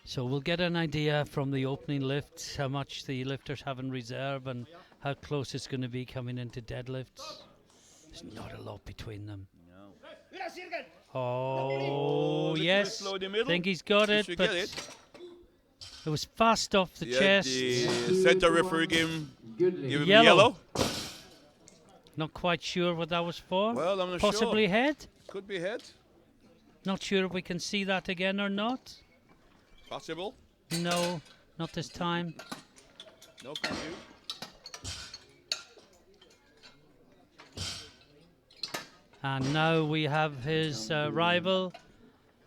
So we'll get an idea from the opening lifts how much the lifters have in reserve and how close it's going to be coming into deadlifts. There's not a lot between them. Oh, little bit yes. slow in the middle. Think he's got He it, should but get it. it was fast off the Yeah, chest. the center referee gave him Good lift. Yellow. yellow. Not quite sure what that was for. Well, I'm not Possibly sure. head. Could be head. Not sure if we can see that again or not. Possible. No, not this time. No confuse. And now we have his rival,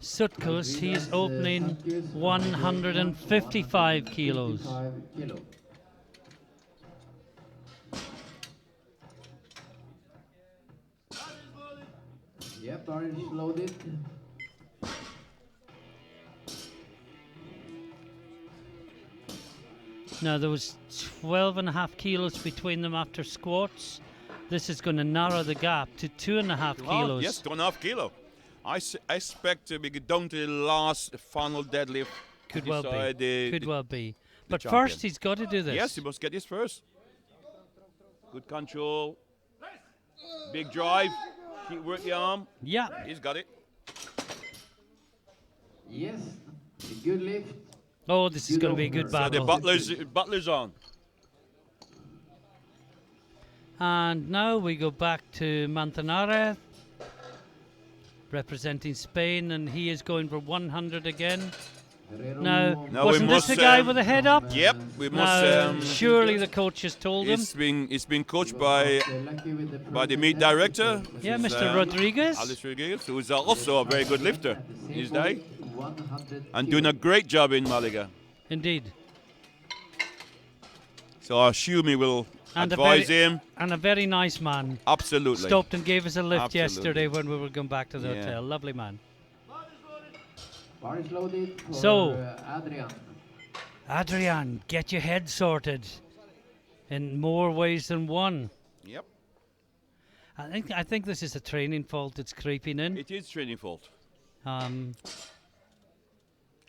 Sutkus. He's opening 155 kilos. 55 kilo. Yep, bar is loaded. Now there was 12.5 kilos between them after squats. This is going to narrow the gap to 2.5 kilos. Yes, 2.5 kilo. I expect to be down to the last final deadlift. Could well decide be. the- Could the- well be. But champion. first, he's got to do this. Yes, he must get this first. Good control. Big drive. Keep work the arm. Yeah. He's got it. Yes, a good lift. Oh, this is going to be a good So the battle. butler's on. And now we go back to Manzanares, representing Spain, and he is going for 100 again. Now, Now we wasn't this must, the guy with the head up? Yep, we No, must. surely the coach has told him. It's been coached by the meet director. Yeah, which is, Mr. Rodriguez. Alex Rodriguez, who is also a very good lifter in his day, and doing a great job in Malaga. Indeed. So I assume he will And advise him. And a very nice man. Absolutely. Stopped and gave us a lift Absolutely. yesterday when we were going back to the Yeah. hotel. Lovely man. Bar is loaded for So- Adrian. Adrian, get your head sorted in more ways than one. Yep. I think this is a training fault that's creeping in. It is training fault, Um,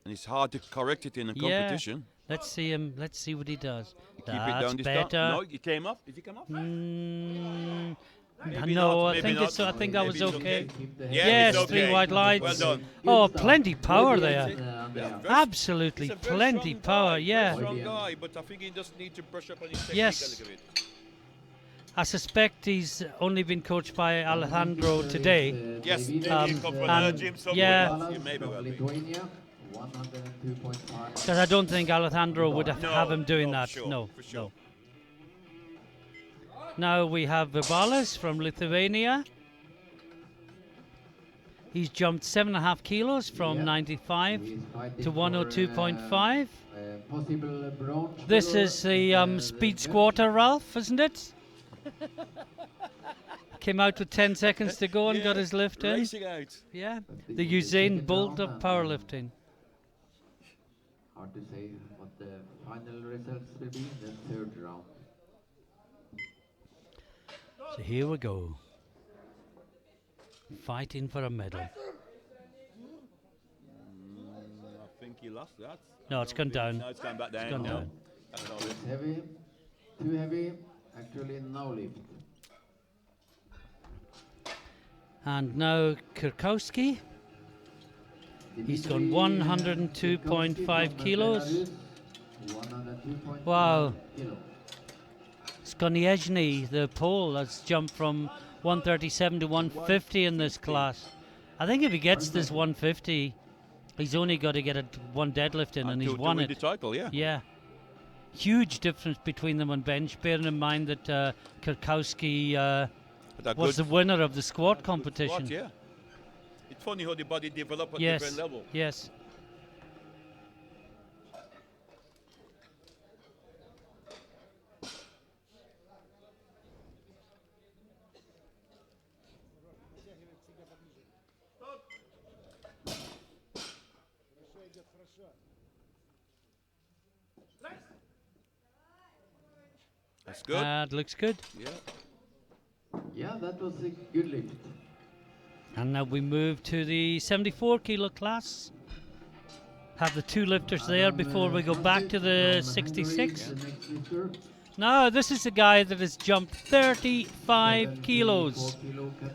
and it's hard to correct it in a yeah. competition. Let's see him. Let's see what he does. Keep it That's down this better. down. No, it came up. Did it come up? No, Maybe not, I maybe think not. it's. I think that was Maybe it's okay. Keep the Yeah, head. Yes, it's okay. 3 white lights. Well done. Oh, Good plenty stuff. power Good there. lift, Andrea. Absolutely, He's a very plenty strong power. guy, Yeah. very strong Yeah. guy, but I think he just needs to brush up on his technique Yes. a little bit. I suspect he's only been coached by Alejandro today. Yes, maybe Um, he come from and gym somewhere. yeah. You maybe well be. Lithuania, 102.5. Because I don't think Alejandro would have him doing no, that. for sure, No, for sure. no. Now we have Vibalis from Lithuania. He's jumped 7.5 kilos from Yeah. 95 He is fighting to for, 102.5. possible bronze This medal is the at speed Games. squatter, Ralph, isn't it? Came out with 10 seconds to go and got his lift in. Racing out. Yeah, But the this is Usain second Bolt round of and, powerlifting. Hard to say what the final results will be in the third round. So here we go. Fighting for a medal. I think he lost that. No, it's gone down. No, it's gone back down. gone no. down. That's all It's it. heavy, too heavy, actually no lift. And now Kurkowski. He's gone 102.5 kilos. 102.5 Wow. kilo. Skonieczny, the Pole, has jumped from 137 to 150 in this class. I think if he gets this 150, he's only got to get one deadlift in, and he's to won win it. the title, yeah. Yeah. Huge difference between them on bench, bearing in mind that Kurkowski But that was the good winner of the squat competition. squat, yeah. It's funny how the body develops at Yes, different level. yes. That's good. That looks good. Yeah. Yeah, that was a good lift. And now we move to the 74 kilo class. Have the two lifters there before we go back to the 66. No, this is a guy that has jumped 35 kilos.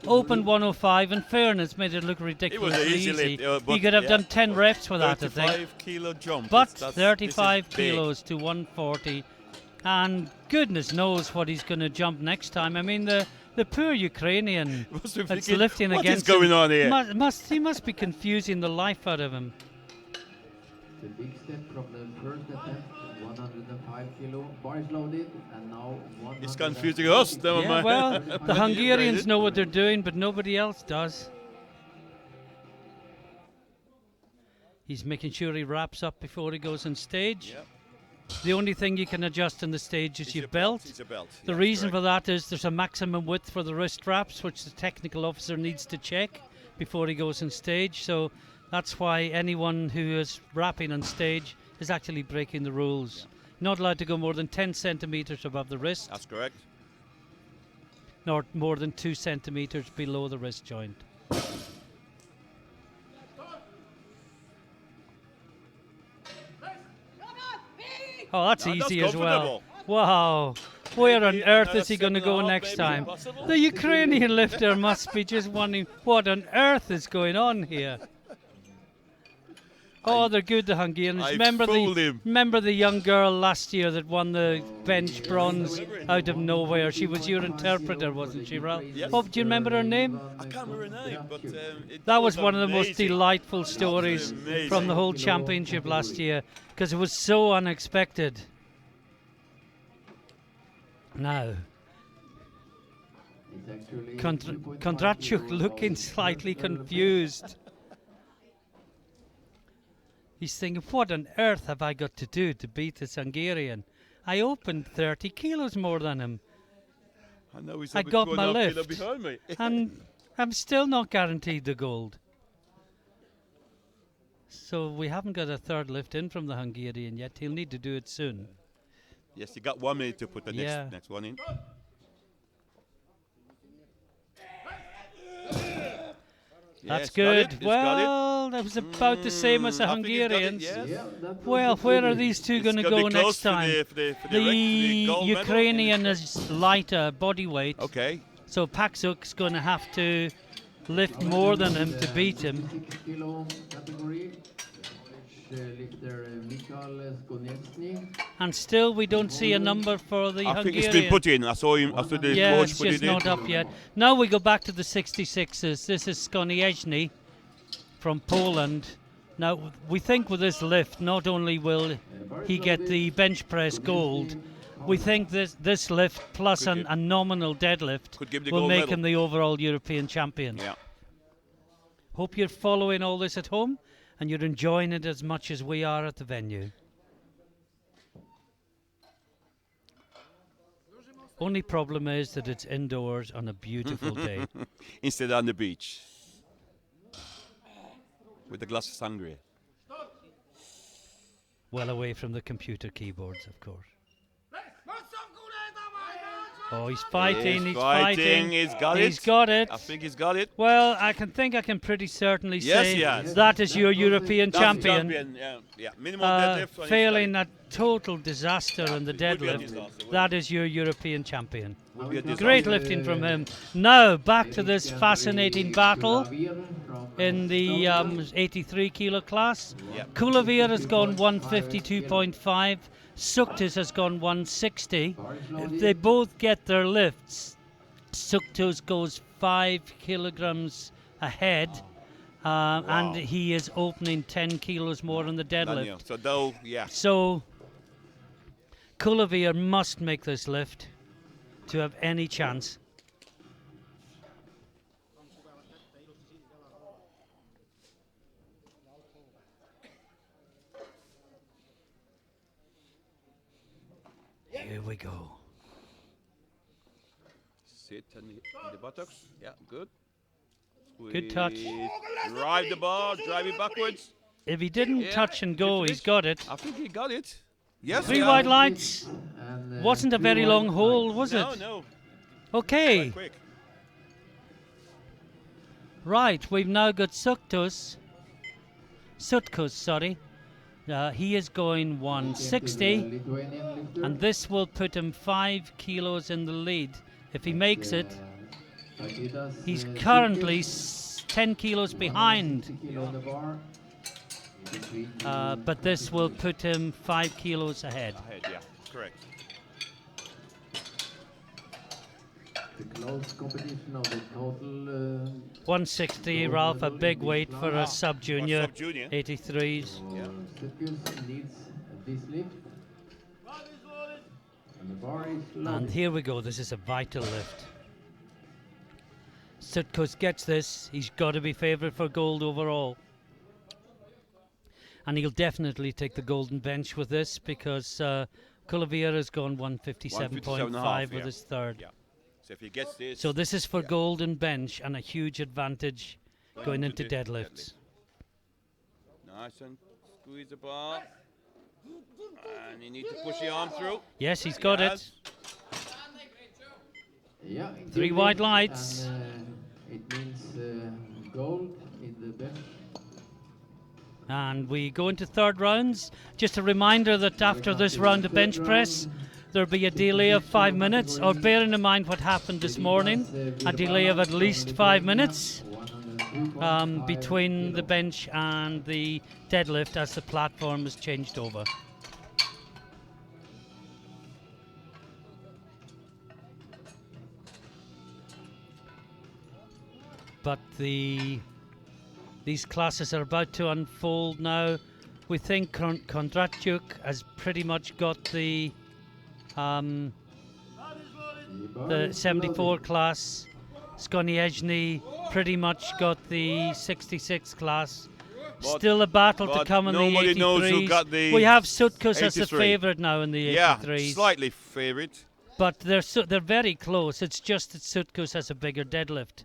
Open 105. In fairness, made it look ridiculously easy easy. lift, but He could have yeah. done 10 reps with that, I think. 35 kilo jump. But This 35 is big. kilos to 140. And goodness knows what he's going to jump next time. I mean, the poor Ukrainian Must be that's thinking, lifting what against is going him on here? He must be confusing the life out of him. The big step from the first attempt, 105 kilo, bar is loaded, and now 100. It's confusing us. Never Yeah, mind. well, the Hungarians know what they're doing, but nobody else does. He's making sure he wraps up before he goes on stage. Yep. The only thing you can adjust on the stage is It's your a belt. It's a belt. The Yeah, reason correct. for that is there's a maximum width for the wrist straps, which the technical officer needs to check before he goes on stage. So that's why anyone who is rapping on stage is actually breaking the rules. Not allowed to go more than 10 centimeters above the wrist, That's correct. nor more than 2 centimeters below the wrist joint. Oh, that's Now that's easy as well. comfortable. Wow. Where on Maybe earth another is he going to 7.5, go next maybe time? possible? The Ukrainian lifter must be just wondering what on earth is going on here. Oh, they're good, the Hungarians. I Remember fooled him. the young girl last year that won the bench bronze out of nowhere? She was your interpreter, wasn't she, Ralph? Yes. Oh, do you remember her name? I can't remember her name, but That was one of the most amazing. delightful stories amazing. from the whole championship last year because it was so unexpected. Now, Kondratyuk looking slightly confused. He's thinking, what on earth have I got to do to beat this Hungarian? I opened 30 kilos more than him. I know he's I over got 2.5 my kilo lift. behind me. And I'm still not guaranteed the gold. So we haven't got a third lift in from the Hungarian yet. He'll need to do it soon. Yes, you got 1 minute to put the Yeah. next one in. That's Yes, got good. it, he's got it. Well, that was about the same as the I think he's got it, Hungarians. yes. Well, where are these two It's going to gonna go be close next for time? for the gold medal. Ukrainian is lighter body weight, Okay. so Paksuk's going to have to lift more than him to beat him. 56 kilo category. Lifter Mikhail Skonetsny. And still, we don't see a number for the I Hungarian. think it's been put in. I saw the Yeah, coach it's put just it in. not up yet. Now we go back to the 66s. This is Skonieczny from Poland. Now, we think with this lift, not only will he get the bench press gold, we think this lift plus a nominal deadlift Could give the will gold make medal. him the overall European champion. Yeah. Hope you're following all this at home and you're enjoying it as much as we are at the venue. Only problem is that it's indoors on a beautiful day. Instead on the beach. With a glass of sangria. Well away from the computer keyboards, of course. Oh, he's fighting, he's fighting. He's got it. He's got it. I think he's got it. Well, I can pretty certainly Yes, say he has. that is your European That's the champion. Yeah. Minimum deadlift. and he's Failing got a total disaster in the it would be a deadlift, disaster, that is your European champion. it. Would be a Great disaster. lifting from him. Now back to this fascinating battle in the 83 kilo class. Yeah. Kulavir has gone 152.5. Suktis has gone 160. If they both get their lifts, Suktos goes 5 kilograms ahead, and he is opening 10 kilos more on the deadlift. Daniel. So though, yeah. So Kulavir must make this lift to have any chance. Here we go. Sit in the buttocks. Yeah, good. Good touch. Drive the bar, drive it backwards. If he didn't Yeah, touch and you go, finish? he's got it. I think he got it. Yes. 3 yeah. white lights. Wasn't a very long hole, was it? No. Okay. Quite quick. Right, we've now got Sutkos, sorry. He is going 160, and this will put him 5 kilos in the lead. If he makes it, he's currently 10 kilos behind. But this will put him 5 kilos ahead. Yeah, correct. The close competition of the total 160, Ralph, a big weight for a sub-junior. Sub-junior. 83s. Yeah. Sukis needs this lift. And the bar is And loaded. here we go, this is a vital lift. Sutkos gets this, he's got to be favourite for gold overall. And he'll definitely take the golden bench with this because Kulavir has gone 157.5 with yeah. his third. Yeah. So if he gets this. So this is for golden bench and a huge advantage going into the deadlifts. Nice and squeeze the bar. And you need to push the arm through. Yes, he's got it. Yeah, 3 good white lift, lights. and, it means gold in the bench. And we go into third rounds. Just a reminder that after this round of bench press, there'll be a delay of 5 minutes, or bearing in mind what happened this morning, a delay of at least 5 minutes between the bench and the deadlift as the platform is changed over. But these classes are about to unfold now. We think Kondratyuk has pretty much got the 74 class. Skonieczny pretty much got the 66 class. Still a battle to come in the 83s. Nobody knows who got the we have Sutkus as the 83. favourite now in the 83s. Yeah, slightly favourite. But they're very close. It's just that Sutkus has a bigger deadlift.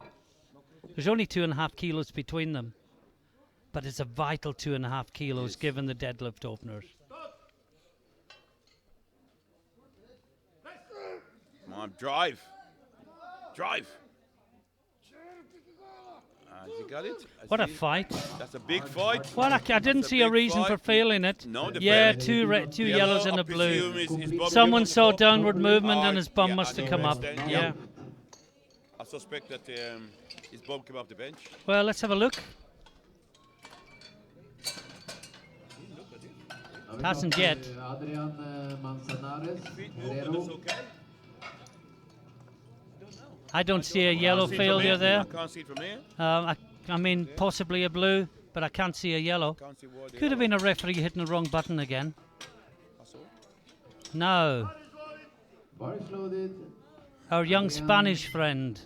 There's only 2.5 kilos between them. But it's a vital 2.5 kilos given the deadlift openers. Come on, drive. Drive. Has he got it? What a fight. That's a big fight. Well, I didn't see a reason for failing it. No, the yeah, fair. two yellows and I a blue. presume his bum Someone came saw up. downward movement and his bum Yeah, must I have know come up. that's Yeah. I suspect that his bum came off the bench. Well, let's have a look. It hasn't yet. Adrian Manzanares, That's okay. I don't see a yellow failure there. I can't see it from here. I mean, possibly a blue, but I can't see a yellow. Can't see what they Could have are. been a referee hitting the wrong button again. That's all. No. bar is loaded. Our young Spanish friend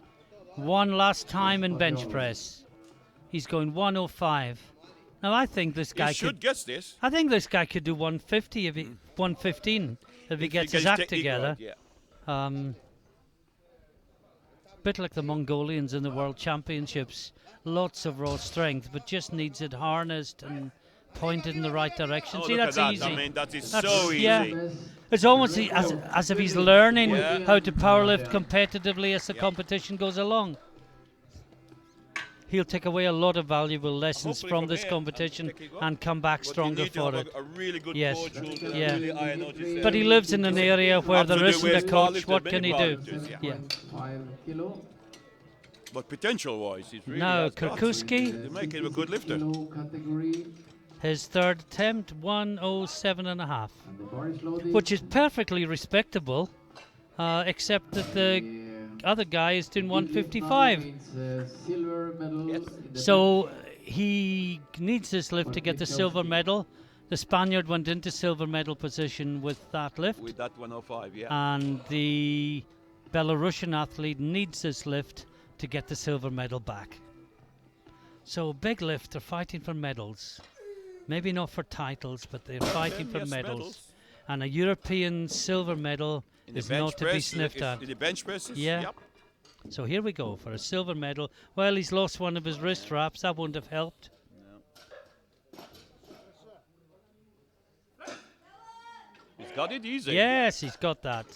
won last time in bench press. He's going 105. Now I think this guy He should get this. I think this guy could do 150 if he 115 if he gets his act technique together. right, yeah. Bit like the Mongolians in the World Championships. Lots of raw strength, but just needs it harnessed and pointed in the right direction. Oh, See, look that's at that. easy. I mean, that is That's- so easy. yeah. It's almost as if he's learning Yeah. how to powerlift competitively as the competition goes along. He'll take away a lot of valuable lessons Hopefully from from this here competition and pick it up. and come back But you stronger need to for have it. a really good Yes. coach who can Yeah. really iron out his, But he lives in an area where there Absolutely, isn't a where's coach. powerlifter, What can he do? powerlifters, Yeah. 7.5 kilo. But potential-wise, he's really Now has got. Kirkuski, They make him a good lifter. Kilo category. his third attempt, 107.5, And the bar is loaded. which is perfectly respectable, except that the other guy is doing 155. Silver medal Yes. in the So he needs this lift to get the silver medal. The Spaniard went into silver medal position with that lift, With that 105, yeah. and the Belarusian athlete needs this lift to get the silver medal back. So big lift, they're fighting for medals. Maybe not for titles, but they're fighting for Yes, medals. And a European silver medal In the is bench not to be press, sniffed at. In the bench presses, Yeah. yep. So here we go for a silver medal. Well, he's lost one of his wrist wraps. That wouldn't have helped. He's got it easy. Yes, he's got that.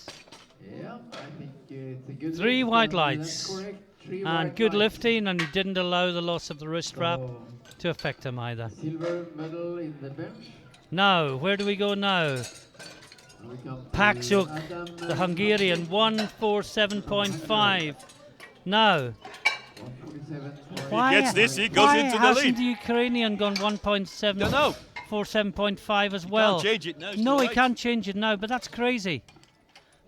Yeah, I think it's a good 3 lift, white and lights. that's correct. 3 And white good lights. lifting, and he didn't allow the loss of the wrist wrap So, to affect him either. silver medal in the bench. Now, where do we go now? And we come to Paksuk, Adam, the Hungarian, 147.5. Now, 147. why, gets this, he goes why into the hasn't lead. the Ukrainian gone 1.7? Don't know. 47.5 as well? Can't change it now. it's No, too he late. can't change it now, but that's crazy.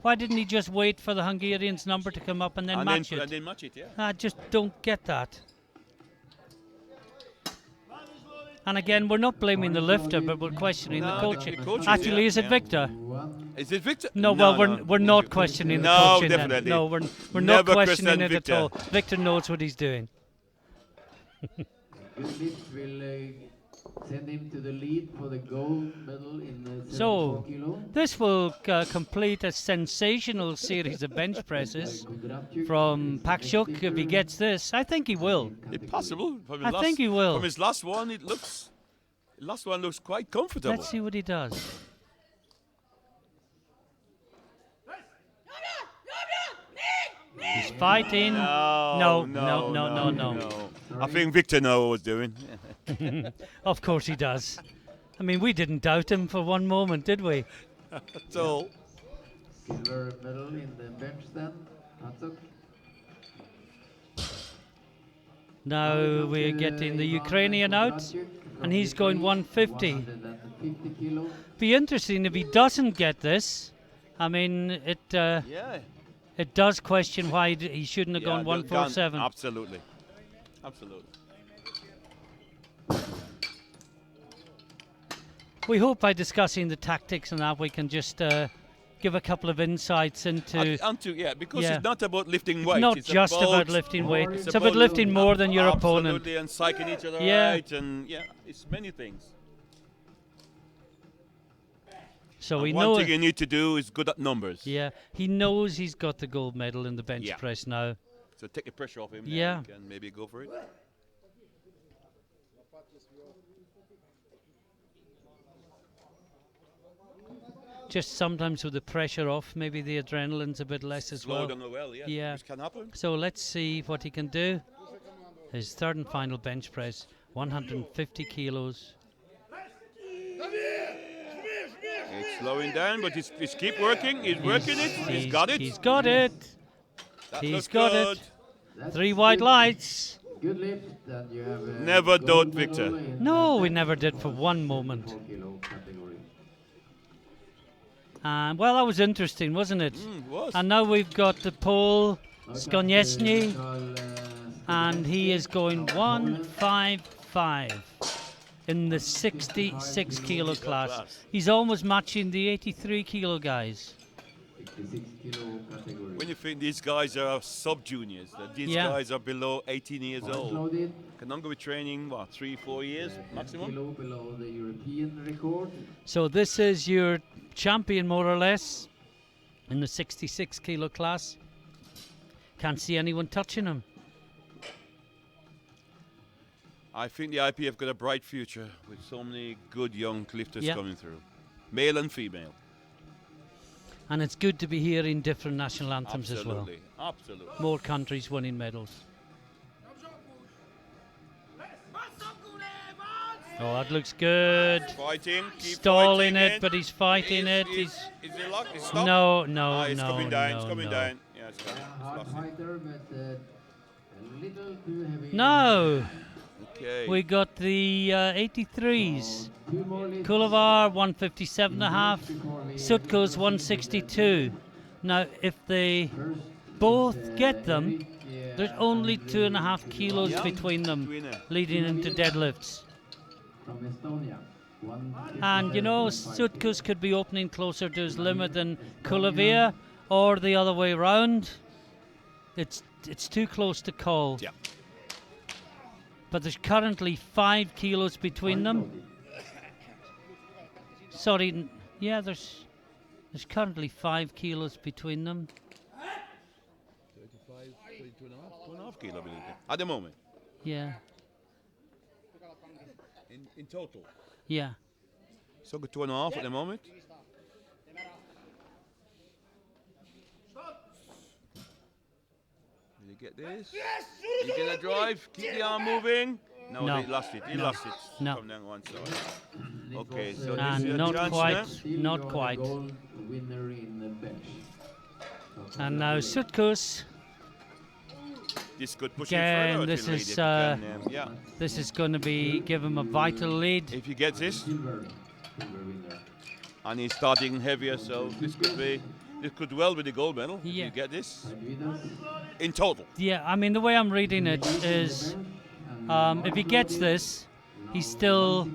Why didn't he just wait for the Hungarian's number to come up and then match And it? then match it, yeah. I just don't get that. And again, we're not blaming the lifter, but we're questioning the No, coaching. the coaches, Actually, yeah, is it yeah. Victor? Is it Victor? No, well, we're not questioning the No, coaching. then. definitely. No, we're not Never questioning question it at Victor. all. Victor knows what he's doing. Good lift will send him to the lead for the gold medal in the 74 So, kilo. this will complete a sensational series of bench presses from Pakshuk. If he gets this, I think he will. It's possible. From his I think he will. From his last one, last one looks quite comfortable. Let's see what he does. He's fighting. No, No. I think Victor knows what he was doing. Of course he does. I mean, we didn't doubt him for one moment, did we? So, Silver medal in the bench then. Hatzuk. Now we're getting the Ukrainian out, and he's going 150. 150 kilo. Be interesting if he doesn't get this. I mean, yeah. it does question why he shouldn't have gone 147. Absolutely. Absolutely. We hope by discussing the tactics and that we can just give a couple of insights into. Because Yeah. it's not about lifting weight. Not it's just about lifting weight. It's It's about lifting more than your opponent. Absolutely, and psyching each other Yeah. right, and it's many things. So And we one know. thing you need to do is good at numbers. Yeah, he knows he's got the gold medal in the bench Yeah. press now. So take the pressure off him. Yeah. And he can maybe go for it. Just sometimes with the pressure off, maybe the adrenaline's a bit less as Slow well. down well, yeah. Yeah. Which can happen. So let's see what he can do. His third and final bench press, 150 kilos. It's slowing down, but he's keep working. He's working it. He's got it. He's got it. That he's looks got good. it. That's 3 white good. lights. Good lift. And you have a Never gold doubt, medal Victor. in No, the we bench never did for one moment. 4 kilo category. And well, that was interesting, wasn't it? It was. And now we've got the Pole Skonieczny, Skonieczny, and he is going 155 in the 66 kilo class. He's almost matching the 83 kilo guys. 66 kilo category. When you think these guys are sub-juniors, that these Yeah. guys are below 18 years Points old. loaded. Can only be training, 3-4 years 10 maximum? kilo below the European record. So this is your champion, more or less, in the 66 kilo class. Can't see anyone touching him. I think the IPF got a bright future with so many good young lifters Yeah. coming through, male and female. And it's good to be hearing different national anthems as well. Absolutely, absolutely. More countries winning medals. Oh, that looks good. Fighting, keep Stalling fighting it, but he's fighting it. Is it locked? Is it stopped? No, It's no, coming down. no, It's coming no. down. Yeah, it's done. Hard It's lost it. fighter, but a little too heavy. No, Okay. we got the 83s. Two more lifts. Kulovar 157.5, Before we Sutko's 162. Now, if they first both is, get them, Eric, there's only 2.5 kilos Yeah. between them, Between them. leading into deadlifts. from Estonia. And you know, 157.5. Sutkus could be opening closer to his limit than Kulavia, or the other way round. It's too close to call. Yeah. But there's currently 5 kilos between them. Sorry, yeah, there's currently 5 kilos between them. 35, 32.5 kilo, I believe. At the moment. Yeah, In total. yeah. So good 2.5 at the moment. Will you get this? You get a drive? Keep the arm moving. No, No. he lost it. He No. lost it. No. Come down one side. It Okay, was, so this And is a not chance quite. now. still Not you're the quite. gold winner in the bench. So And now Sutkus. This could push Again, him further. this to lead is, if he can, yeah. This is going to be give him a vital lead. If he gets this, silver winner. and he's starting heavier, so this could well be the gold medal. If Yeah. you get this Five winners. in total. Yeah, I mean the way I'm reading it is, if he gets this, he's still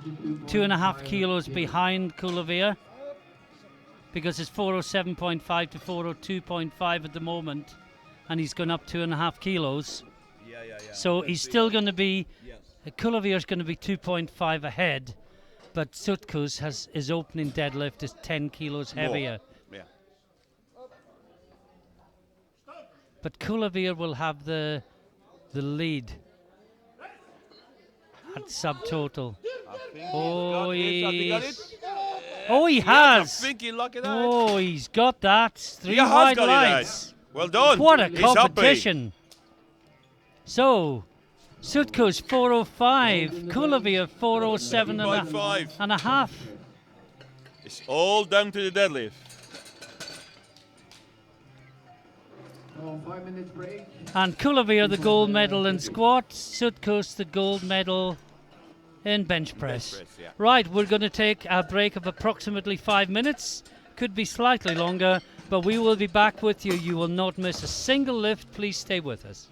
2.5 kilos behind Kulavia, because it's 407.5 to 402.5 at the moment, and he's gone up 2.5 kilos. Yeah. So he's still going to be, Yes. Kulavier's going to be 2.5 ahead, but Sutkus his opening deadlift is 10 kilos heavier. Yeah. But Kulavir will have the lead at subtotal. I think Oh, he's got this. Have he got he's- it? Oh, he I has! think he locked it out. Oh, he's got that. 3 He has wide got it lights. out. Well done. What a He's happy. competition. So, Sutko's 405. Kulavia 407 2.5. and a half. It's all down to the deadlift. Oh, 5 minutes break. And Kulavia the gold medal in squat. Sutko's the gold medal in bench press. Bench press, yeah. Right, we're going to take a break of approximately 5 minutes. Could be slightly longer, but we will be back with you. You will not miss a single lift. Please stay with us.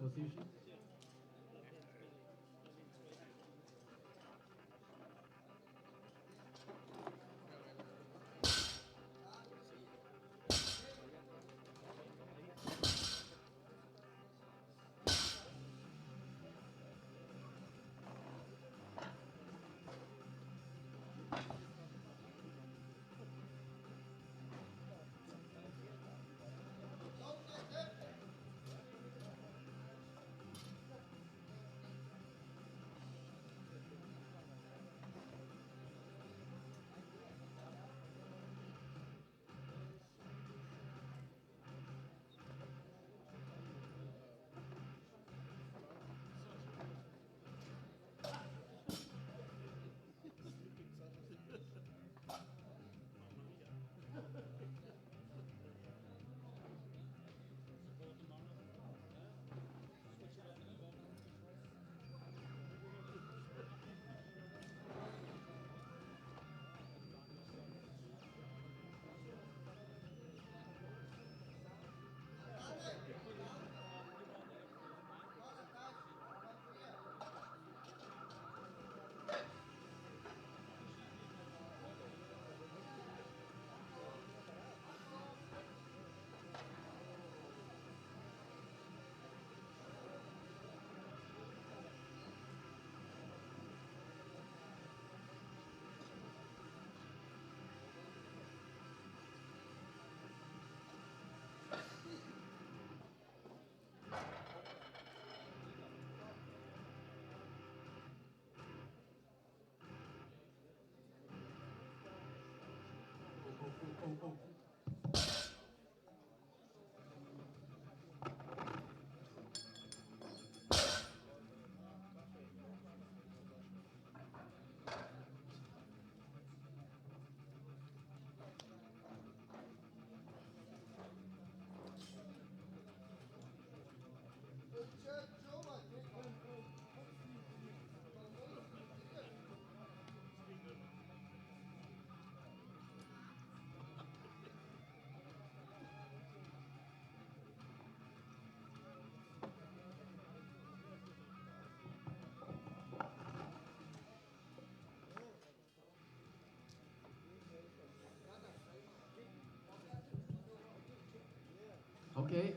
position. Okay,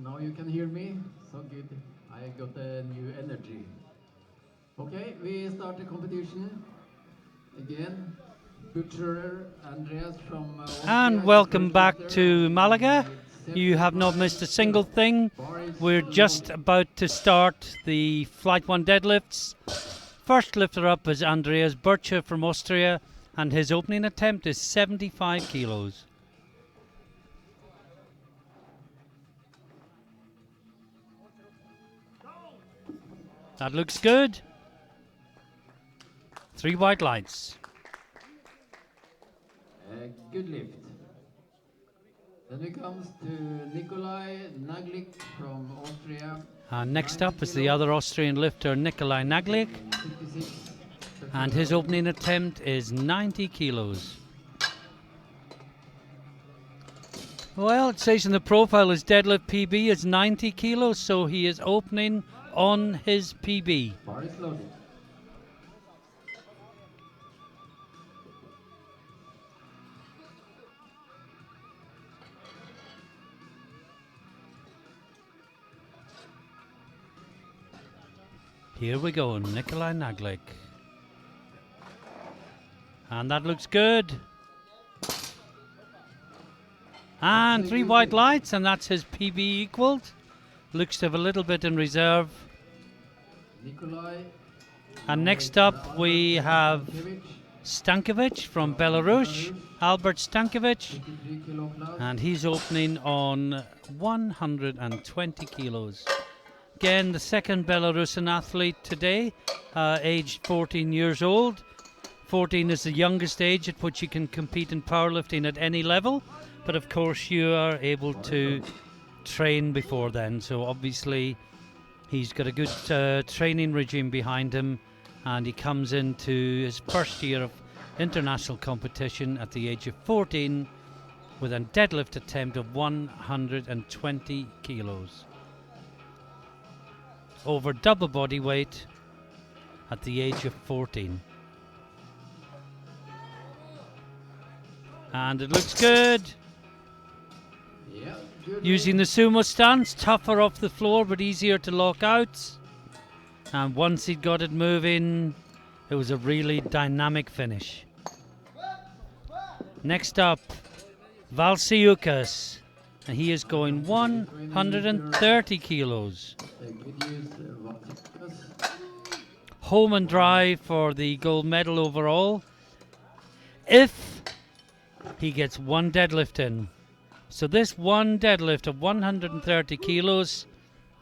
now you can hear me. So good. I got a new energy. Okay, we start the competition again. Butcher Andreas from Austria And is welcome the back lifter to Malaga. with You have not 75 missed a single kilos. thing. Bar is We're just loaded. about to start the Flight 1 deadlifts. First lifter up is Andreas Bircher from Austria, and his opening attempt is 75 kilos. That looks good. 3 white lights. A good lift. Then it comes to Nikolai Naglik from Austria. And next 90 up is the kilos other Austrian lifter, Nikolai Naglik, in 56. and his opening attempt is 90 kilos. Well, it says in the profile his deadlift PB is 90 kilos, so he is opening on his PB. Bar is loaded. Here we go, Nikolai Naglik. And that looks good. And 3 white lights, and that's his PB equaled. Looks to have a little bit in reserve. Nikolai. And Now next it's, up we Albert have Stankiewicz, Stankiewicz from Belarus, Albert Stankiewicz, 53 kilo class. and he's opening on 120 kilos. Again, the second Belarusian athlete today, aged 14 years old. 14 is the youngest age at which you can compete in powerlifting at any level, but of course you are able to train before then, so obviously he's got a good training regime behind him, and he comes into his first year of international competition at the age of 14 with a deadlift attempt of 120 kilos. over double body weight at the age of 14. And it looks good. Yeah, good Using the sumo stance, tougher off the floor but easier to lock out. And once he'd got it moving, it was a really dynamic finish. Next up, Valsiukas. And he is going 130 kilos. good use, Valsiukas. Home and dry for the gold medal overall. If he gets one deadlift in. So this one deadlift of 130 kilos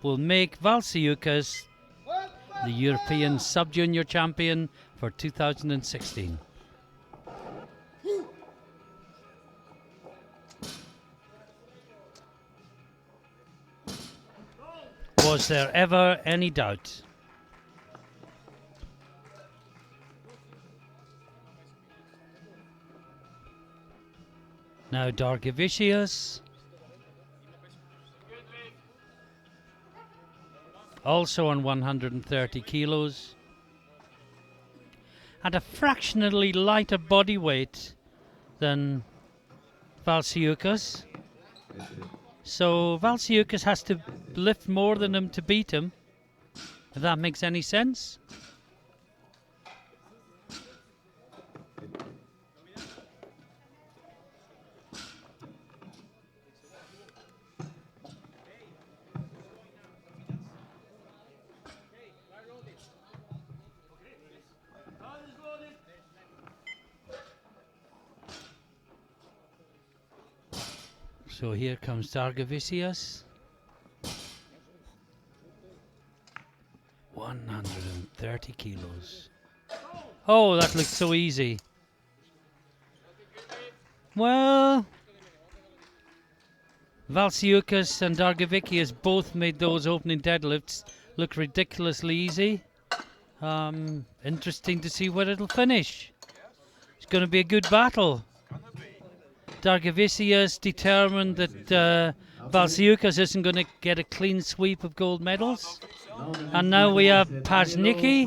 will make Valsiukas the European Sub-Junior Champion for 2016. Was there ever any doubt? Now Dargavicius. Also on 130 kilos. At a fractionally lighter body weight than Valsiukas. So Valsiukas has to lift more than him to beat him. If that makes any sense. So here comes Dargavicius. 130 kilos. Oh, that looks so easy. Well, Valsiukas and Dargavicius both made those opening deadlifts look ridiculously easy. Interesting to see where it'll finish. It's going to be a good battle. Dargavicius determined that Valsiukas isn't going to get a clean sweep of gold medals. And now we have Paznicki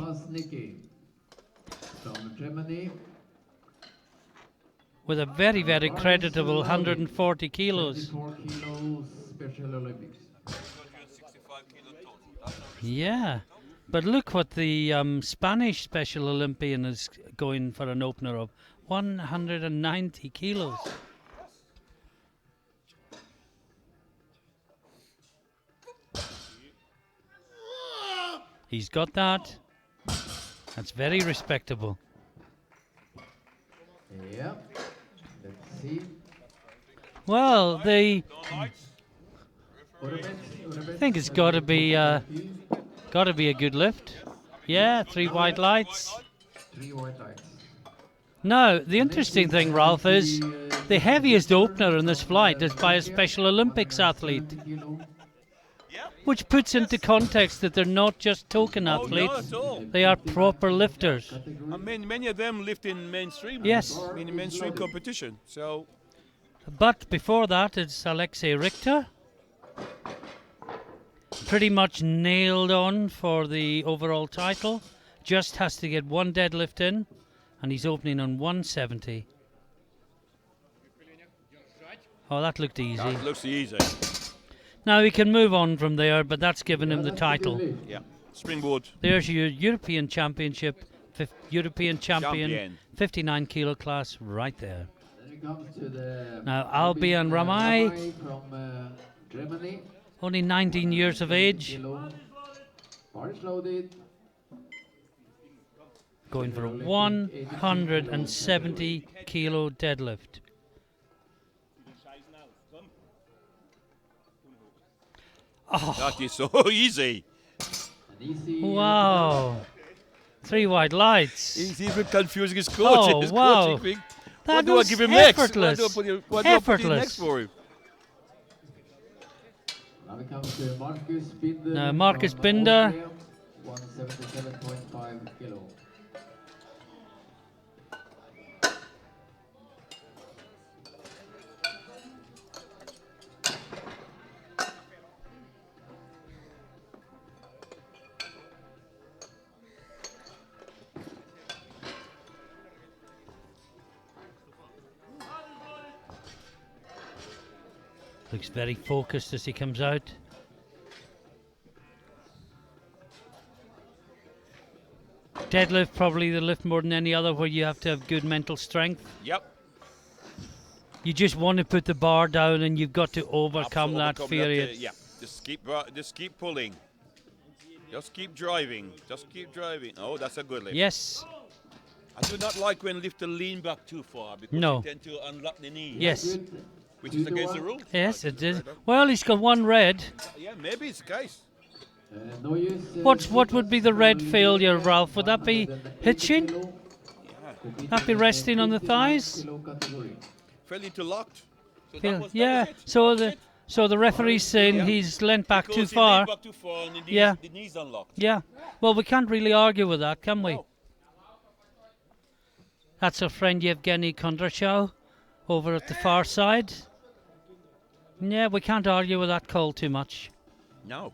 from Germany. With a very, very creditable 140 kilos. 24 kilos Special Olympics. Yeah, but look what the Spanish Special Olympian is going for an opener of 190 kilos. He's got that. That's very respectable. Yeah. Let's see. Well, I Urbex, think it's got to be a good lift. Yeah, 3 white lights. 3 white lights. Now, the interesting thing, Ralph, is the heaviest opener in this flight is by a Special Olympics athlete, which puts into context that they're not just token athletes, Not at all. they are proper lifters. I mean, many of them lift in mainstream. Yes. In mainstream competition. So But before that, it's Alexei Richter. Pretty much nailed on for the overall title. Just has to get one deadlift in, and he's opening on 170. Oh, that looked easy. that looks easy. Now he can move on from there, but that's given him the title. Yeah. Springboard. There's your European Championship, European champion, 59 kilo class right there. Then it comes to the Now Albion Ramay, from Germany. only 19 years of age, Kilo. Bars loaded. going for a 170 kilo deadlift. Oh, That is so easy. An easy, wow. 3 white lights. He's even confusing his coach. Oh, His wow. coach, he think, That what do I was give him effortless. next? What do I put in next Effortless. for him? Now it comes to Marcus Binder. Now Marcus from Binder. Austria, 177.5 kilo. Looks very focused as he comes out. Deadlift, probably the lift more than any other where you have to have good mental strength. Yep. You just want to put the bar down and you've got to overcome that fear. Yeah. Just keep pulling. Just keep driving. Just keep driving. Oh, that's a good lift. Yes. I do not like when lifter lean back too far because No. you tend to unlock the knee. Yes. Which is against the rule. Yes, it is. Well, he's got one red. Yeah, maybe it's the case. What would be the red failure, Ralph? Would that be hitching? Yeah. That be resting on the thighs? Fell into locked. So Feel- that was yeah. it. So That was it. the referee's saying Yeah. he's leant back Because too he leaned far. back too far and the Yeah. knees unlocked. Yeah. Well, we can't really argue with that, can we? No. That's our friend Yevgeny Kondrashov over at the far side. Yeah, we can't argue with that call too much. No.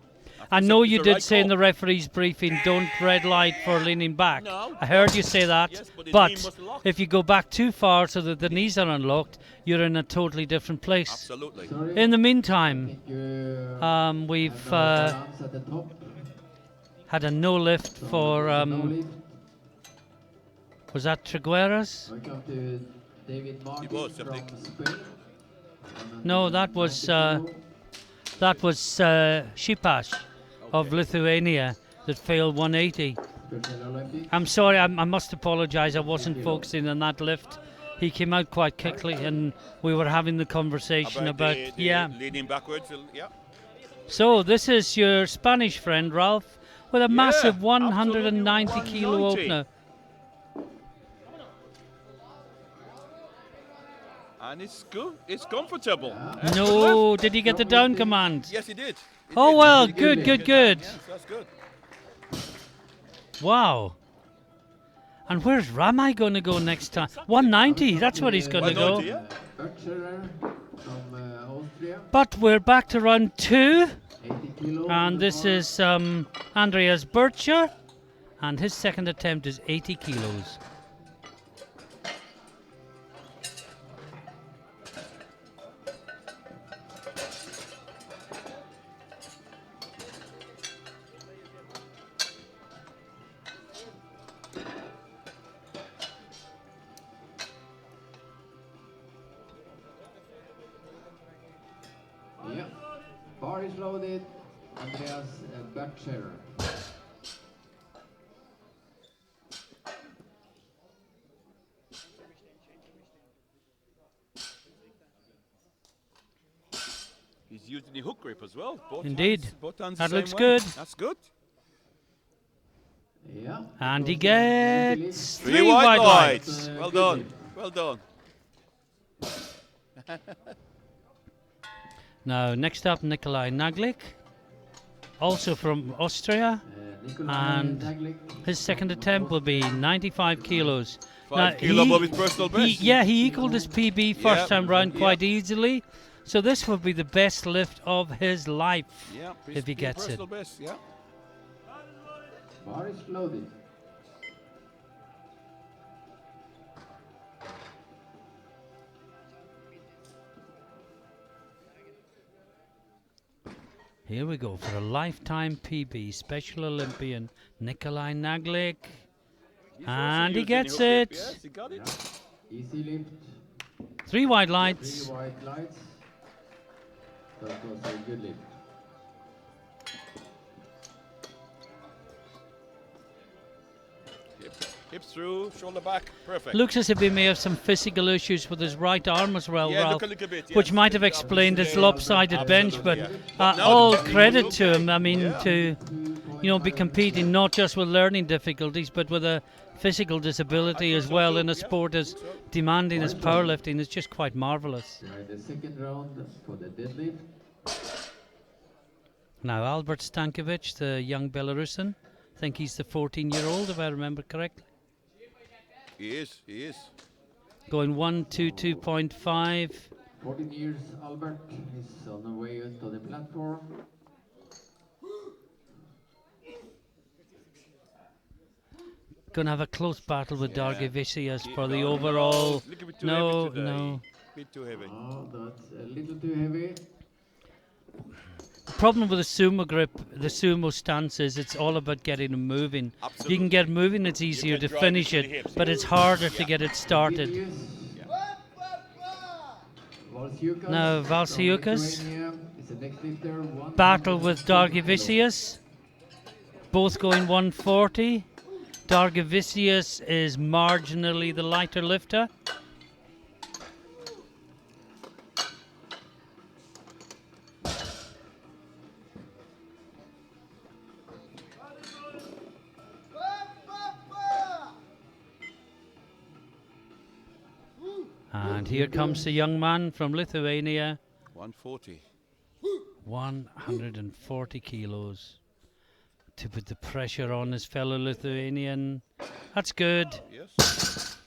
I know It's you the did right say in call. the referee's briefing, don't red light for leaning back. No. I heard you say that. Yes, but the knee but was locked. if you go back too far so that the knees are unlocked, you're in a totally different place. Absolutely. In the meantime, we've had a no lift for, was that Trigueros? Welcome to David It Martin was, I from think. Spain. No, that was Shipash of Lithuania that failed 180. Special Olympic. I'm sorry, I must apologise. I wasn't focusing on that lift. He came out quite quickly, and we were having the conversation about the leaning backwards. Yeah. So this is your Spanish friend Ralph with a massive absolutely, 190 kilo 190. opener. And it's good. It's comfortable. No, did he get the down command? Yes, he did. He Oh did. well, He did. good, He good, did. good. Yes, that's good. Wow. And where's Ramai going to go next time? 190, that's what he's going to go. 190, yeah. Bertscherer from Austria. But we're back to round 2. 80 kilo. And this is Andreas Bircher, and his second attempt is 80 kilos. Yeah. Bar is loaded. Andreas Bertscherer. He's using the hook grip as well. Both Indeed. hands, both hands That the same looks way. good. That's good. Yeah. And he Goes in gets the 3 wide lights. lights. Well good done. lift. Well done. Now, next up, Nikolai Naglik, also from Austria. Nikolai And Naglik. His second attempt will be 95 kilos. 5 kilo above his personal best. He equaled his PB first Yeah, time round yeah. quite easily. So this will be the best lift of his life Yeah, if he gets it. personal best, yeah. Bar is loaded. Here we go for a lifetime PB, Special Olympian Nikolai Naglik. He's And also he gets using the hook grip. it. Yes, he got it. Easy lift. 3 wide 3 lights. white lights. That was a good lift. Hips through, shoulder back, perfect. Looks as if he may have some physical issues with his right arm as well, yeah, Ralph, look a little bit, which yes. might have explained his lopsided Absolutely, bench. But yeah. But now all the- credit to him. I mean, Yeah. to be competing not just with learning difficulties, but with a physical disability I as think so well too, in a yeah. sport as So- demanding as powerlifting is just quite marvelous. Try the second round for the deadlift. Now Albert Stankovic, the young Belarusian, I think he's the 14-year-old if I remember correctly, He is, he is. going 122.5. 14 years, Albert is on the way to the platform. Going to have a close battle with Yeah. Dargevicius Yeah, for the no, overall. little bit too No, heavy today. no. Bit too heavy. Oh, that's a little too heavy. problem with the sumo grip, the sumo stance is it's all about getting them moving. You Absolutely. can get moving, it's easier can to drive finish into it, the hips, but yeah. it's harder to Yeah. get it started. Valsiukas Now from Valsiukas Lithuania is the next lifter, battle with 140 kilos. Dargivicius, both going 140. Dargivicius is marginally the lighter lifter. And here comes the young man from Lithuania, 140. 140 kilos. To put the pressure on his fellow Lithuanian. That's good. Yes.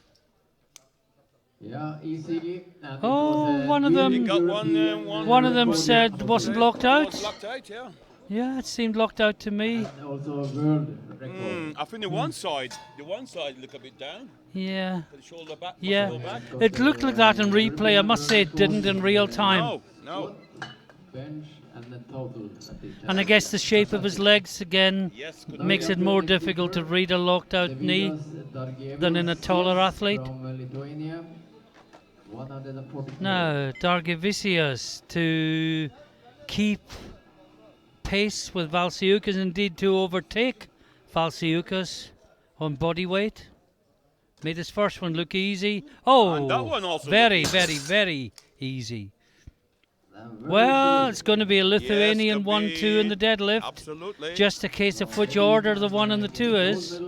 Yeah, easy. And Oh, it was one of new them- You got European, One of them record said of wasn't the- locked out. Was locked out, yeah. Yeah, it seemed locked out to me. And also a world record. I think the one side look a bit down. Yeah. The shoulder back. Yeah. Muscle back. It looked like that in replay. I must say it didn't in real time. No, no. Bench and then total. And I guess the shape of his legs again Yes, good. makes it more difficult to read a locked out knee than in a taller athlete. From Lithuania, 140 Now, Dargivicius to keep pace with Valsiukas, indeed to overtake Valsiukas on body weight. Made his first one look easy. And that one Oh, also very, looked very, very easy. Well, it's going to be a Lithuanian could 1-2 in be. the deadlift. Absolutely. Just a case of which order the 1 and the 2 is.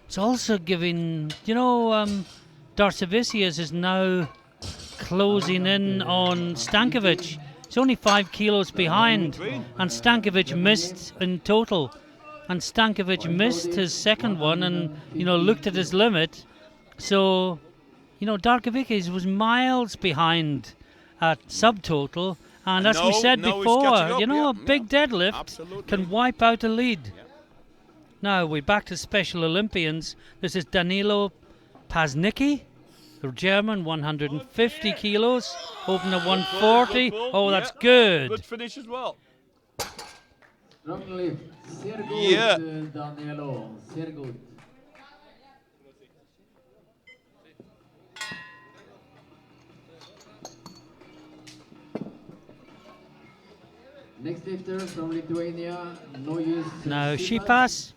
It's also giving, Dargivicius is now closing in on Stankovic. He's only 5 kilos behind, and Stankovic missed in total. And Stankovic missed his second one and, looked at his limit. So, Dargivicius was miles behind at subtotal. And as we said now he's before, catching up, a big deadlift Absolutely. can wipe out a lead. Now we're back to Special Olympians. This is Danilo Paznicki, the German, 150 kilos, open at 140. Good, Oh, that's yeah. good. Good finish as well. Strong lift. Sehr gut, Yeah. Danilo. Sehr gut. Next lifter from Lithuania, Noyes. Now Shipas.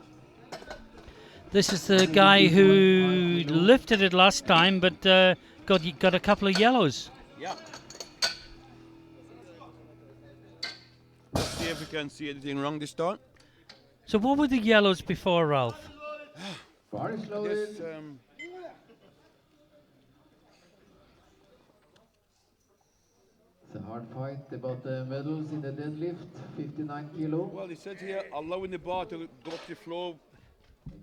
This is the guy who lifted it last time, but got a couple of yellows. Yeah. Let's see if we can see anything wrong this time. So what were the yellows before, Ralph? Far is Yes, loaded. It's a hard fight about the medals in the deadlift, 59 kilo. well, it said here, allowing the bar to go up the floor,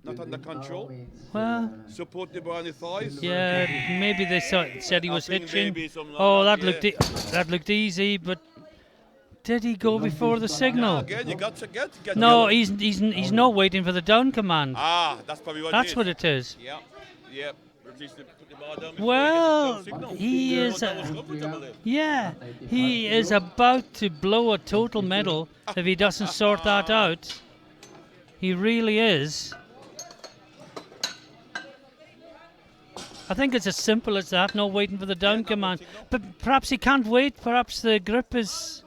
not under control. Well, Support the bar on the thighs. yeah, maybe they said he I was think hitching. maybe something like Oh, that, that looked easy, but did he go before the signal? Again, you got to get No, the- he's not waiting for the down command. Ah, that's probably what That's it is. what it is. Yeah, yeah. Release put the bar down before Well, you get the signal. he is. That was comfortable then. Yeah, he is about to blow a total medal if he doesn't sort that out. He really is. I think it's as simple as that, not waiting for the down command. But perhaps he can't wait, perhaps the grip is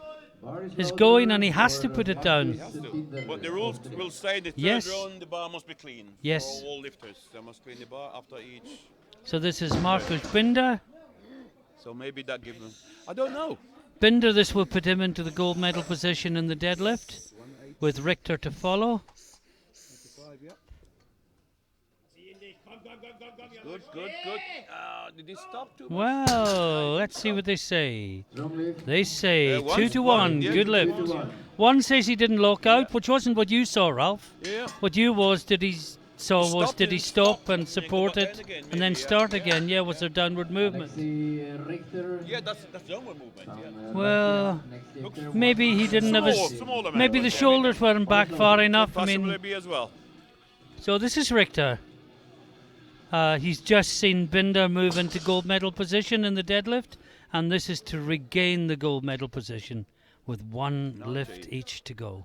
going and he has to put it down. Has to. But the rules will say the third Yes. round the bar must be clean. Yes. For all lifters, they must clean the bar after each. So this is Markus Binder. So maybe that gives them. I don't know. Binder, this will put him into the gold medal position in the deadlift, with Richter to follow. Good, good, good. Did he stop too much? Well, let's see what they say. Strong lift. They say One- 2 to one, 1. yeah, Good 2 lift. to 1. One says he didn't lock out, which wasn't what you saw, Ralph. Yeah. What you was did he stop and then support come it up again and then maybe, yeah. start again? Yeah, was there downward movement? Alexei Richter. Yeah, that's downward movement. from, Yeah. Well, next lifter, Maybe he didn't have his. Smaller man, Maybe the but shoulders weren't back far enough. I Possibly mean, be as well. so this is Richter. He's just seen Binder move into gold medal position in the deadlift, and this is to regain the gold medal position with one 19. lift each to go.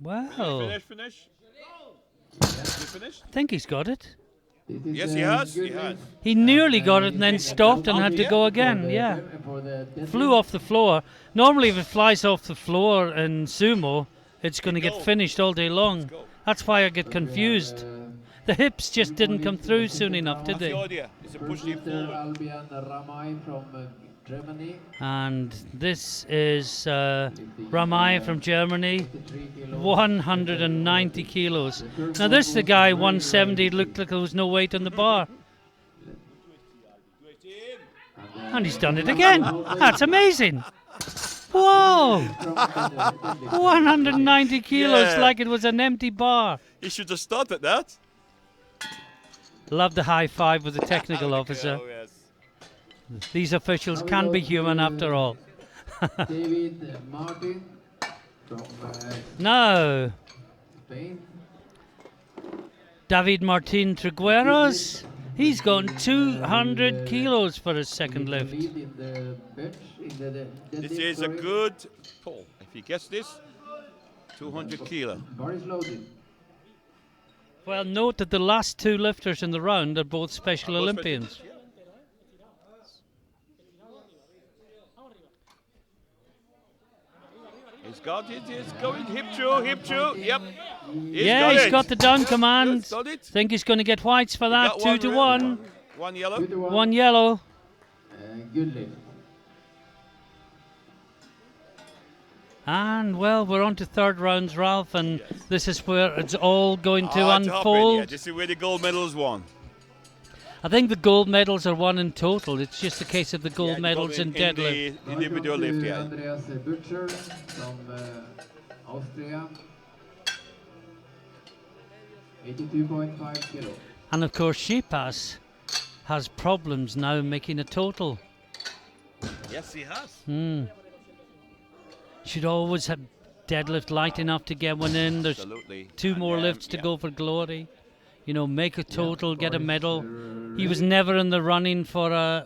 Well, Finish. You finished? I think he's got it. This is Yes, a he has. good He has. lift. He nearly got it He's and then getting stopped and a had to yeah. go for again. the Yeah. for the deadlift. Flew off the floor. Normally, if it flies off the floor in sumo, it's going to get go. finished all day long. go. That's why I get But we have, confused. The hips just didn't come through soon enough, did That's the they? idea. It's a push First him lifter forward. Albion Ramay from Germany. And this is Lifting, Ramai from Germany, 53 kilos. 190 kilos. Now this the guy 170 looked like there was no weight on the bar, and he's done it again. That's amazing. Whoa! 190 kilos Yeah. like it was an empty bar. He should have started that. Love the high five with the technical officer. Oh, yes. These officials can be human after all. David Martin from No, Spain. David Martin Trigueros. He's gone 200 kilos for his second Lead lift. in the bench, in the This deadlift, is a sorry. good pull. If he gets this, 200 kilo. Bar is loaded. Well, note that the last two lifters in the round are both Special Olympians. He's got it. He's going hip through. Yep. He's got the down command. He's got it. Think he's going to get whites for that. Got 2 to red, 1. One yellow. 2 to 1. One yellow. Good lift. And, well, we're on to third rounds, Ralph, and this is where it's all going to To happen, unfold. yeah. This is where the gold medals won. I think the gold medals are won in total. It's just a case of the gold Yeah, medals in deadlift. the individual Welcome lift, to yeah. Andreas Butcher from Austria. 82.5 kilo. And, of course, Sheepas has problems now making a total. Yes, he has. Should always have deadlift light enough to get one in. There's Absolutely. two And, more lifts to yeah. go for glory. You know, make a total, get a Boris, medal. you're He was ready? never in the running for a,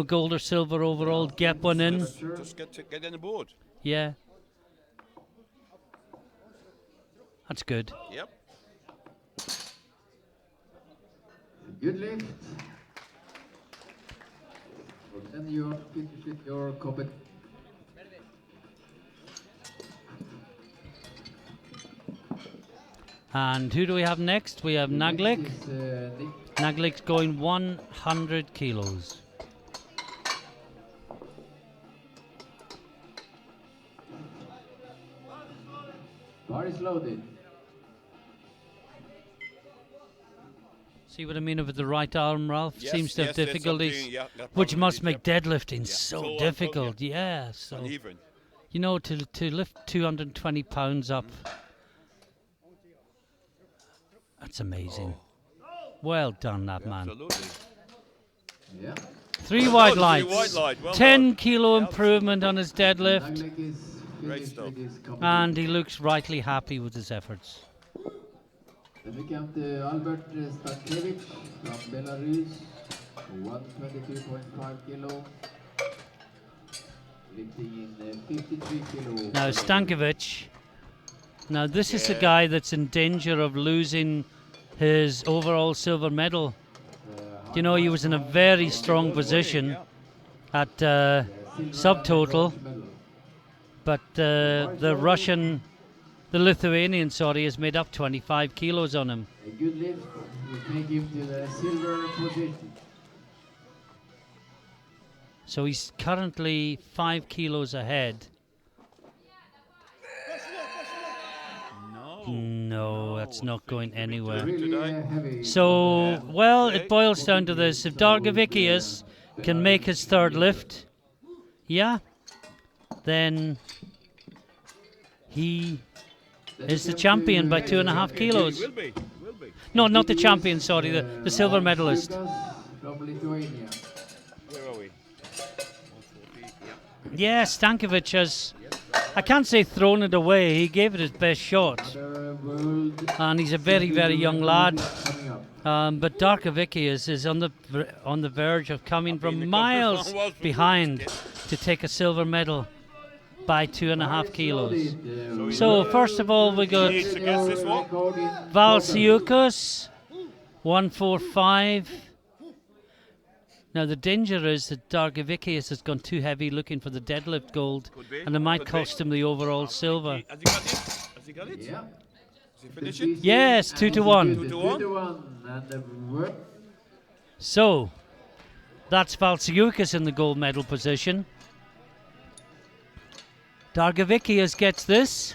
gold or silver overall. Get one in. Butcher. Just get on the board. Yeah. That's good. Yep. Good lift. Then you finish with your competition. And who do we have next? We have Naglik. Nick. Naglik's going 100 kilos. Bar is loaded. See what I mean with the right arm, Ralph? Yes, Seems to have yes, that's difficulties, something, yeah, that which probably must is, make yeah. deadlifting So so unfair, difficult. Yeah, so Uneven. you know, to lift 220 pounds up, that's amazing. Well done, that man. Absolutely. Yeah. 3 white Three lights, white light, well 10 done. kilo Yeah, improvement on his deadlift, Naglik is Great finished stuff. with his competition. and he looks rightly happy with his efforts. Then we come to Albert Stankiewicz from Belarus, 122.5 kilo. Lifting in 53 kilo. Now Stankovic, now this is the Yeah. guy that's in danger of losing his overall silver medal. You know, he was in a very strong position at subtotal, but the Lithuanian, has made up 25 kilos on him. A good lift will take him to the silver position. So he's currently 5 kilos ahead. No, that's not going anywhere. Really heavy. So, well, it boils down to this. If Dargavicius can make his third lift, then he is the champion by 2.5 kilos. Will be. Will be. No, not the champion, sorry, the silver medalist. Lukas from Lithuania. Where are we? 140. Yeah. Yeah, Stankovic has, I can't say thrown it away, he gave it his best shot. Another world And he's a very, very young lad. coming up. But Darkovickius is on the verge of coming from miles behind to take a silver medal by 2.5 kilos. So first of all, we got Needs to guess this one. Valsiukas, 145. Now the danger is that Darkovickius has gone too heavy looking for the deadlift gold, Could be, and it might could be. cost him the overall silver. Has he got it? Has he got it? Yeah. Has he finished it? Yes, 2 to 1. 2 to 1. 2 to 1. And the work. So that's Valsiukas in the gold medal position. Darkovickius gets this.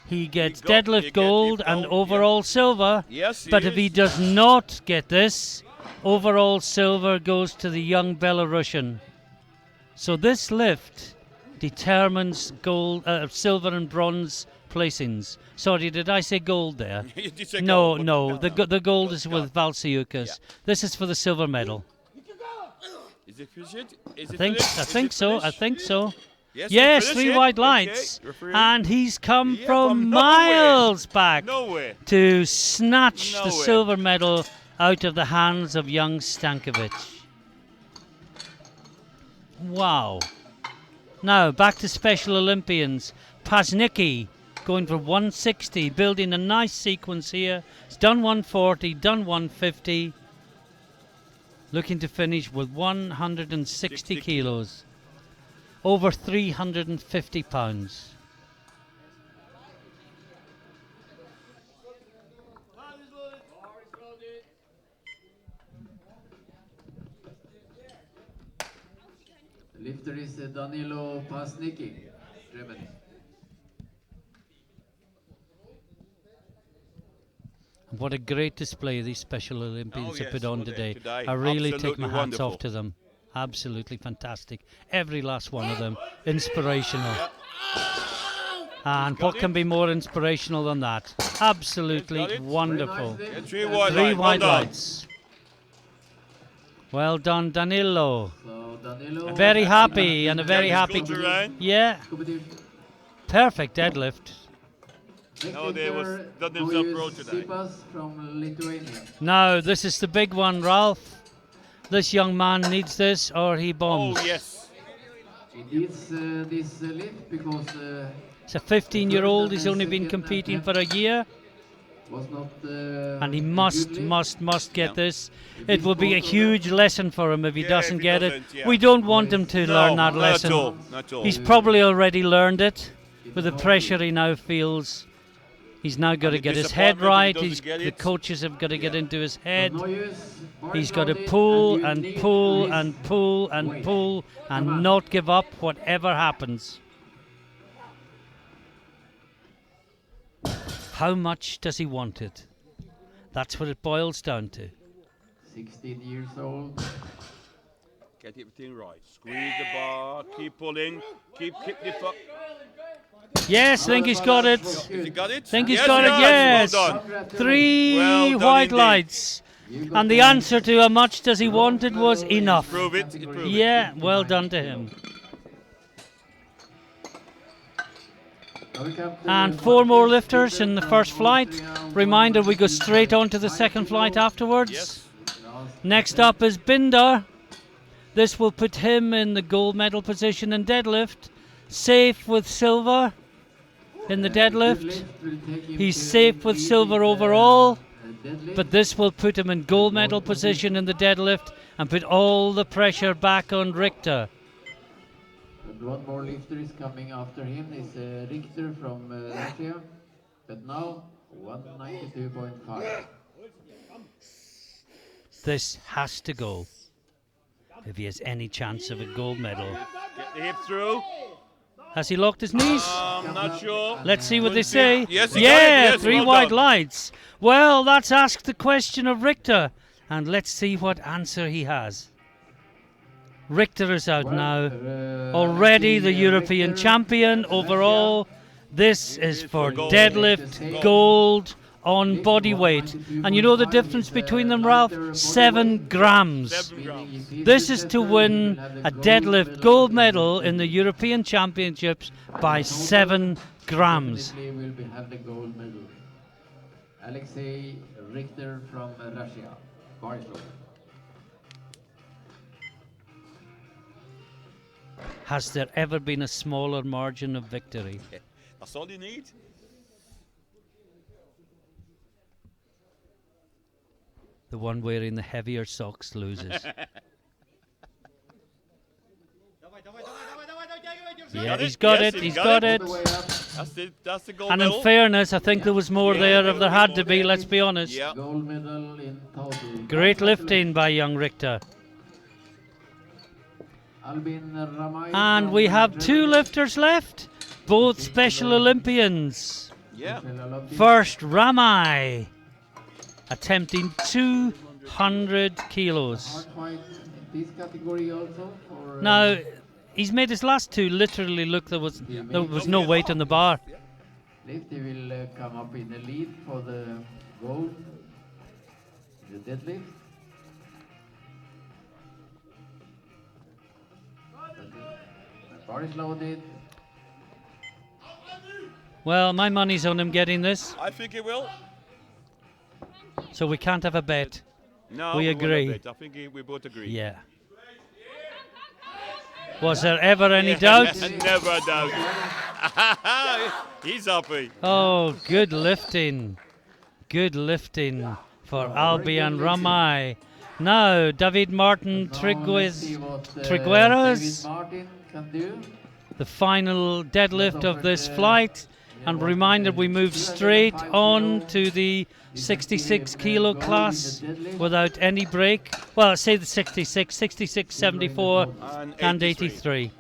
He gets deadlift gold and overall silver. Yes, But if he does not get this, overall silver goes to the young Belarusian. So this lift determines gold, silver and bronze placings. Sorry, did I say gold there? You did say No, gold, no. but The gold is with Valsiukas. Yeah. This is for the silver medal. Is it finished? Is I it think finished? I Is think it so. I finished? think so. Yes, Yes, it's 3 finished, white yeah. lights, Okay, referee. and he's come Yeah, from from miles back Nowhere. to snatch the Nowhere. silver medal out of the hands of young Stankovic. Wow. Now, back to Special Olympians. Pasnicki going for 160, building a nice sequence here. He's done 140, done 150. Looking to finish with 160 60 kilos. Over 350 pounds. The lifter is Danilo Pasnicki, Germany. What a great display these Special Olympians have put on today. today. I really take Absolutely my hats wonderful. off to them. Absolutely fantastic. Every last one of them. Inspirational. And what can be more inspirational than that? Absolutely Got it. wonderful. Very Yeah, nicely. 3 white Three lights. white Well done. lights. Well done, Danilo. So Danilo. Very happy and a very happy. Good terrain. Yeah, Competition. perfect deadlift. No, they was Lifter done themselves pro Kojus today. Sipas from Lithuania. Now, this is the big one, Ralph. This young man needs this or he bombs. Oh, yes. He needs this lift because It's a 15-year-old. He's only been competing for a year. was not. And he a must good lift. get Yeah. this. It will be a huge lesson for him if he Yeah, doesn't if he get it. doesn't, yeah. We don't want him to No, learn that not lesson. at all. Not at all. He's probably already learned it with the pressure he now feels. He's now got to And the get his head disappointment right. if he doesn't get The it. coaches have got to get into his head. No use, He's got to hard pull you and need pull this and pull and weight. pull Come and on. not give up whatever happens. How much does he want it? That's what it boils down to. 16 years old. Get everything right. Squeeze the bar. Keep pulling. Keep the fuck. Yes, think he's got it. Has he got it? Think he's Yes, got he it, has. yes. Well done. 3 Well done white indeed. lights. You got And the answer to how much does he want it was enough. Prove it. Prove it. Yeah, well done to him. And 4 more lifters in the first flight. Reminder, we go straight on to the second flight afterwards. Yes. Next up is Binder. This will put him in the gold medal position in deadlift. Safe with silver in the deadlift. He's safe with silver overall. But this will put him in gold medal position in the deadlift and put all the pressure back on Richter. And one more lifter is coming after him. Is Richter from Latvia. But now 192.5. This has to go if he has any chance of a gold medal. Get the hip through. Has he locked his knees? I'm not sure. Let's see what they Couldn't see. say. Yes, he got it. Yeah, Yes, 3 well white done. lights. Well, let's ask the question of Richter, and let's see what answer he has. Richter is out now. Already the European champion overall. This is for gold. deadlift gold on body weight. And you know the difference between them, Ralph? 7 grams. 7 grams. This is to win a deadlift gold medal in the European Championships by 7 grams. Definitely will have the gold medal. Alexei Richter from Russia. Bar is loaded. Has there ever been a smaller margin of victory? That's all you need. The one wearing the heavier socks loses. Yeah, he's got Yes, it, he's he's got got it. it. On the way up, That's the gold And in medal. fairness, I think there was more Yeah, there there if there will had be to more be, there. let's be honest. Yeah. gold medal in total. Great lifting by young Richter. Albin Ramay And from we have two Germany. lifters left, both Special Olympians. Yeah. Special Olympics. First, Ramai, attempting 200 kilos. Hard fight in this category also. For, Now, he's made his last two literally look there was no weight on the bar. lift, he will come up in the lead for the gold, the deadlift. The bar is loaded. Well, my money's on him getting this, I think he will. so we can't have a bet. No, We won't agree. have it. I think we both agree. Yeah. Was there ever any doubt? Never doubt. He's happy. Oh, good lifting. Good lifting for Albion Ramai. Now, David Martin Now let's see what, Trigueros, David Martin can do. the final deadlift of this flight. And reminder, we move straight on to the 66 kilo class without any break. Well, say the 66, 66, 74 and 83.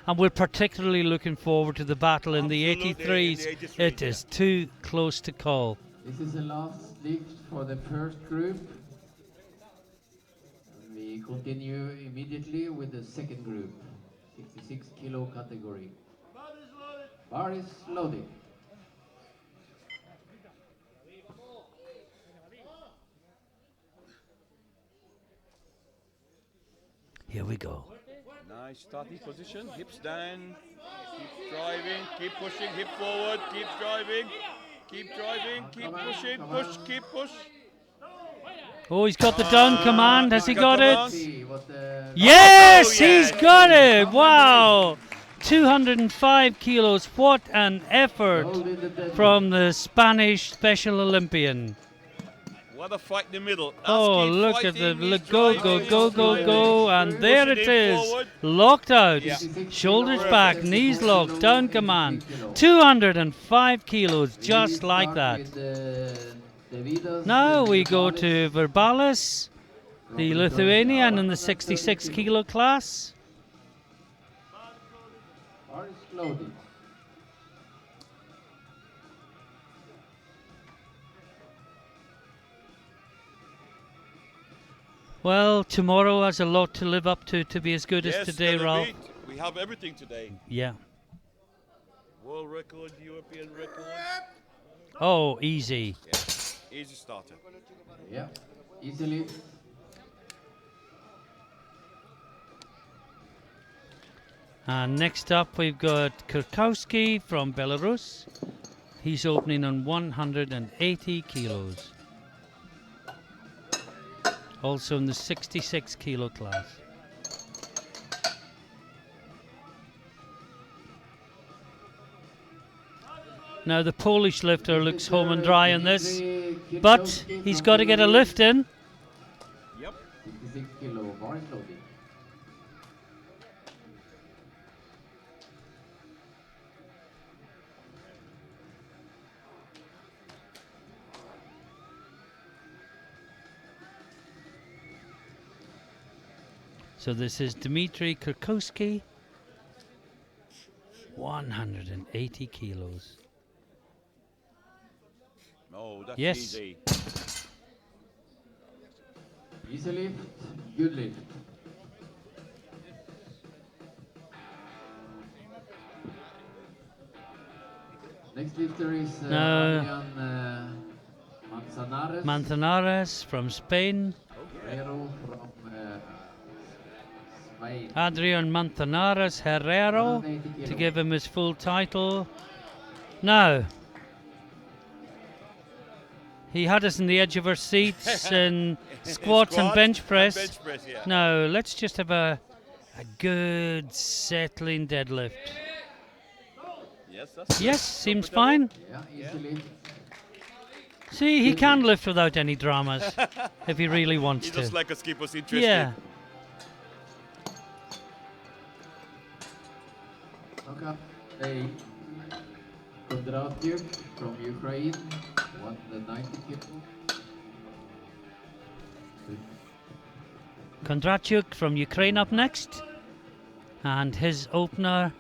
And we're particularly looking forward to the battle in the Absolutely, 83s. in the 83s, It is too close to call. This is the last lift for the first group. And we continue immediately with the second group, 66 kilo category. Bar is loaded. Here we go. Nice starting position. Hips down. Keep driving. Keep pushing. Hip forward. Keep driving. Keep driving. Keep pushing. Push. Keep push. Oh, he's got the down command. Has he got got the it? down. See what the Yes, Oh, he's yes. got it. Wow. 205 kilos. What an effort gold in the deadlift. from the Spanish Special Olympian. What a fight in the middle. Oh, Keep look at the fighting, look, he's go, driving, go, he's go, go, driving. go, and there it Pushing it is. forward. Locked out. Yeah. Shoulders back, knees locked, down command. 205 kilos, just We like start that. with the Davidas, Now the we go Verbalis, to Verbalis, the Robert Lithuanian in the Turner, 66 32. kilo class. Bar is loaded. Well, tomorrow has a lot to live up to be as good Yes, as today, gonna Ralph. beat. We have everything today. Yeah. World record, European record. Oh, easy. Yeah. Easy starter. Yeah, easily. And next up, we've got Kurkowski from Belarus. He's opening on 180 kilos. Also in the 66 kilo class. Now the Polish lifter looks home and dry on this, but he's got to get a lift in. Yep. 66 kilo, bar is loaded. So this is Dmitry Kurkowski, 180 kilos. Oh, that's Yes. easy. Easy lift, good lift. Next lifter is No. Adrian Manzanares. Manzanares from Spain. Herrero from Spain. Adrian Manzanares Herrero 180 to kilo. give him his full title. Now, He had us in the edge of our seats in squats and bench press. Bench press, yeah. Now, let's just have a good settling deadlift. Yes, seems fine. Yeah, easily. See, he can lift without any dramas if he really wants He to. looks like a skip was interested. Yeah. Okay. A Kondratyuk from Ukraine won the 90 kilo. Kondratyuk from Ukraine up next. And his opener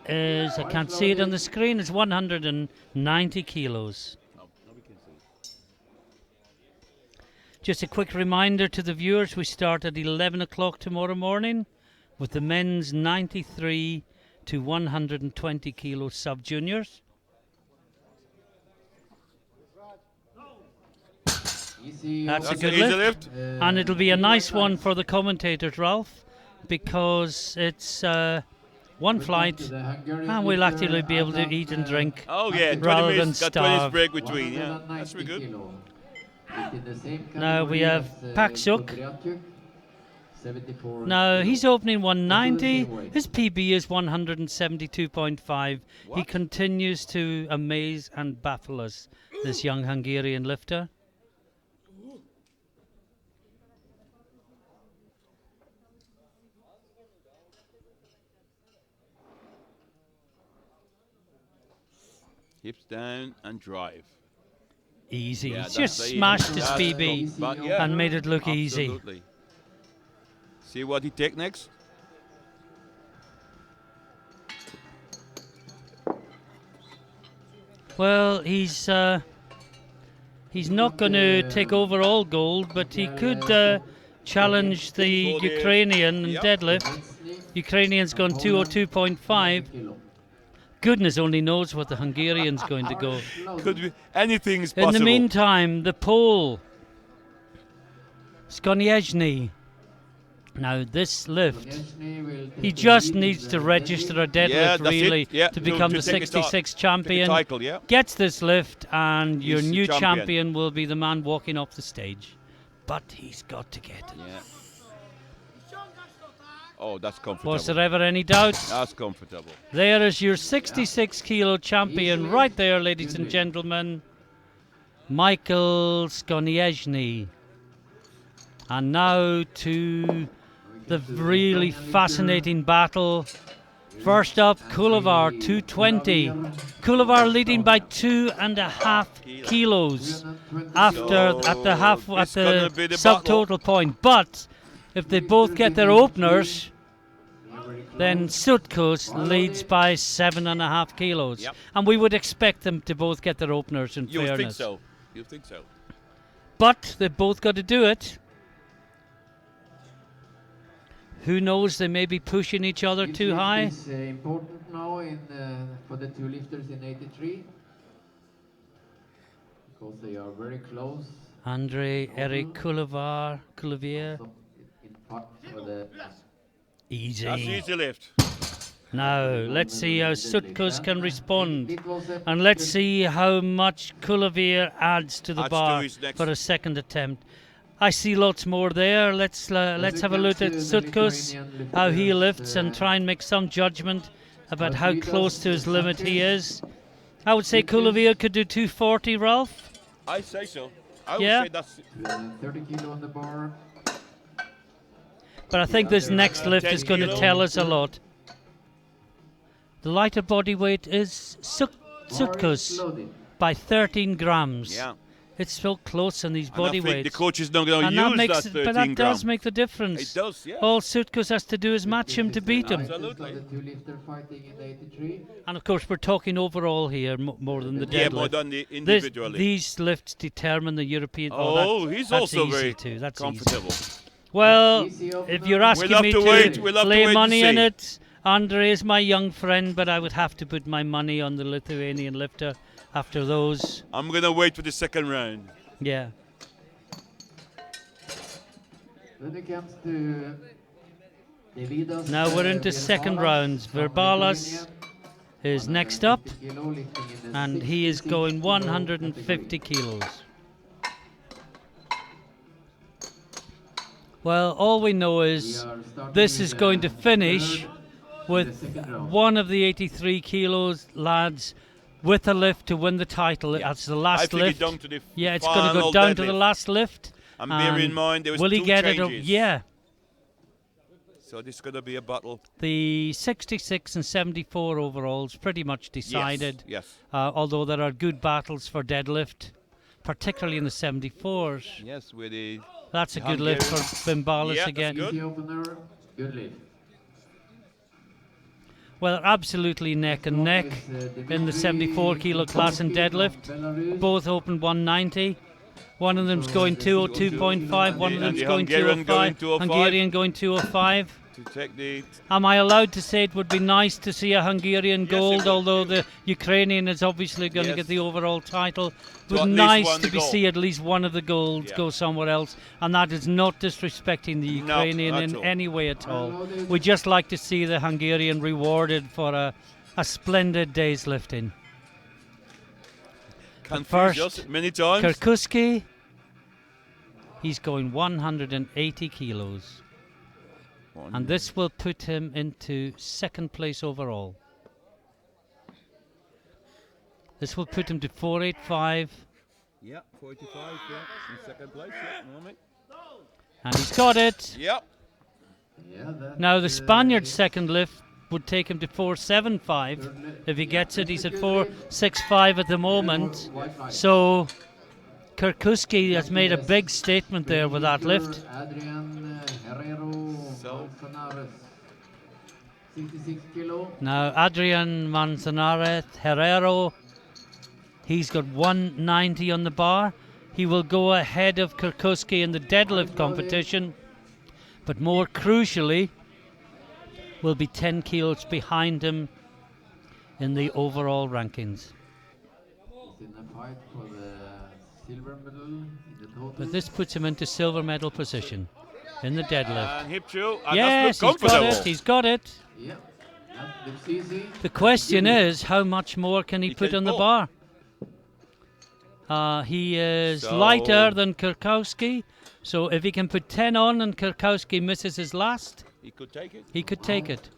is, I can't see it on the screen, it's 190 kilos. Just a quick reminder to the viewers, we start at 11 o'clock tomorrow morning with the men's 93 to 120 kilo sub-juniors. That's a good an easy lift. And it'll be a nice one for the commentators, Ralph, because it's one flight and we'll actually be able to eat and drink Oh yeah, 20 rather than minutes, got 20 minutes starve. break between. Yeah, that's pretty good. Now we have Pak Suk. Now he's opening 190. His PB is 172.5. He continues to amaze and baffle us, this young Hungarian lifter. Hips down and drive. Easy. Yeah, He's that's just the- smashed his that's PB But yeah, and made it look easy. absolutely. See what he take next? Well, he's not going to take overall gold, but he could challenge the Ukrainian in Yep. deadlift. Ukrainian's gone 202.5. Goodness only knows what the Hungarian's going to go. Could be anything is In possible. the meantime, the Pole, Skonieczny. Now this lift, he just needs to register a deadlift Yeah, that's really it. Yeah, to become the to take a start. 66 Take a champion. title, yeah. Gets this lift and your He's the new champion. champion will be the man walking off the stage. But he's got to get it. Yeah. Oh, that's comfortable. Was there ever any doubt? That's comfortable. There is your 66 kilo champion right there, ladies and gentlemen. Michael Skonieczny. And now to the really fascinating battle. First up, Kulovar, 220. Kulovar leading by 2.5 kilos after at the it's gonna be the subtotal point. But if they both get their openers, then Sutkos leads by 7.5 kilos. Yep. And we would expect them to both get their openers in You think fairness. so? You think so? But they've both got to do it. Who knows, they may be pushing each other too high. It's important now for the two lifters in 83 because they are very close. Andre, Eric Kulovier. So in part for the That's Easy. easy lift. Now, let's see how Sutkos can respond. And let's see how much Kulovier adds to the Adds to bar his next- for a second attempt. I see lots more there. Let's have a look at Sutkos, how he lifts, and try and make some judgment about how close to his limit he is. I would say Kulovier could do 240, Ralph. I say so. I Yeah. would say that's 30 kilo on the bar. But I think this next lift 10 is going to kilo. tell us a lot. The lighter body weight is Sutkos Loaded. by 13 grams. yeah. It's so close on these And body I think the weights. coach is not going And to that use makes, that but 13 that gram. does make the difference. It does, yeah. All Sutkos has to do is match him to beat him. Absolutely. The two lifter fighting in the 83. And of course, we're talking overall here more than the Yeah, deadlift. more than the This- individually. these lifts determine the European. Oh, that- he's that's also easy very too. That's comfortable. easy. Well, Easy opener. if you're asking We'll have me to wait. We'll have to lay wait to money in see. it, Andre is my young friend, but I would have to put my money on the Lithuanian lifter after those. I'm going to wait for the second round. Yeah. When it comes to Davidas, Now we're into second rounds. Verbalas is next up, 150 kilo, lifting in the and he is 66 going kilo 150 category. kilos. Well, all we know We is are starting this with is going to the finish third in the with second round. one of the 83 kilos lads with a lift to win the title. Yeah. That's the I last think lift. it's down to the Yeah, it's going to go final down to the deadlift. last lift. And bear in mind there was will he two get changes. it? Yeah. So this is going to be a battle. The 66 and 74 overalls pretty much decided. Yes. Although there are good battles for deadlift, particularly in the 74s. Yes, with the That's a The good lift for Hungarian. Bimbalis Yeah, that's again. good. Easy opener, good lift. Well, absolutely neck and neck in the 74 kilo class in deadlift. Both open 190. One of them's going 202.5, one of And them's the going Hungarian going 205. 205. Hungarian going 205. to take the Am I allowed to say it would be nice to see a Hungarian Yes, it gold, would. although the Ukrainian is obviously going to Yes. get the overall title? It To would at be least nice one to be gold. see at least one of the golds Yeah. go somewhere else, and that is not disrespecting the No, Ukrainian not in at all. any way at all. We just like to see the Hungarian rewarded for a splendid day's lifting. confused first, us many times. Kirkuski, he's going 180 kilos. And this will put him into second place overall. This will put him to 485, Yeah, 45, yeah, in second place, yeah, moment. and he's got it. Yeah, Yeah, that, Now the Spaniard's second lift would take him to 475. If he gets it, he's at 465 at the moment. So Kirkuski has made a big statement there with that lift. Adrian Herrero So- Manzanares, 66 kilo. Now Adrian Manzanares Herrero, he's got 190 on the bar. He will go ahead of Kirkuski in the deadlift competition, but more crucially, will be 10 kilos behind him in the overall rankings. He's in a fight for the silver medal in the total. But this puts him into silver medal position in the deadlift. and hip through, and Yes, that's he's look got comfortable. it. He's got it. Yeah, that looks easy. The question is, how much more can he He put can on the pull. bar? He is So- lighter than Kirkowski, so if he can put 10 on and Kirkowski misses his last, He could take it. he could take it.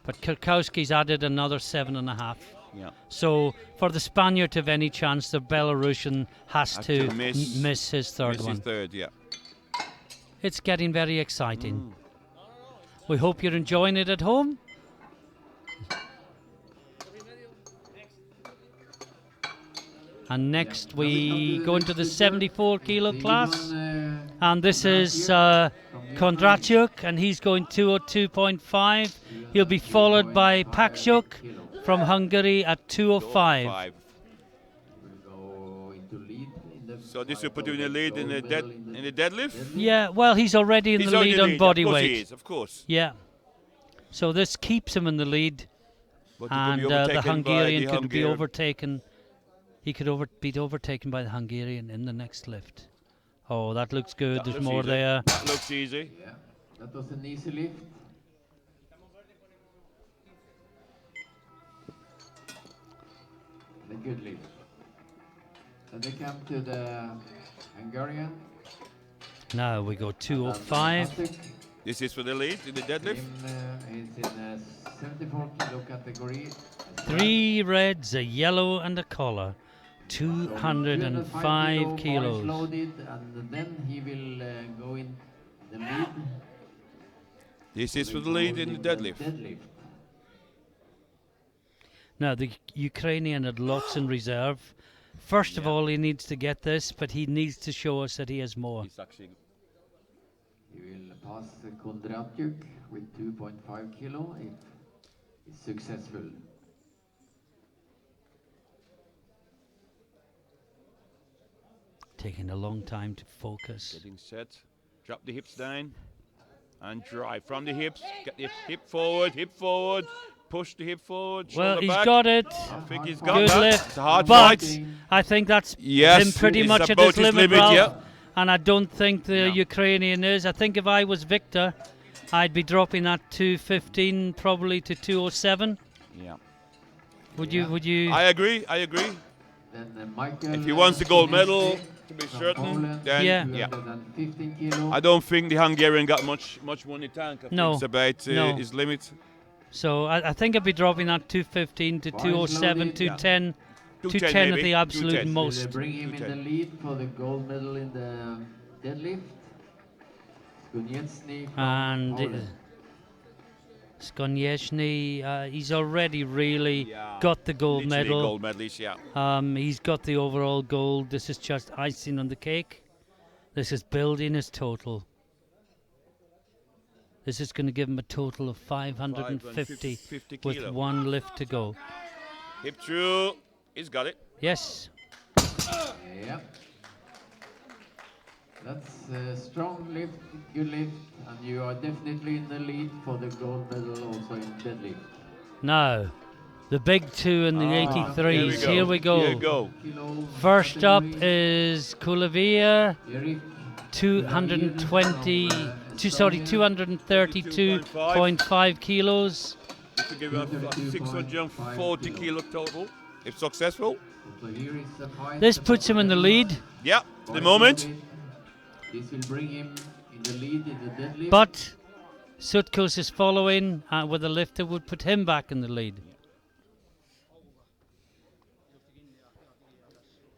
But Kirkowski's added another 7.5. Yeah. So for the Spaniard to have any chance, the Belarusian has Has to to miss- miss his third This one. is third, yeah. It's getting very exciting. We hope you're enjoying it at home. And next we go into the 74 kilo class. And this is Kondratyuk, and he's going 202.5. He'll be followed by Pakshuk from Hungary at 205. Five. Go into lead in the So this fight will put you in for the lead in the gold dead medal in the deadlift. Yeah, well, he's already in He's the on lead the on lead. body Of course he weight. is, of course. Yeah. So this keeps him in the lead, But he and could be the overtaken by Hungarian the could be Hungarian. overtaken. He could be overtaken by the Hungarian in the next lift. Oh, that looks good. That There's looks more easy. there. That looks easy. Yeah, that was an easy lift. And a good lift. And they come to the Hungarian. Now we go 205. Matic. This is for the lead in the deadlift. Him is in a 74 kilo category. 3 reds, a yellow, and a collar. 205 kilos. Loaded, and then he will go in the lead. This is for the lead in the deadlift. Now the Ukrainian had lots in reserve. First of all, he needs to get this, but he needs to show us that he has more. He's actually He will pass Kondratyuk with 2.5 kilo if he's successful. Taking a long time to focus. getting set. Drop the hips down and drive from the hips. Get the hip forward, push the hip forward. Well, shoulder he's back. got it. I think he's got Good that. lift. It's a hard But fight. I think that's Yes, him pretty it's much at about his his limit, limit, Ralph. yeah. And I don't think the No. Ukrainian is. I think if I was Victor, I'd be dropping that 215 probably to 207. Yeah. Would you? I agree. I agree. Then Michael, If he wants the gold medal, Konieczny to be from certain, Poland, then Yeah. 215 kilo. I don't think the Hungarian got much money tank. I No, think it's about no. his limit. So I think I'd be dropping that 215 to Bar is 207, loaded. 210, 210 210 at maybe, the absolute 210. Will most. bring him in the 210. lead for the gold medal in the deadlift. Konieczny from And Poland. Skonieczny, he's already really Yeah. got the gold Literally medal. gold medalist, yeah. He's got the overall gold. This is just icing on the cake. This is building his total. This is going to give him a total of 550 50 with kilo. one lift to go. Hip through. He's got it. Yes. Yeah. That's a strong lift, good lift, and you are definitely in the lead for the gold medal also in deadlift. Now, the big two in the 83s. Here we go. Here we go. Kilo First up category, is Kulavia, Erik 232.5 kilos. This will give you a 640 kilo total, if successful. So here is the fight This about puts him in the lead, Yeah, the Boys moment. loaded. This will bring him in the lead in the deadlift. but Sutkos is following with a lift that would put him back in the lead.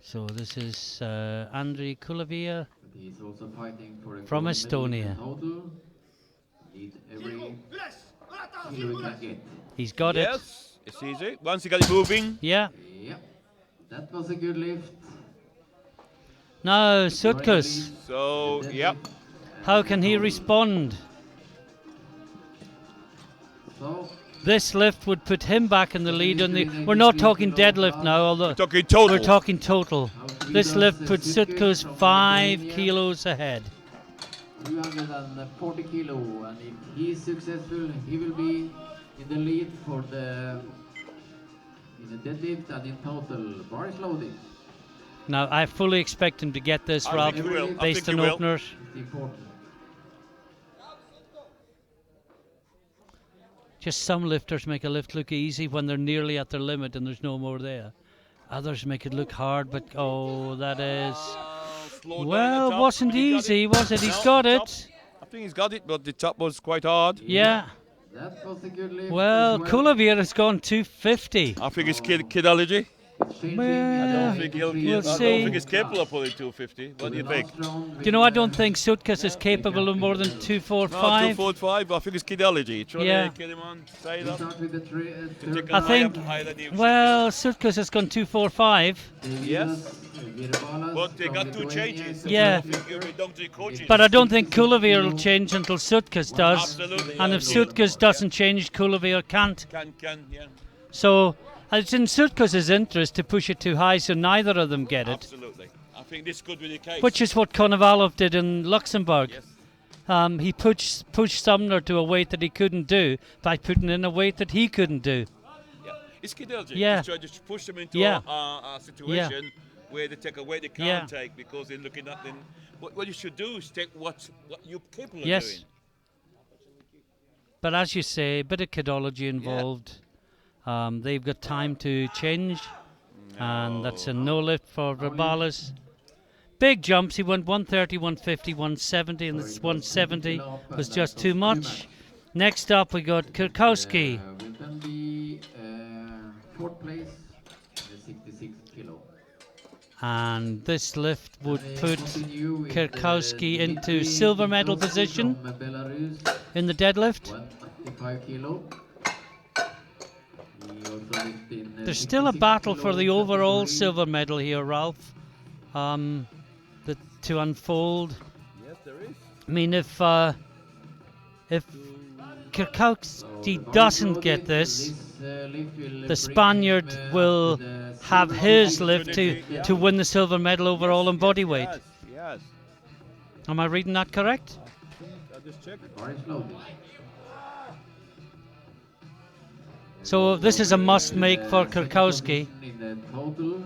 So this is Andrei Kulavia. He's also fighting for a From gold medal in Estonia. total. Need every kilo he can get. He's got it. Yes, it's easy. Once you got it moving, Yeah. Yeah, that was a good lift. Now Sutkos, so yeah. how can he respond? So This lift would put him back in the lead. We're not talking deadlift now, although Talking total. we're talking total. This lift puts Sutkos 5 kilos ahead. 240 kilo, and if he is successful, he will be in the lead for the deadlift and in total. Bar is loaded. Now I fully expect him to get this, I Ralph, think he will. I based think on he will. openers. It's important. Just some lifters make a lift look easy when they're nearly at their limit and there's no more there. Others make it look hard, but oh, that is. Slow down Well, the top. wasn't He got easy, it. was it? He's No, got top. it. I think he's got it, but the top was quite hard. Yeah. That was a good lift. Well, as Kulavir has gone 250. I think it's kid allergy. Changing Well, I don't in think the he'll. We'll I see. don't think he's capable of pulling 250. What do you think? Do you know, I don't think Sutkas is capable of more than No, 245. 245. I think it's kid allergy. Try Yeah. to get him on side We up. start with the take I a think, higher than you. well, Sutkas has gone 245. Yes. But they got two changes. So Yeah. I think you'll be down to the coaches. But I don't think Kulavir will change until Sutkas does. Absolutely. And if Sutkas doesn't change, Kulavir can't. Can, yeah. So it's in Sutkos' interest to push it too high so neither of them get it. Absolutely. I think this could be the case. Which is what Konovalov did in Luxembourg. Yes. He pushed Sumner to a weight that he couldn't do by putting in a weight that he couldn't do. Yeah. It's kid allergy. Yeah. Just try to push them into Yeah. a situation where they take a weight they can't Yeah. take because they're looking at them. What you should do is take what you're capable of Yes. doing. But as you say, a bit of kidology involved. They've got time to change. And that's a no lift for Verbalis. Big jumps. He went 130, 150, 170, and this 170 was just too much. Next up, we got Kirkowski. Will then be fourth place, 66 kilo. And this lift would And put continue with, Kirkowski into Dmitry silver medal Dmitrovsky position from, Belarus, in the deadlift. 195 kilo. He also lift in, There's still a 66 battle for the kilo overall category. silver medal here, Ralph. To unfold. Yes, there is. I mean, if Kirkowski doesn't get this, the Spaniard will have his lift to win the silver medal overall in body weight. Yes, yes. Am I reading that correct? I just checked. Bar is loaded. So this is a must-make for Kirkowski. In the total,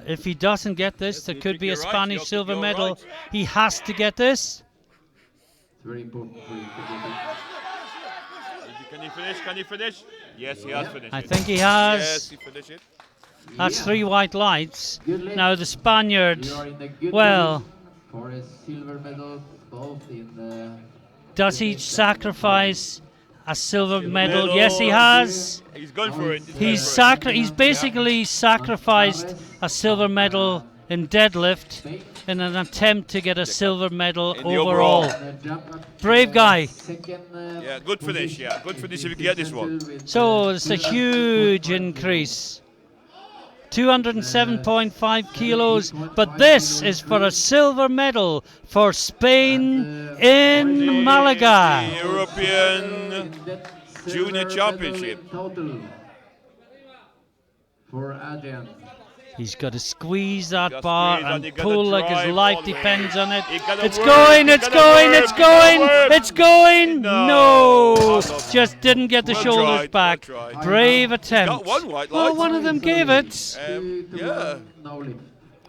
If he doesn't get this, there you could think be a you're right, Spanish you're silver right. medal. He has to get this. it's very important for him to get it. he finish? Can he finish? Yes, he has finished I it. think he has. Yes, he finished it. That's Yeah. 3 white lights. Good lift. Now the Spaniard, You are in a good well, position for a silver medal, both in the does he lift and sacrifice a silver medal? medal. Yes, he has. He's going for it. He's basically sacrificed a silver medal in deadlift in an attempt to get a silver medal In the overall. overall. Brave guy. Yeah, good finish. Yeah, good finish if you get this one. So it's a huge increase. 207.5 kilos, but this is for a silver medal for Spain in Malaga. The European Junior Championship. For Adrian. He's got to squeeze that Got bar squeeze and and he gotta pull like his drive life all the way. depends on it. He gotta It's work, going, he it's gotta going, work, it's he gotta going, work. it's going. No. No, Not just didn't get the Well shoulders tried, back. well tried. Brave Got attempt. one white Well, light. one of them gave it, Yeah. No lift.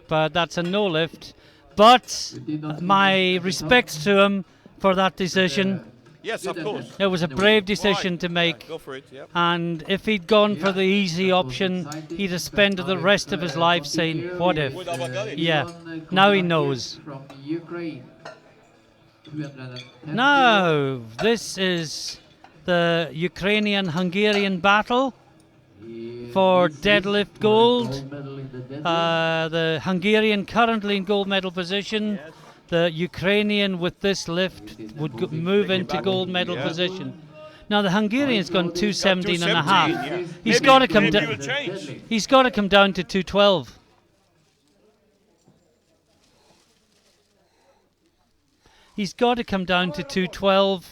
but that's a no lift. But my respects to him for that decision. Yes, of course. It was a brave decision to make. Go for it. Yeah. And if he'd gone for the easy option, he'd have spent the rest of his life saying, what if? Would have got it. Yeah, now he knows. From Ukraine. 210 Now, this is the Ukrainian-Hungarian battle kilos. for This is deadlift for gold. medal in the deadlift. The Hungarian currently in gold medal position. The Ukrainian with this lift would move into gold medal Yeah. position. Now the Hungarian's gone 217 and a 217, half. yeah. He's Maybe- got to come maybe down. he will change. He's got to come down to 212. He's got to come down to 212.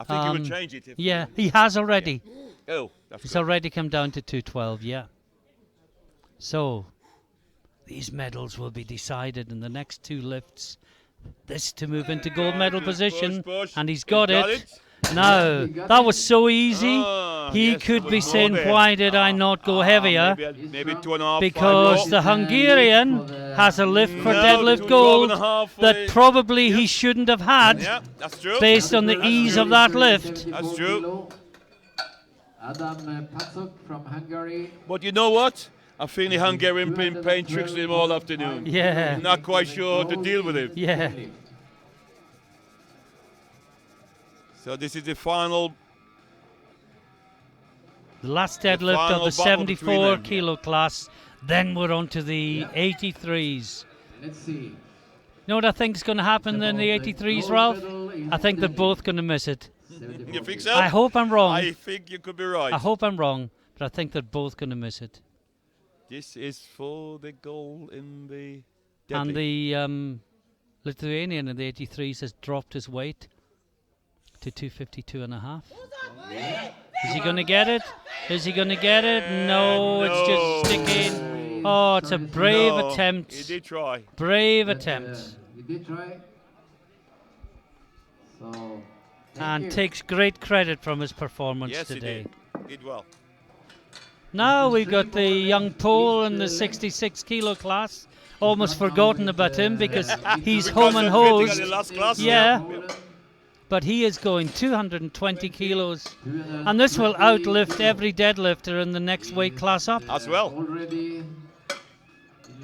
I think he Um, will change it. Yeah, he has already. Oh, that's He's good. already come down to 212, yeah. So, these medals will be decided in the next 2 lifts. This to move into gold medal position, push. and he's got He's got it. Now, that was so easy. He yes, could there be was more saying, there. why did I not go heavier? Maybe 2.5. Because 5 the more. Hungarian has a lift for No, deadlift 212 gold and a half, that probably he shouldn't have had Yeah, that's true. based on the ease of that lift. That's true. Adam Pacok from Hungary. But you know what? I think the Hungarian been playing tricks with him all afternoon. Yeah, Not quite sure how to deal with it. yeah. So this is the final. The last deadlift final of the battle between 74 them. kilo class. Then we're on to the 83s. Let's see. You know what I think is going to happen in the 83s, Ralph? I think they're both going to miss it. You think so? I hope I'm wrong. I think you could be right. I hope I'm wrong, but I think they're both going to miss it. This is for the goal in the. And deadlift. the Lithuanian in the 83s has dropped his weight to 252 and a half. Is he going to get it? Is he going to get it? No, it's just sticking. Oh, it's a brave No, attempt. He did try. Brave attempt. We did try. So. And takes great credit from his performance Yes, today. he did. Did well. Now we've got the young Pole in the 66 kilo class. Almost forgotten about him because he's home and Concentrating on hosed. the last class. Yeah. But he is going 220 kilos. And this will outlift every deadlifter in the next weight class up. As well. Already in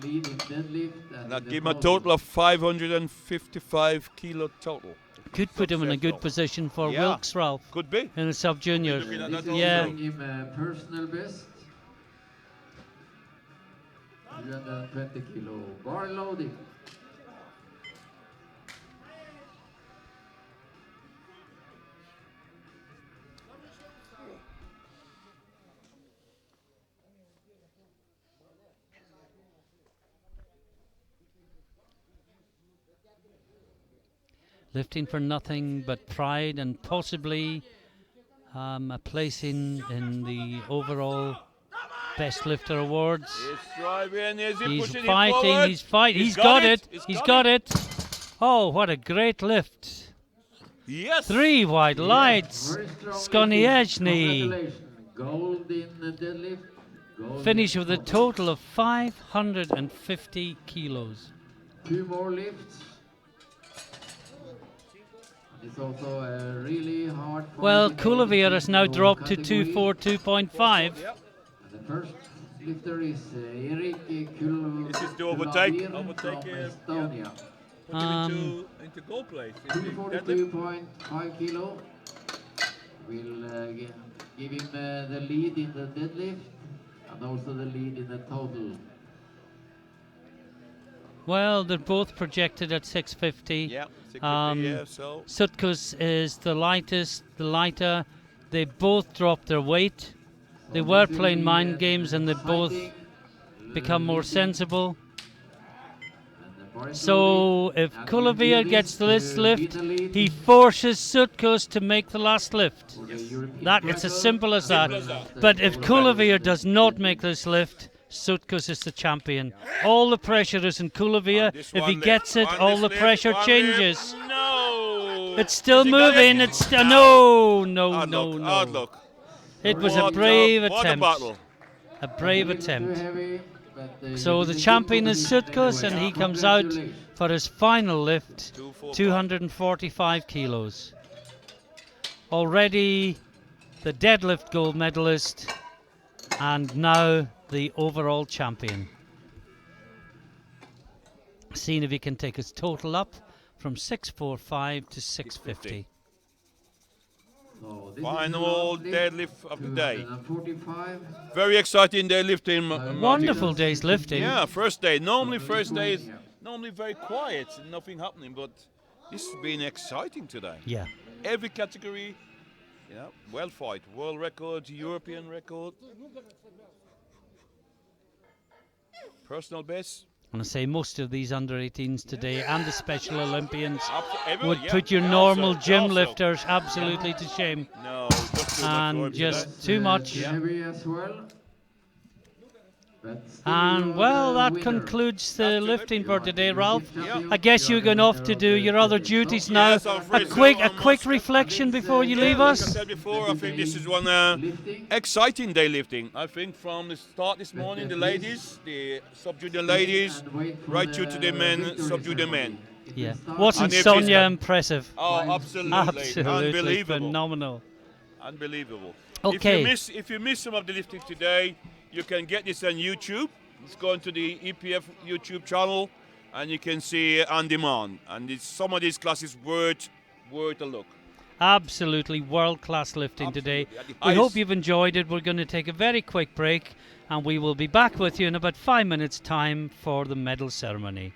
lead in deadlift. And That the give him a pole. total of 555 kilo total. Could put him in a good position for Yeah. Wilkes, Ralph, Could be. in the sub juniors. Looking at that Yeah. also. Giving him a personal best. 220 kilo bar loading. Lifting for nothing but pride and possibly a place in the overall best lifter awards. He's driving. Is he He's pushing it fighting, forward? he's fighting, he's got got it, it, he's got it. Oh, what a great lift. Yes. 3 wide lights. Very strong Skonieczny. Congratulations. Gold in the deadlift. Gold Finish in with a pole. total of 550 kilos. 2 more lifts. It's also a really hard Well, fight in the Kulavir has now lifting dropped to category. 242.5. Yeah. And the first lifter is Erik This is to Kulavir overtake, from yeah. Estonia. Put him Um, into goal place. In the deadlift. 242.5 kilo. Will give him the lead in the deadlift and also the lead in the total. Well, they're both projected at 650. Yeah, 650, yeah, so. Sutkus is the lighter. They both dropped their weight. They So were this will playing be mind an games and they both exciting become more lifting. sensible. And the bar is So loaded, if and we'll do Kulavir this gets this to be lift, the lead he forces Sutkus to make the last lift. for the European That it's as record simple as that. Simple as that. But if total Kulavir deadlift. does not make this lift, Sutkus is the champion. All the pressure is in Kulavir. This If he one gets it, left, all this the left, pressure one changes. left. No! It's still Has he got moving. it? It's no. Hard luck, hard luck. It was Sorry, a brave What a attempt. battle. A brave A little too attempt. heavy, but, So he the did a good champion is competition Sutkus, anyway. and he comes out Congratulations. for his final lift, 245. 245 kilos. Already the deadlift gold medalist, and now the overall champion. Seeing if he can take his total up from 645 to 650. So this is Final last lift, deadlift of the day. 245. Very exciting deadlifting, Martin. Wonderful day's lifting. Yeah, first day. Normally, first day is Yeah. normally very quiet, nothing happening, but this has been exciting today. Yeah. Every category, well fight. World record, European record, personal best. And I say most of these under 18s today and the Special Olympians would Yeah. put your Yeah, normal also, gym also. lifters absolutely to shame. No, just too much for And him just today. too much. Too heavy as well. But still And you are well, the that winner. concludes the That's lifting it. for today, Ralph. Yeah. I guess you're going off to do your other duties now. Yes, I'm afraid A so. quick I'm reflection before you leave Like I us. said before, I think this is one Lifting. exciting day lifting. I think from the start this morning, the ladies, the subjugate ladies, And wait for right through to the men, victory subdue the ceremony. men. It Yeah, will start wasn't And if Sonia it's- impressive? Oh, absolutely, Absolutely unbelievable, phenomenal. unbelievable. Okay. If you miss some of the lifting today, you can get this on YouTube. It's going to the EPF YouTube channel, and you can see on demand. And some of these classes worth a look. Absolutely world-class lifting today. Absolutely. We hope you've enjoyed it. We're going to take a very quick break, and we will be back with you in about 5 minutes' time for the medal ceremony.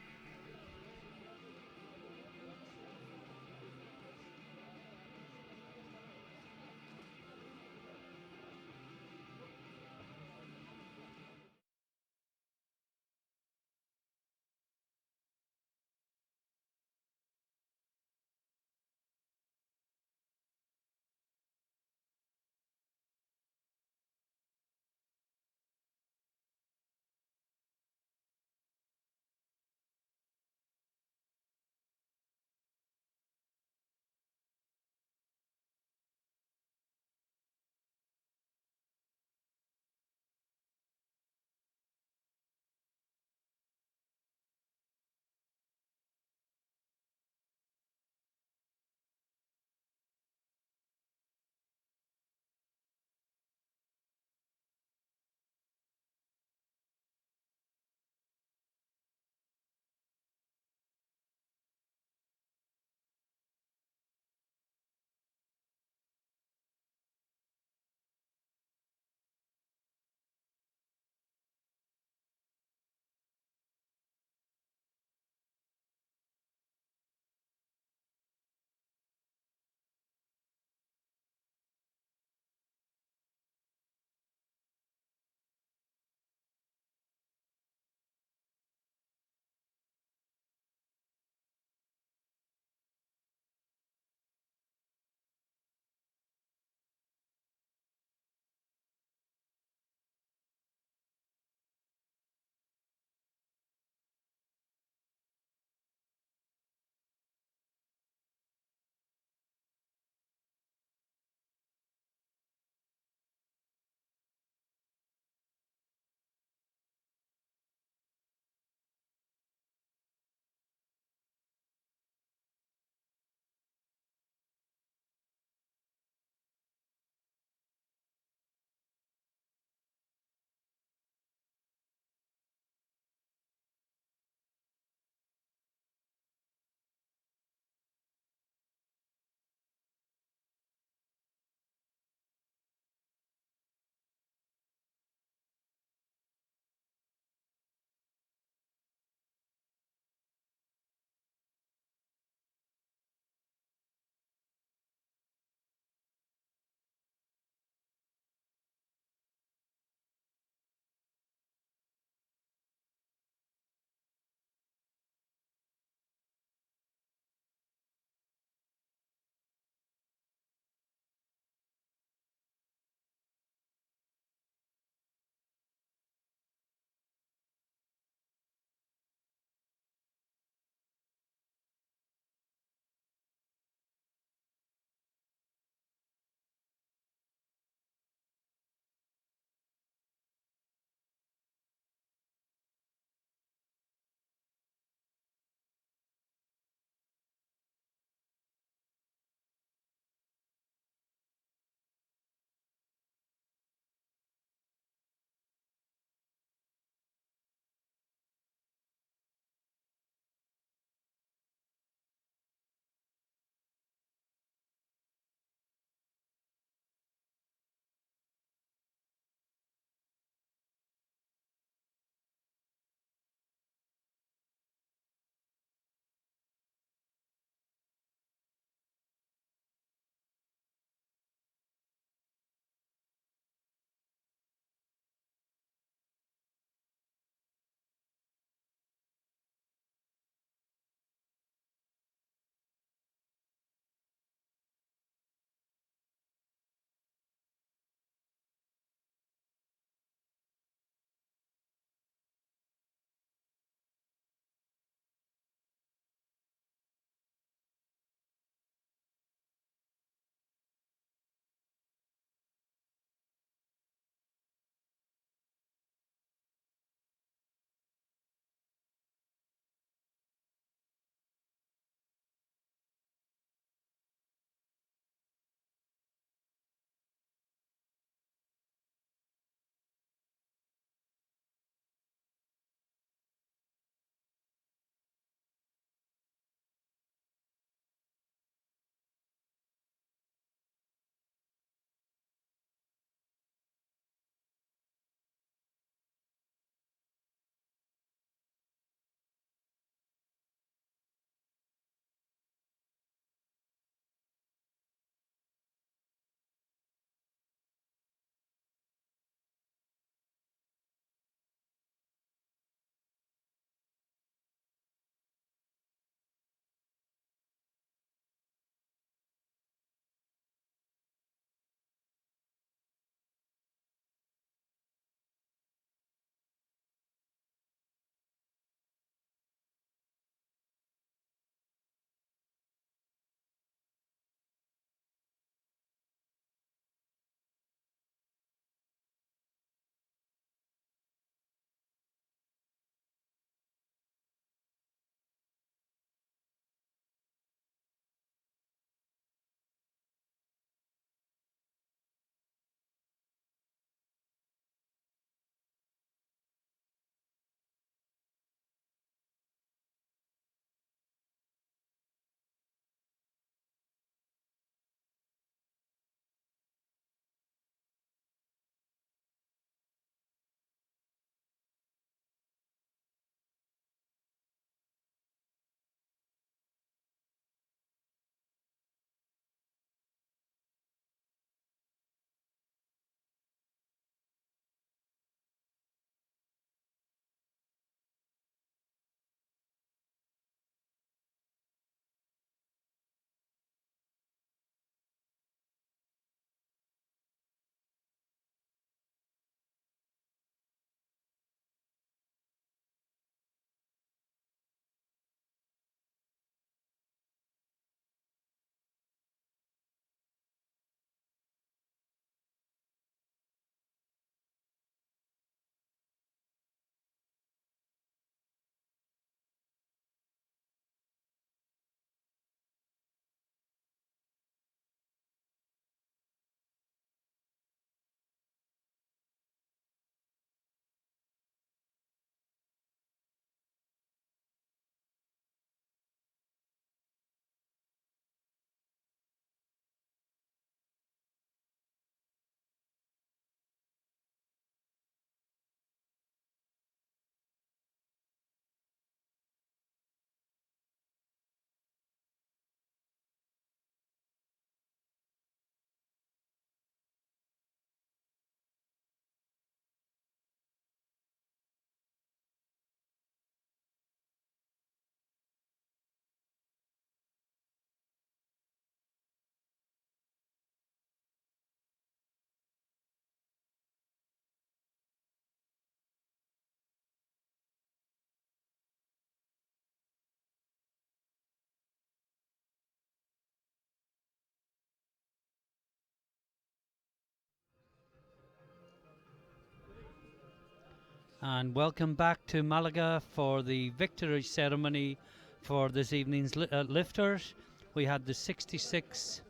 And welcome back to Malaga for the victory ceremony for this evening's lifters. We had the 66,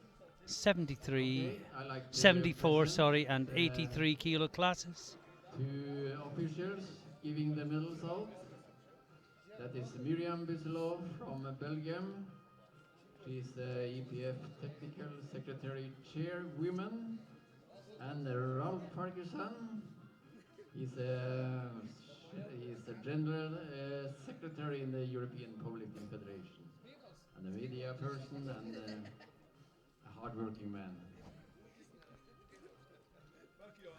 73, Okay, I like to 74, present, and 83 kilo classes. two officials giving the medals out. That is Miriam Busselov from Belgium. She's the EPF Technical Secretary Chairwoman. And Ralph Ferguson, he's a General Secretary in the European Powerlifting Federation. And a media person and a hard-working man.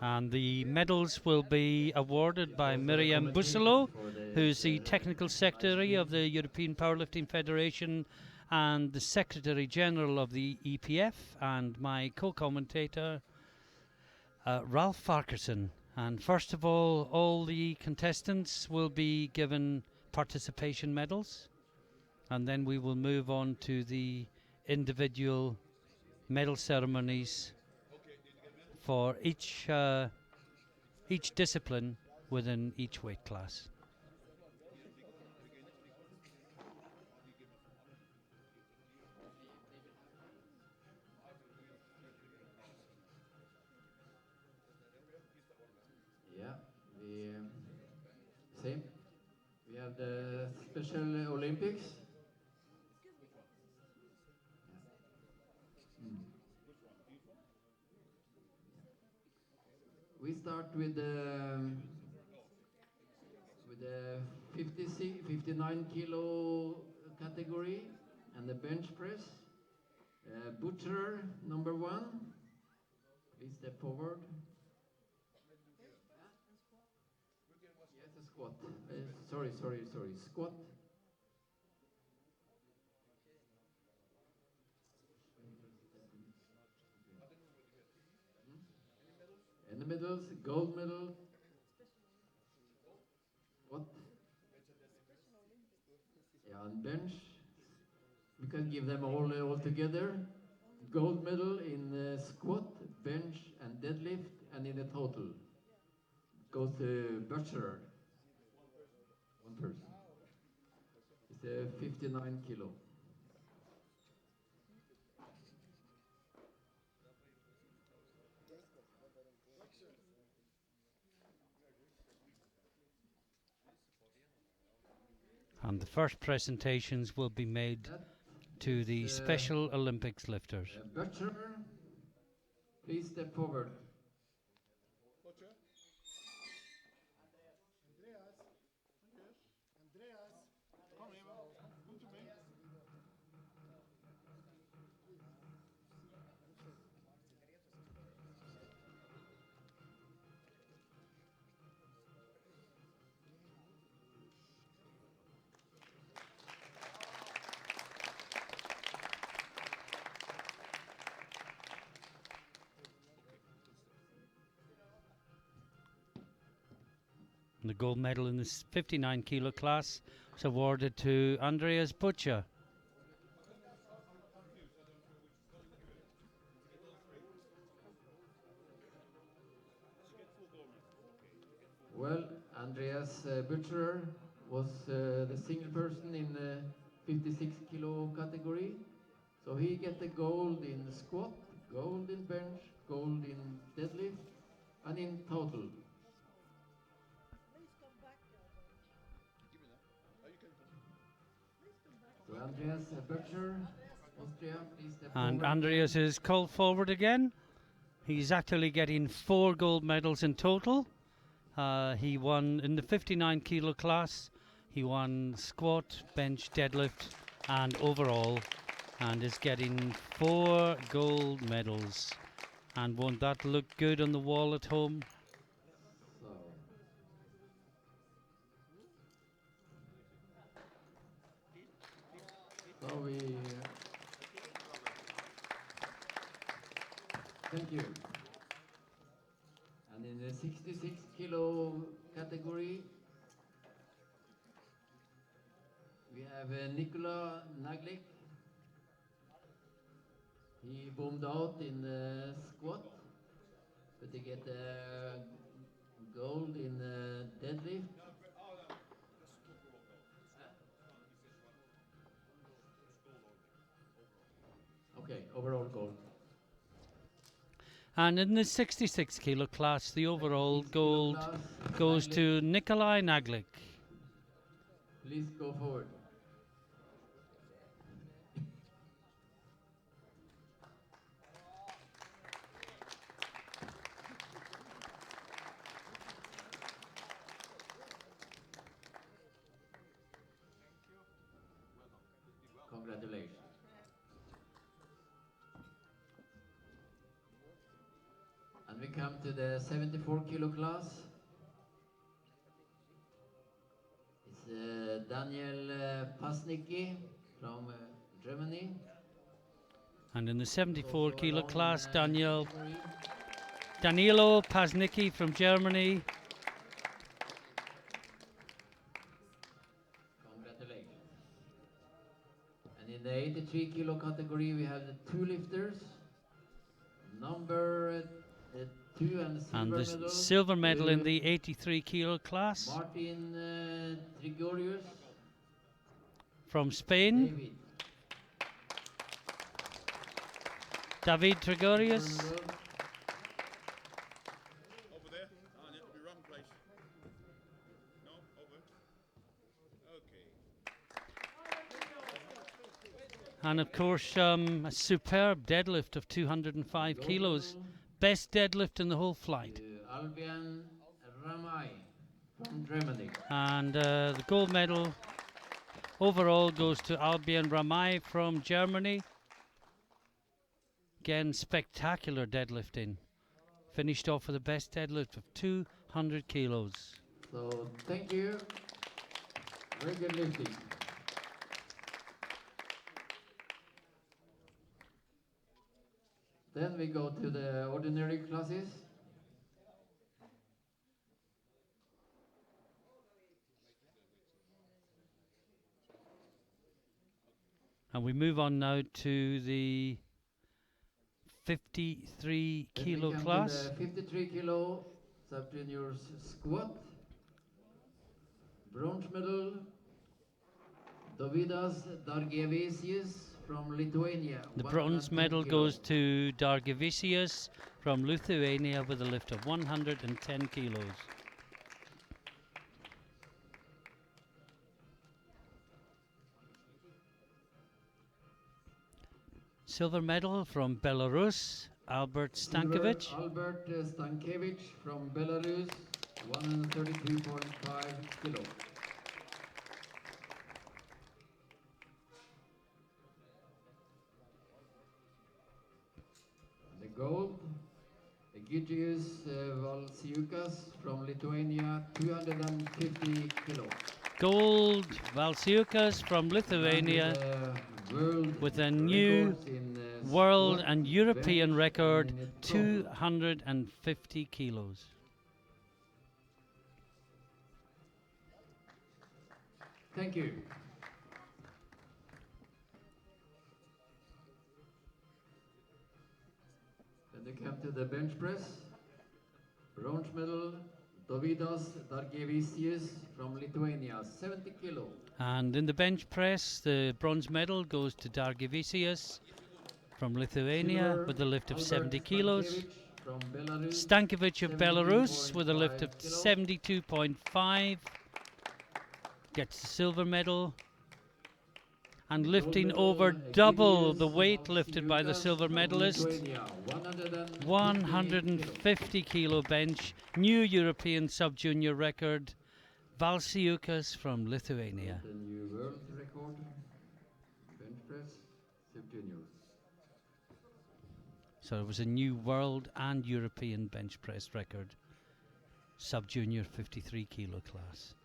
And the medals will be awarded by Also the Miriam commentator Busselot, for this, who's the Technical Secretary of the European Powerlifting Federation and the Secretary General of the EPF, and my co-commentator, Ralph Farquharson. And first of all the contestants will be given participation medals, and then we will move on to the individual medal ceremonies for each discipline within each weight class. Yeah, same. We have the Special Olympics. We start with the 59 kilo category and the bench press. Butcher number 1. Please step forward. Yes, a squat. Sorry. Squat. In the middle, gold medal. What? Yeah, and bench. We can give them all together. Gold medal in squat, bench, and deadlift, and in the total goes to Butcher. One person. It's 59 kilo. And the first presentations will be made to the Special Olympics lifters. Butcher, please step forward. The gold medal in the 59 kilo class was awarded to Andreas Butcher. Well, Andreas Butcher was the single person in the 56 kilo category. So he get the gold in squat, gold in bench, gold in deadlift, and in total. So Andreas Butcher, Austria, please step And forward Andreas again. is called forward again. He's actually getting 4 gold medals in total. He won in the 59 kilo class. He won squat, bench, deadlift, and overall, and is getting 4 gold medals. And won't that look good on the wall at home? So we thank you. And in the 66 kilo category, we have Nikola Naglik. He boomed out in squat, but he get gold in deadlift. Okay, overall gold. And in the 66 kilo class, the overall 66 kilo gold class, goes Naglic. to Nikolai Naglic. Please go forward. Congratulations. And we come to the 74 kilo class. It's Daniel Pasnicki from Germany. And in the 74 Also kilo alone in class, the category. Danilo Pasnicki from Germany. Congratulations. And in the 83 kilo category, we have the two lifters. Number 2 and silver And the medal. silver medal in to the 83 kilo class Martin Trigorius. from Spain, David. David Tregorius. Silver medal. Over there? Oh, no, the wrong place. No, over. Okay. And of course, a superb deadlift of 205 Gold kilos. medal Best deadlift in the whole flight. to Albion Ramay from Germany. And the gold medal overall goes to Albion Ramay from Germany. Again, spectacular deadlifting. Finished off with the best deadlift of 200 kilos. So thank you. Very good lifting. Then we go to the ordinary classes. And we move on now to the 53 Then kilo we come class. to the 53 kilo sub-juniors squat. Bronze medal, Dovydas Dargevesius from Lithuania. The bronze 110 medal kilo. goes to Dargevisius from Lithuania with a lift of 110 kilos. Silver medal from Belarus, Albert Silver, Stankovic. Albert Stankiewicz from Belarus, 132.5 kilo. The gold, Egidius Valsiukas from Lithuania, 250 kilo. Gold, Valsiukas from Lithuania with a new world and European record, 250 kilos. Thank you. Then they come to the bench press. Bronze medal, Dovydas Dargevisius from Lithuania, 70 kilo. And in the bench press, the bronze medal goes to Dargevisius from Lithuania Silver, with a lift of Albert 70 kilos. Stankiewicz from Belarus, Stankovic of Belarus with a lift of 72.5 kilo. 72.5 gets the silver medal. And The lifting gold over medal, double Egidius the weight lifted by the Valsiukas silver from medalist. Lithuania, 150 150 kilo bench, new European sub-junior record. Valsiukas from Lithuania. The new world record, bench press, sub-juniors. So it was a new world and European bench press record, sub-junior 53 kilo class.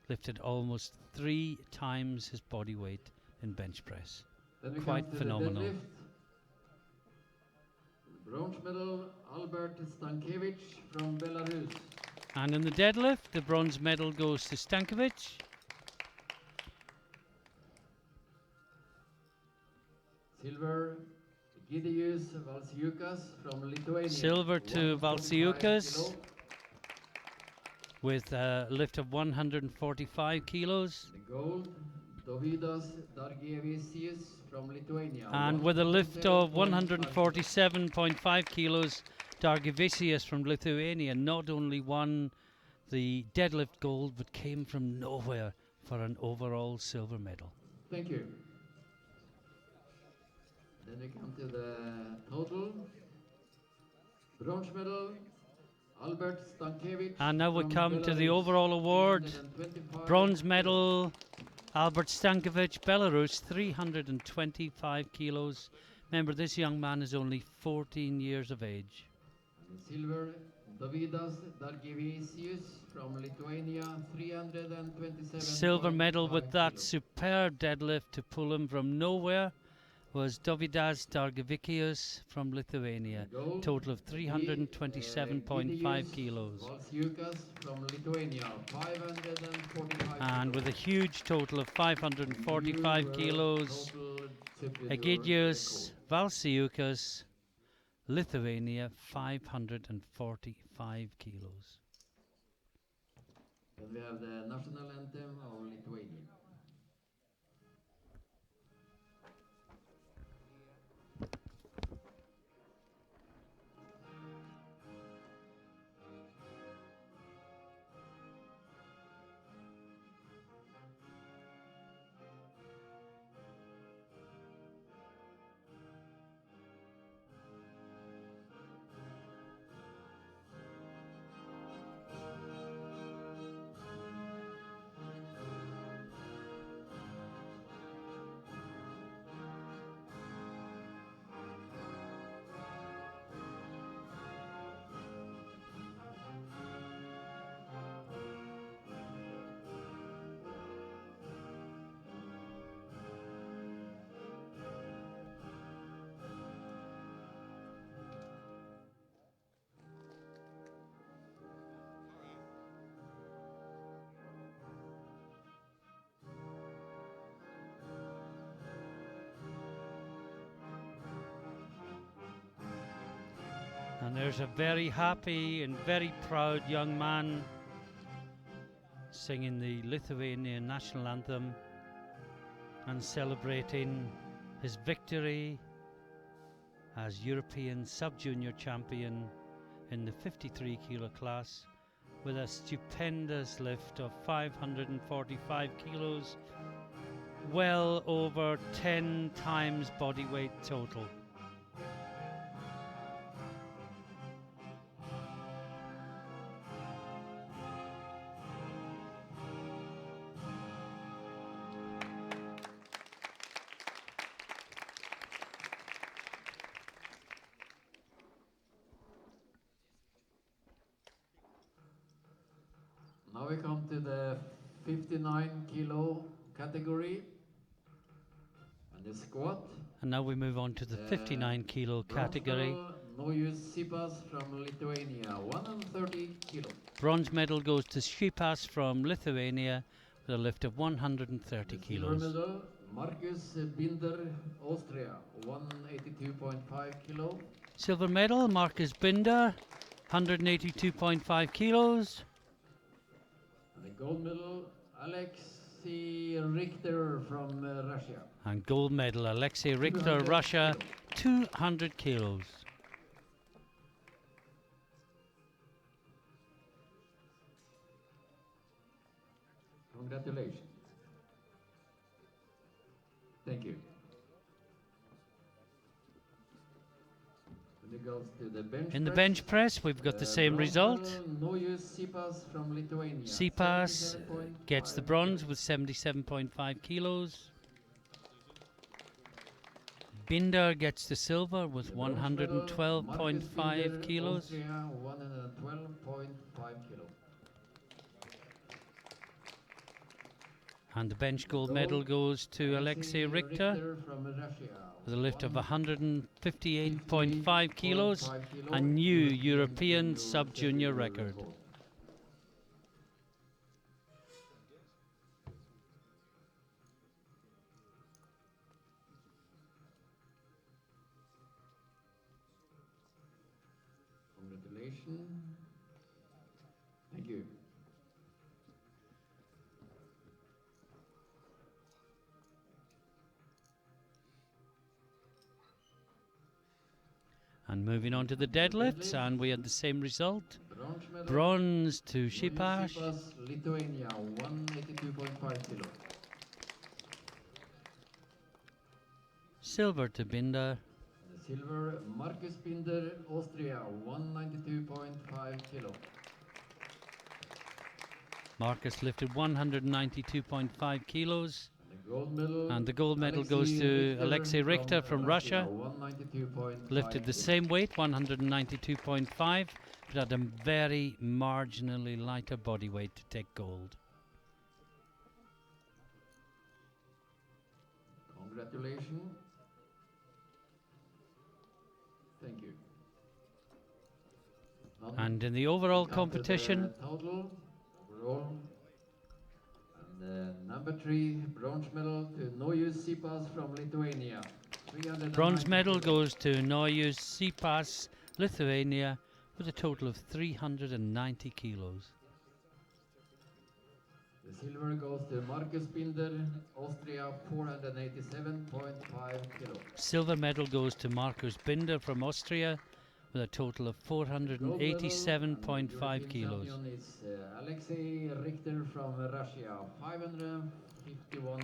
Lifted almost 3 times his body weight in bench press. Then we Quite come to phenomenal. The deadlift. Bronze medal, Albert Stankiewicz from Belarus. And in the deadlift, the bronze medal goes to Stankovic. Silver, Egidius Valsiukas from Lithuania. Silver to 145 Valsiukas. kilo. with a lift of 145 kilos. The gold, Dovydas Dargevicius from Lithuania. And with a lift of 147.5 147.5 kilos, Dargevicius from Lithuania not only won the deadlift gold but came from nowhere for an overall silver medal. Thank you. Then we come to the total. Bronze medal, Albert Stankiewicz. And now we from come to the Belarus, overall award. 325 Bronze kilos. medal, Albert Stankiewicz, Belarus, 325 kilos. Remember, this young man is only 14 years of age. And the silver, Dovydas Dargevicius from Lithuania, 327. Silver medal with that superb deadlift to pull him from nowhere was Dovydas Dargevicius from Lithuania. Total of 327.5 kilos. Valsiukas from Lithuania, 545 And with a huge total of 545 kilos, Egidius Valsiukas, Lithuania, 545 kilos. Then we have the national anthem of Lithuania. And there's a very happy and very proud young man singing the Lithuanian national anthem and celebrating his victory as European sub-junior champion in the 53 kilo class with a stupendous lift of 545 kilos, well over 10 times body weight total. Now we come to the 59 kilo category and the squat. And now we move on to the 59 kilo category. Nojus Sipas from Lithuania, 130 kilo. Bronze medal goes to Šipas from Lithuania with a lift of 130 Silver kilos. medal, Marcus Binder, Austria, 182.5 kilo. Silver medal, Marcus Binder, 182.5 kilos. And the gold medal, Alexei Richter from Russia. And gold medal, Alexei Richter, 200 Russia, kilos. 200 kilos. Congratulations. Thank you. When it goes to the bench In the press, bench press, we've got the same bronze result. medal, Nojus Sipas from Lithuania. Sipas 77.5 gets the bronze with 77.5 kilos. Binder gets the silver with The bronze medal, Marcus 112.5 Binder, kilos. Austria, 112.5 kilo. And the bench gold medal goes to Alexei Richter from Russia, with a lift of 158.5 kilos, a new European sub-junior record. Congratulations. Thank you. And moving on to the deadlifts, and we had the same result. Bronze medal. Bronze to Noyu Shipash. Sipas, Lithuania, 182.5 kilo. Silver to Binder. The silver, Markus Binder, Austria, 192.5 kilo. Marcus lifted 192.5 kilos. The gold medal. And the gold medal goes to Alexei Richter from Russia. 192.5 Lifted the kilo. same weight, 192.5, but had a very marginally lighter body weight to take gold. Congratulations. Thank you. And in the overall Come to the competition, total, overall. And number 3, bronze medal to Noyu Sipas from Lithuania. bronze 390 medal kilo. goes to Noyu Sipas, Lithuania, with a total of 390 kilos. The silver goes to Markus Binder, Austria, 487.5 kilo. Silver medal goes to Markus Binder from Austria, with a total of Gold medal and 487.5 European kilos. champion is Alexei Richter from Russia, 551.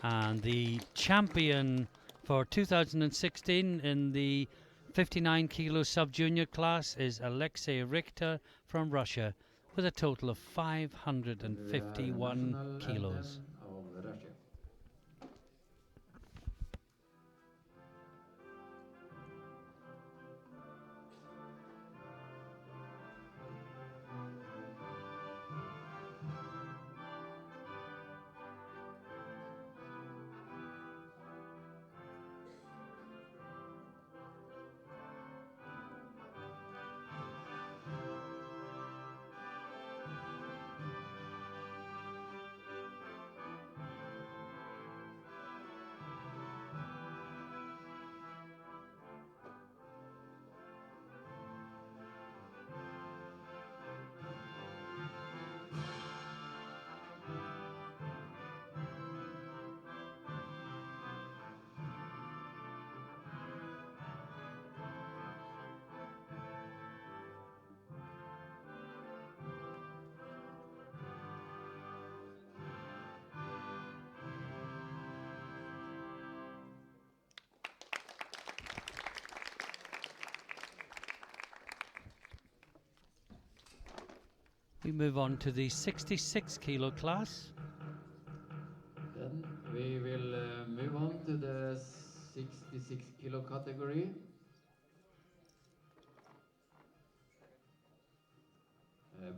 And the champion for 2016 in the 59 kilo sub-junior class is Alexei Richter from Russia, with a total of 551 national kilos. anthem of Russia. We move on to the 66 kilo class. Then we will move on to the 66 kilo category.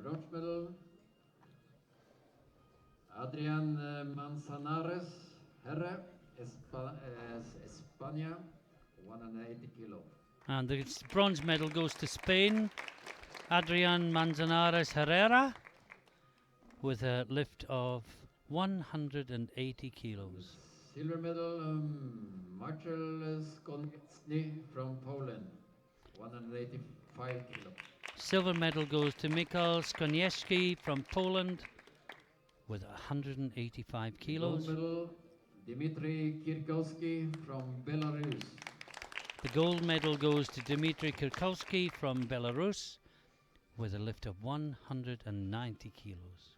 Bronze medal, Adrian Manzanares, Herre, España, 180 kilo. And the bronze medal goes to Spain, Adrian Manzanares Herrera, with a lift of 180 kilos. Silver medal, Marcel Skonieczny from Poland, 185 kilo. Silver medal goes to Mikhail Skonieczny from Poland, with 185 kilos. Gold medal, Dmitry Kirkowski from Belarus. The gold medal goes to Dmitry Kirkowski from Belarus, with a lift of 190 kilos.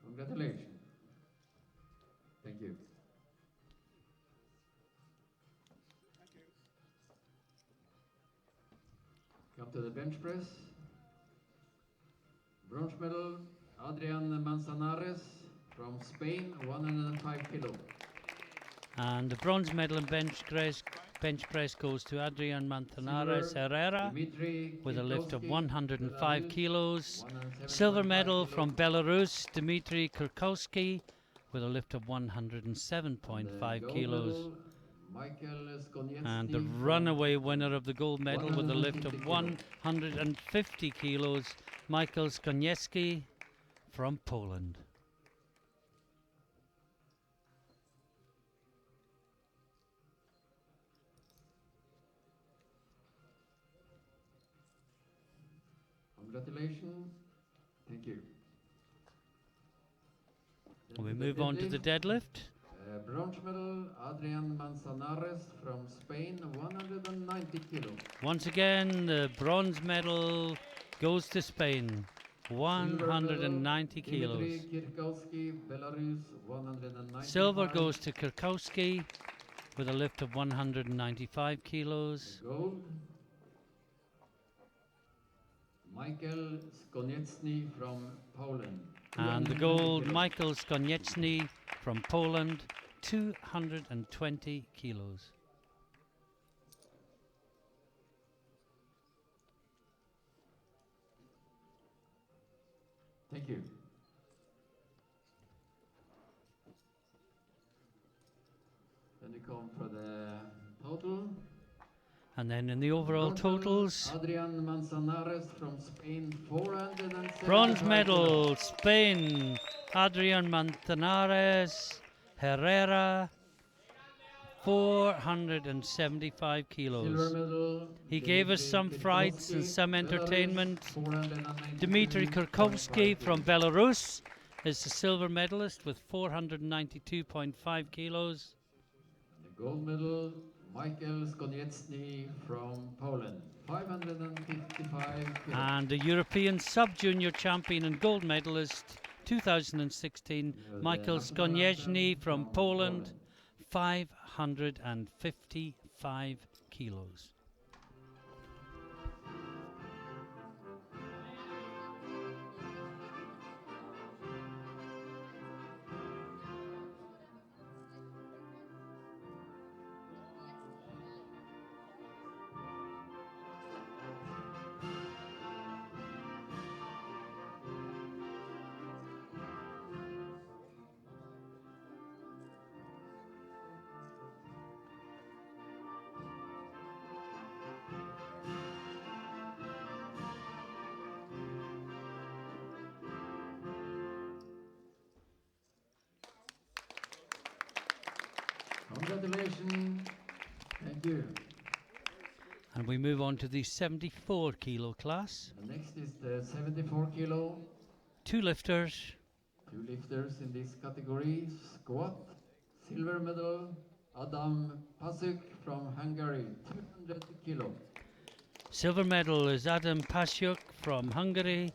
Congratulations. Thank you. Come to the bench press. Bronze medal, Adrian Manzanares from Spain, 105 kilo. And the bronze medal in bench press goes to Adrian Manzanares Silver, Herrera, Dmitry with a lift of Kirkowski, 105 Belarus, kilos. 107.5 Silver medal kilo. from Belarus, Dmitry Kirkowski, with a lift of 107.5 Gold kilos. medal, Michael Skonieczny And the from runaway winner of the gold medal with a lift of 150 150 kilos, Michael Skonieczny from Poland. Congratulations. Thank you. Then We the move on to the deadlift. Bronze medal, Adrian Manzanares from Spain, 190 kilo. Once again, the bronze medal goes to Spain, Silver medal, 190 kilos. Dmitry Kirkowski, Belarus, 195. Silver goes to Kirkowski with a lift of 195 kilos. Gold, Michael Skonieczny from Poland. And the 290 gold, kilos. Michael Skonieczny from Poland, 220 kilos. Thank you. Then we come for the total. And then in the overall Bronze medal, totals, Adrian Manzanares from Spain, 475 bronze kilos. medal, Spain, Adrian Manzanares Herrera, 475 Silver kilos. medal, He gave us Dmitry some frights and Kirkowski, some Belarus, entertainment. 492.5 Dmitry Kirkowski from kilos. Belarus is the silver medalist with 492.5 kilos. The gold medal, Michael Skonieczny from Poland, 555 kilos. And the European sub-junior champion and gold medalist 2016, Michael Skonieczny from Poland, 555 kilos. Congratulations. Thank you. And we move on to the 74 kilo class. The next is the 74 kilo. Two lifters. Two lifters in this category. Squat, silver medal, Adam Pasuk from Hungary, 200 kilo. Silver medal is Adam Pasiuk from Hungary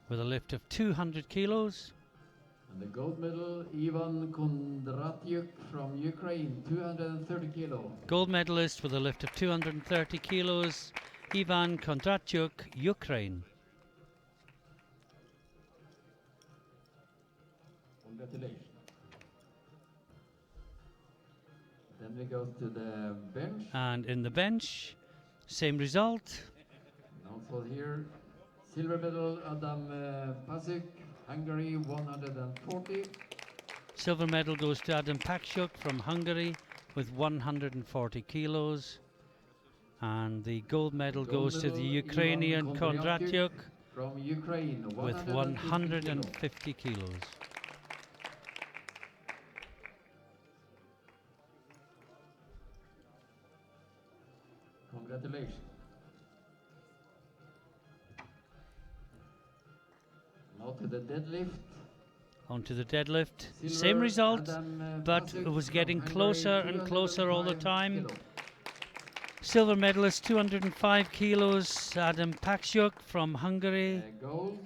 with a lift of 200 kilos. And the gold medal, Ivan Kondratyuk from Ukraine, 230 kilo. Gold medalist with a lift of 230 kilos, Ivan Kondratyuk, Ukraine. Congratulations. Then we go to the bench. And in the bench, same result. And also here, silver medal, Adam Pasuk, Hungary, 140. Silver medal goes to Adam Paksiuk from Hungary with 140 kilos. And the gold medal goes to the medal, Ukrainian Ivan Kondratyuk from Ukraine, with 150 kilos. Congratulations. Now to the deadlift. Onto the deadlift, Silver, same result, Adam, but Pasuk it was from getting Hungary, closer and closer all the 205 time. kilo. Silver medalist 205 kilos, Adam Paksiuk from Hungary. Gold,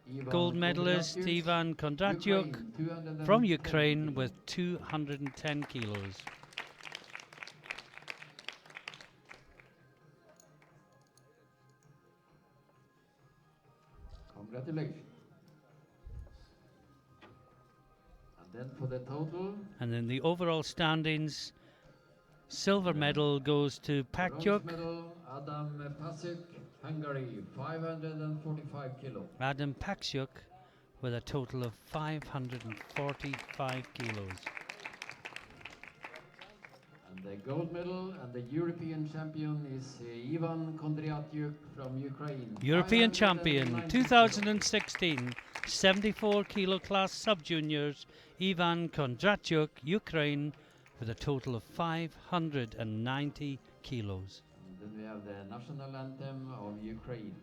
Ivan Gold medalist Kondratyuk, Ivan Kondratyuk Ukraine, 210 from Ukraine kilo. with 210 kilos. Congratulations. And then for the total, And in the overall standings, silver medal goes to bronze Pakyuk, medal, Adam Pasuk, Hungary, 545 kilo. Adam Paksiuk with a total of 545 kilos. And the gold medal and the European champion is Ivan Kondratyuk from Ukraine. European 590 champion kilo. 2016, 74 kilo class sub-juniors, Ivan Kondratyuk, Ukraine, with a total of 590 kilos. And then we have the national anthem of Ukraine.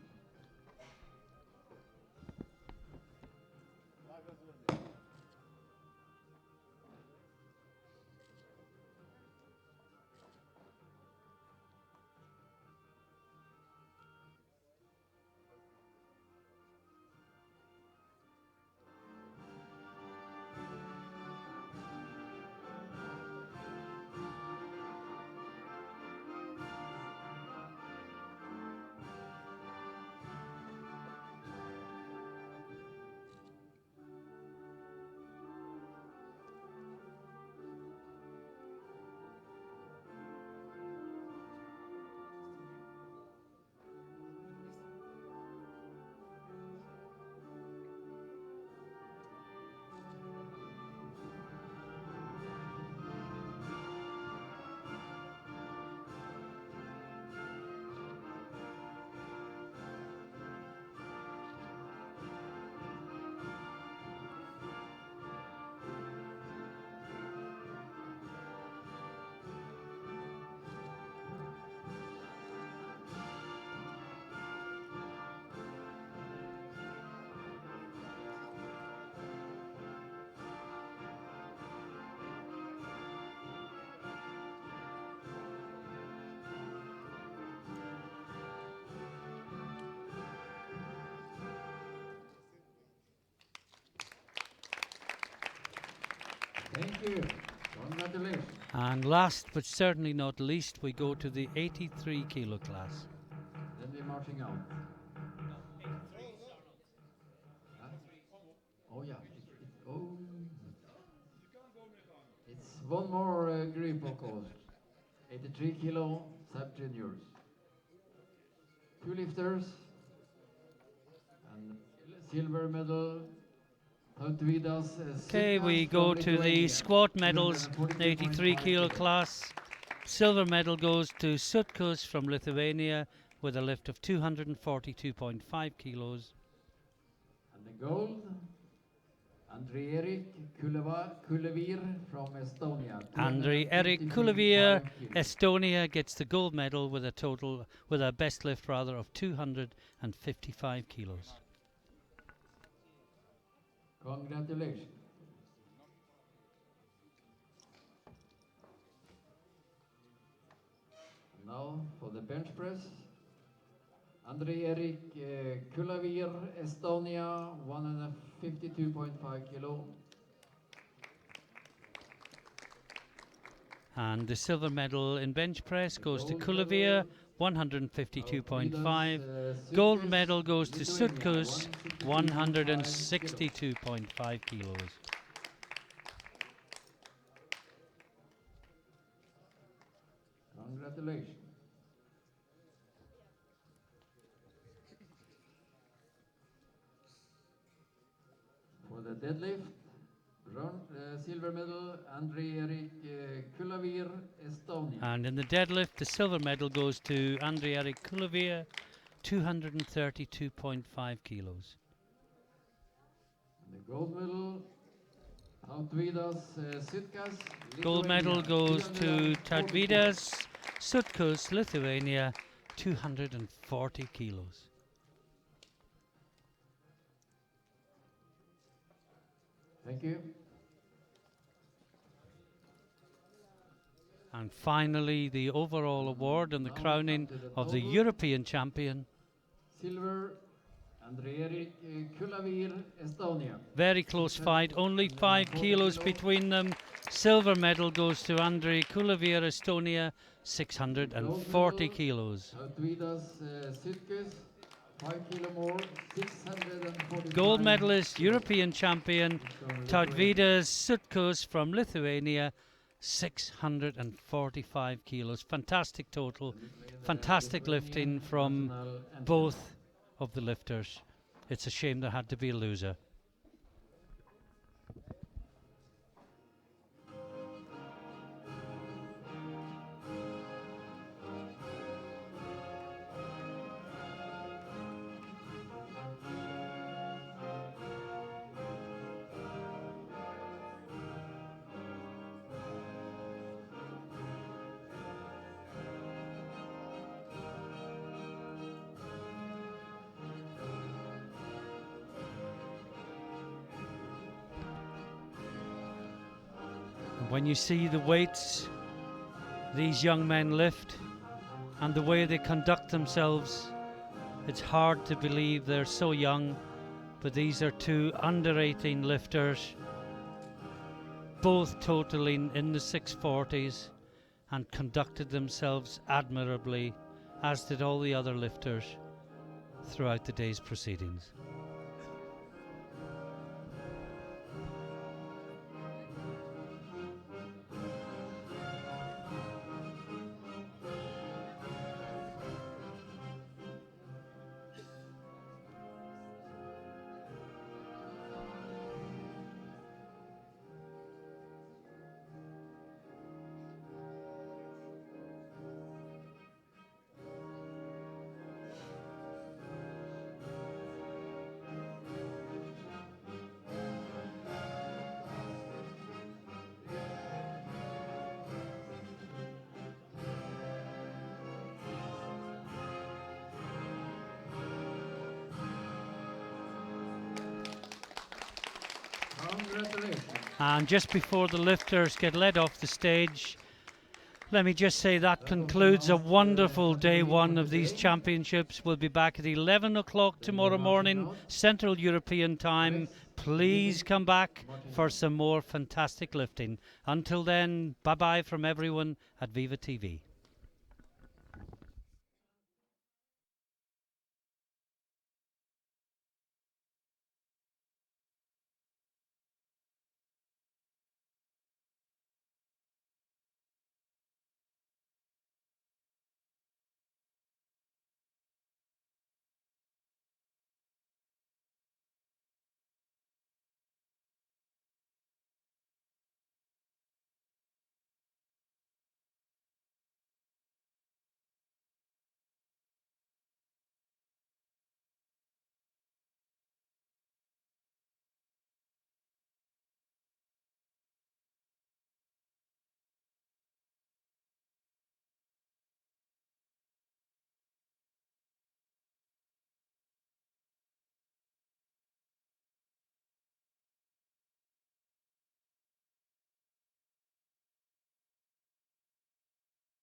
Thank you. Congratulations. And last but certainly not least, we go to the 83 kilo class. Then we're marching out. Huh? Oh yeah. It's one more group of course. 83 kilo sub juniors. 2 lifters and silver medal. Okay, we go to the squat medals, 83 kilo class. Silver medal goes to Sutkus from Lithuania with a lift of 242.5 kilos. And the gold, Andrei-Erik Kulevir from Estonia. Andrei-Erik Kulevir, Estonia, gets the gold medal with a best lift rather of 255 kilos. Congratulations. Now for the bench press, Andrei-Erik Kulevir, Estonia, 152.5 kilo. And the silver medal in bench press goes to Kulevir, 152.5. Gold medal goes to Sutkus, 162.5 kilos. Congratulations. For the deadlift, silver medal, Andrei-Erik Kulevir, Estonia. And in the deadlift, the silver medal goes to Andrei-Erik Kulevir, 232.5 kilos. And the gold medal, Tautvydas Sutkas. Gold medal goes to Tautvydas Sutkus, Lithuania, 240 kilos. Thank you. And finally, the overall award and the crowning of the European champion. Silver, Andrei-Erik Kulevir, Estonia. Very close fight, only 5 kilos between them. Silver medal goes to Andrei Kulevir, Estonia, 640 kilos. Tautvydas Sutkas, 5 kilo more, 640. Gold medalist, European champion, Tautvydas Sutkus from Lithuania, 645 kilos. Fantastic total, fantastic lifting from both of the lifters. It's a shame there had to be a loser. When you see the weights these young men lift and the way they conduct themselves, it's hard to believe they're so young, but these are two under 18 lifters, both totaling in the 640s, and conducted themselves admirably, as did all the other lifters throughout the day's proceedings. Congratulations. And just before the lifters get led off the stage, let me just say that concludes a wonderful day one of these championships. We'll be back at 11 o'clock tomorrow morning, Central European time, please come back for some more fantastic lifting. Until then, bye-bye from everyone at Viva TV.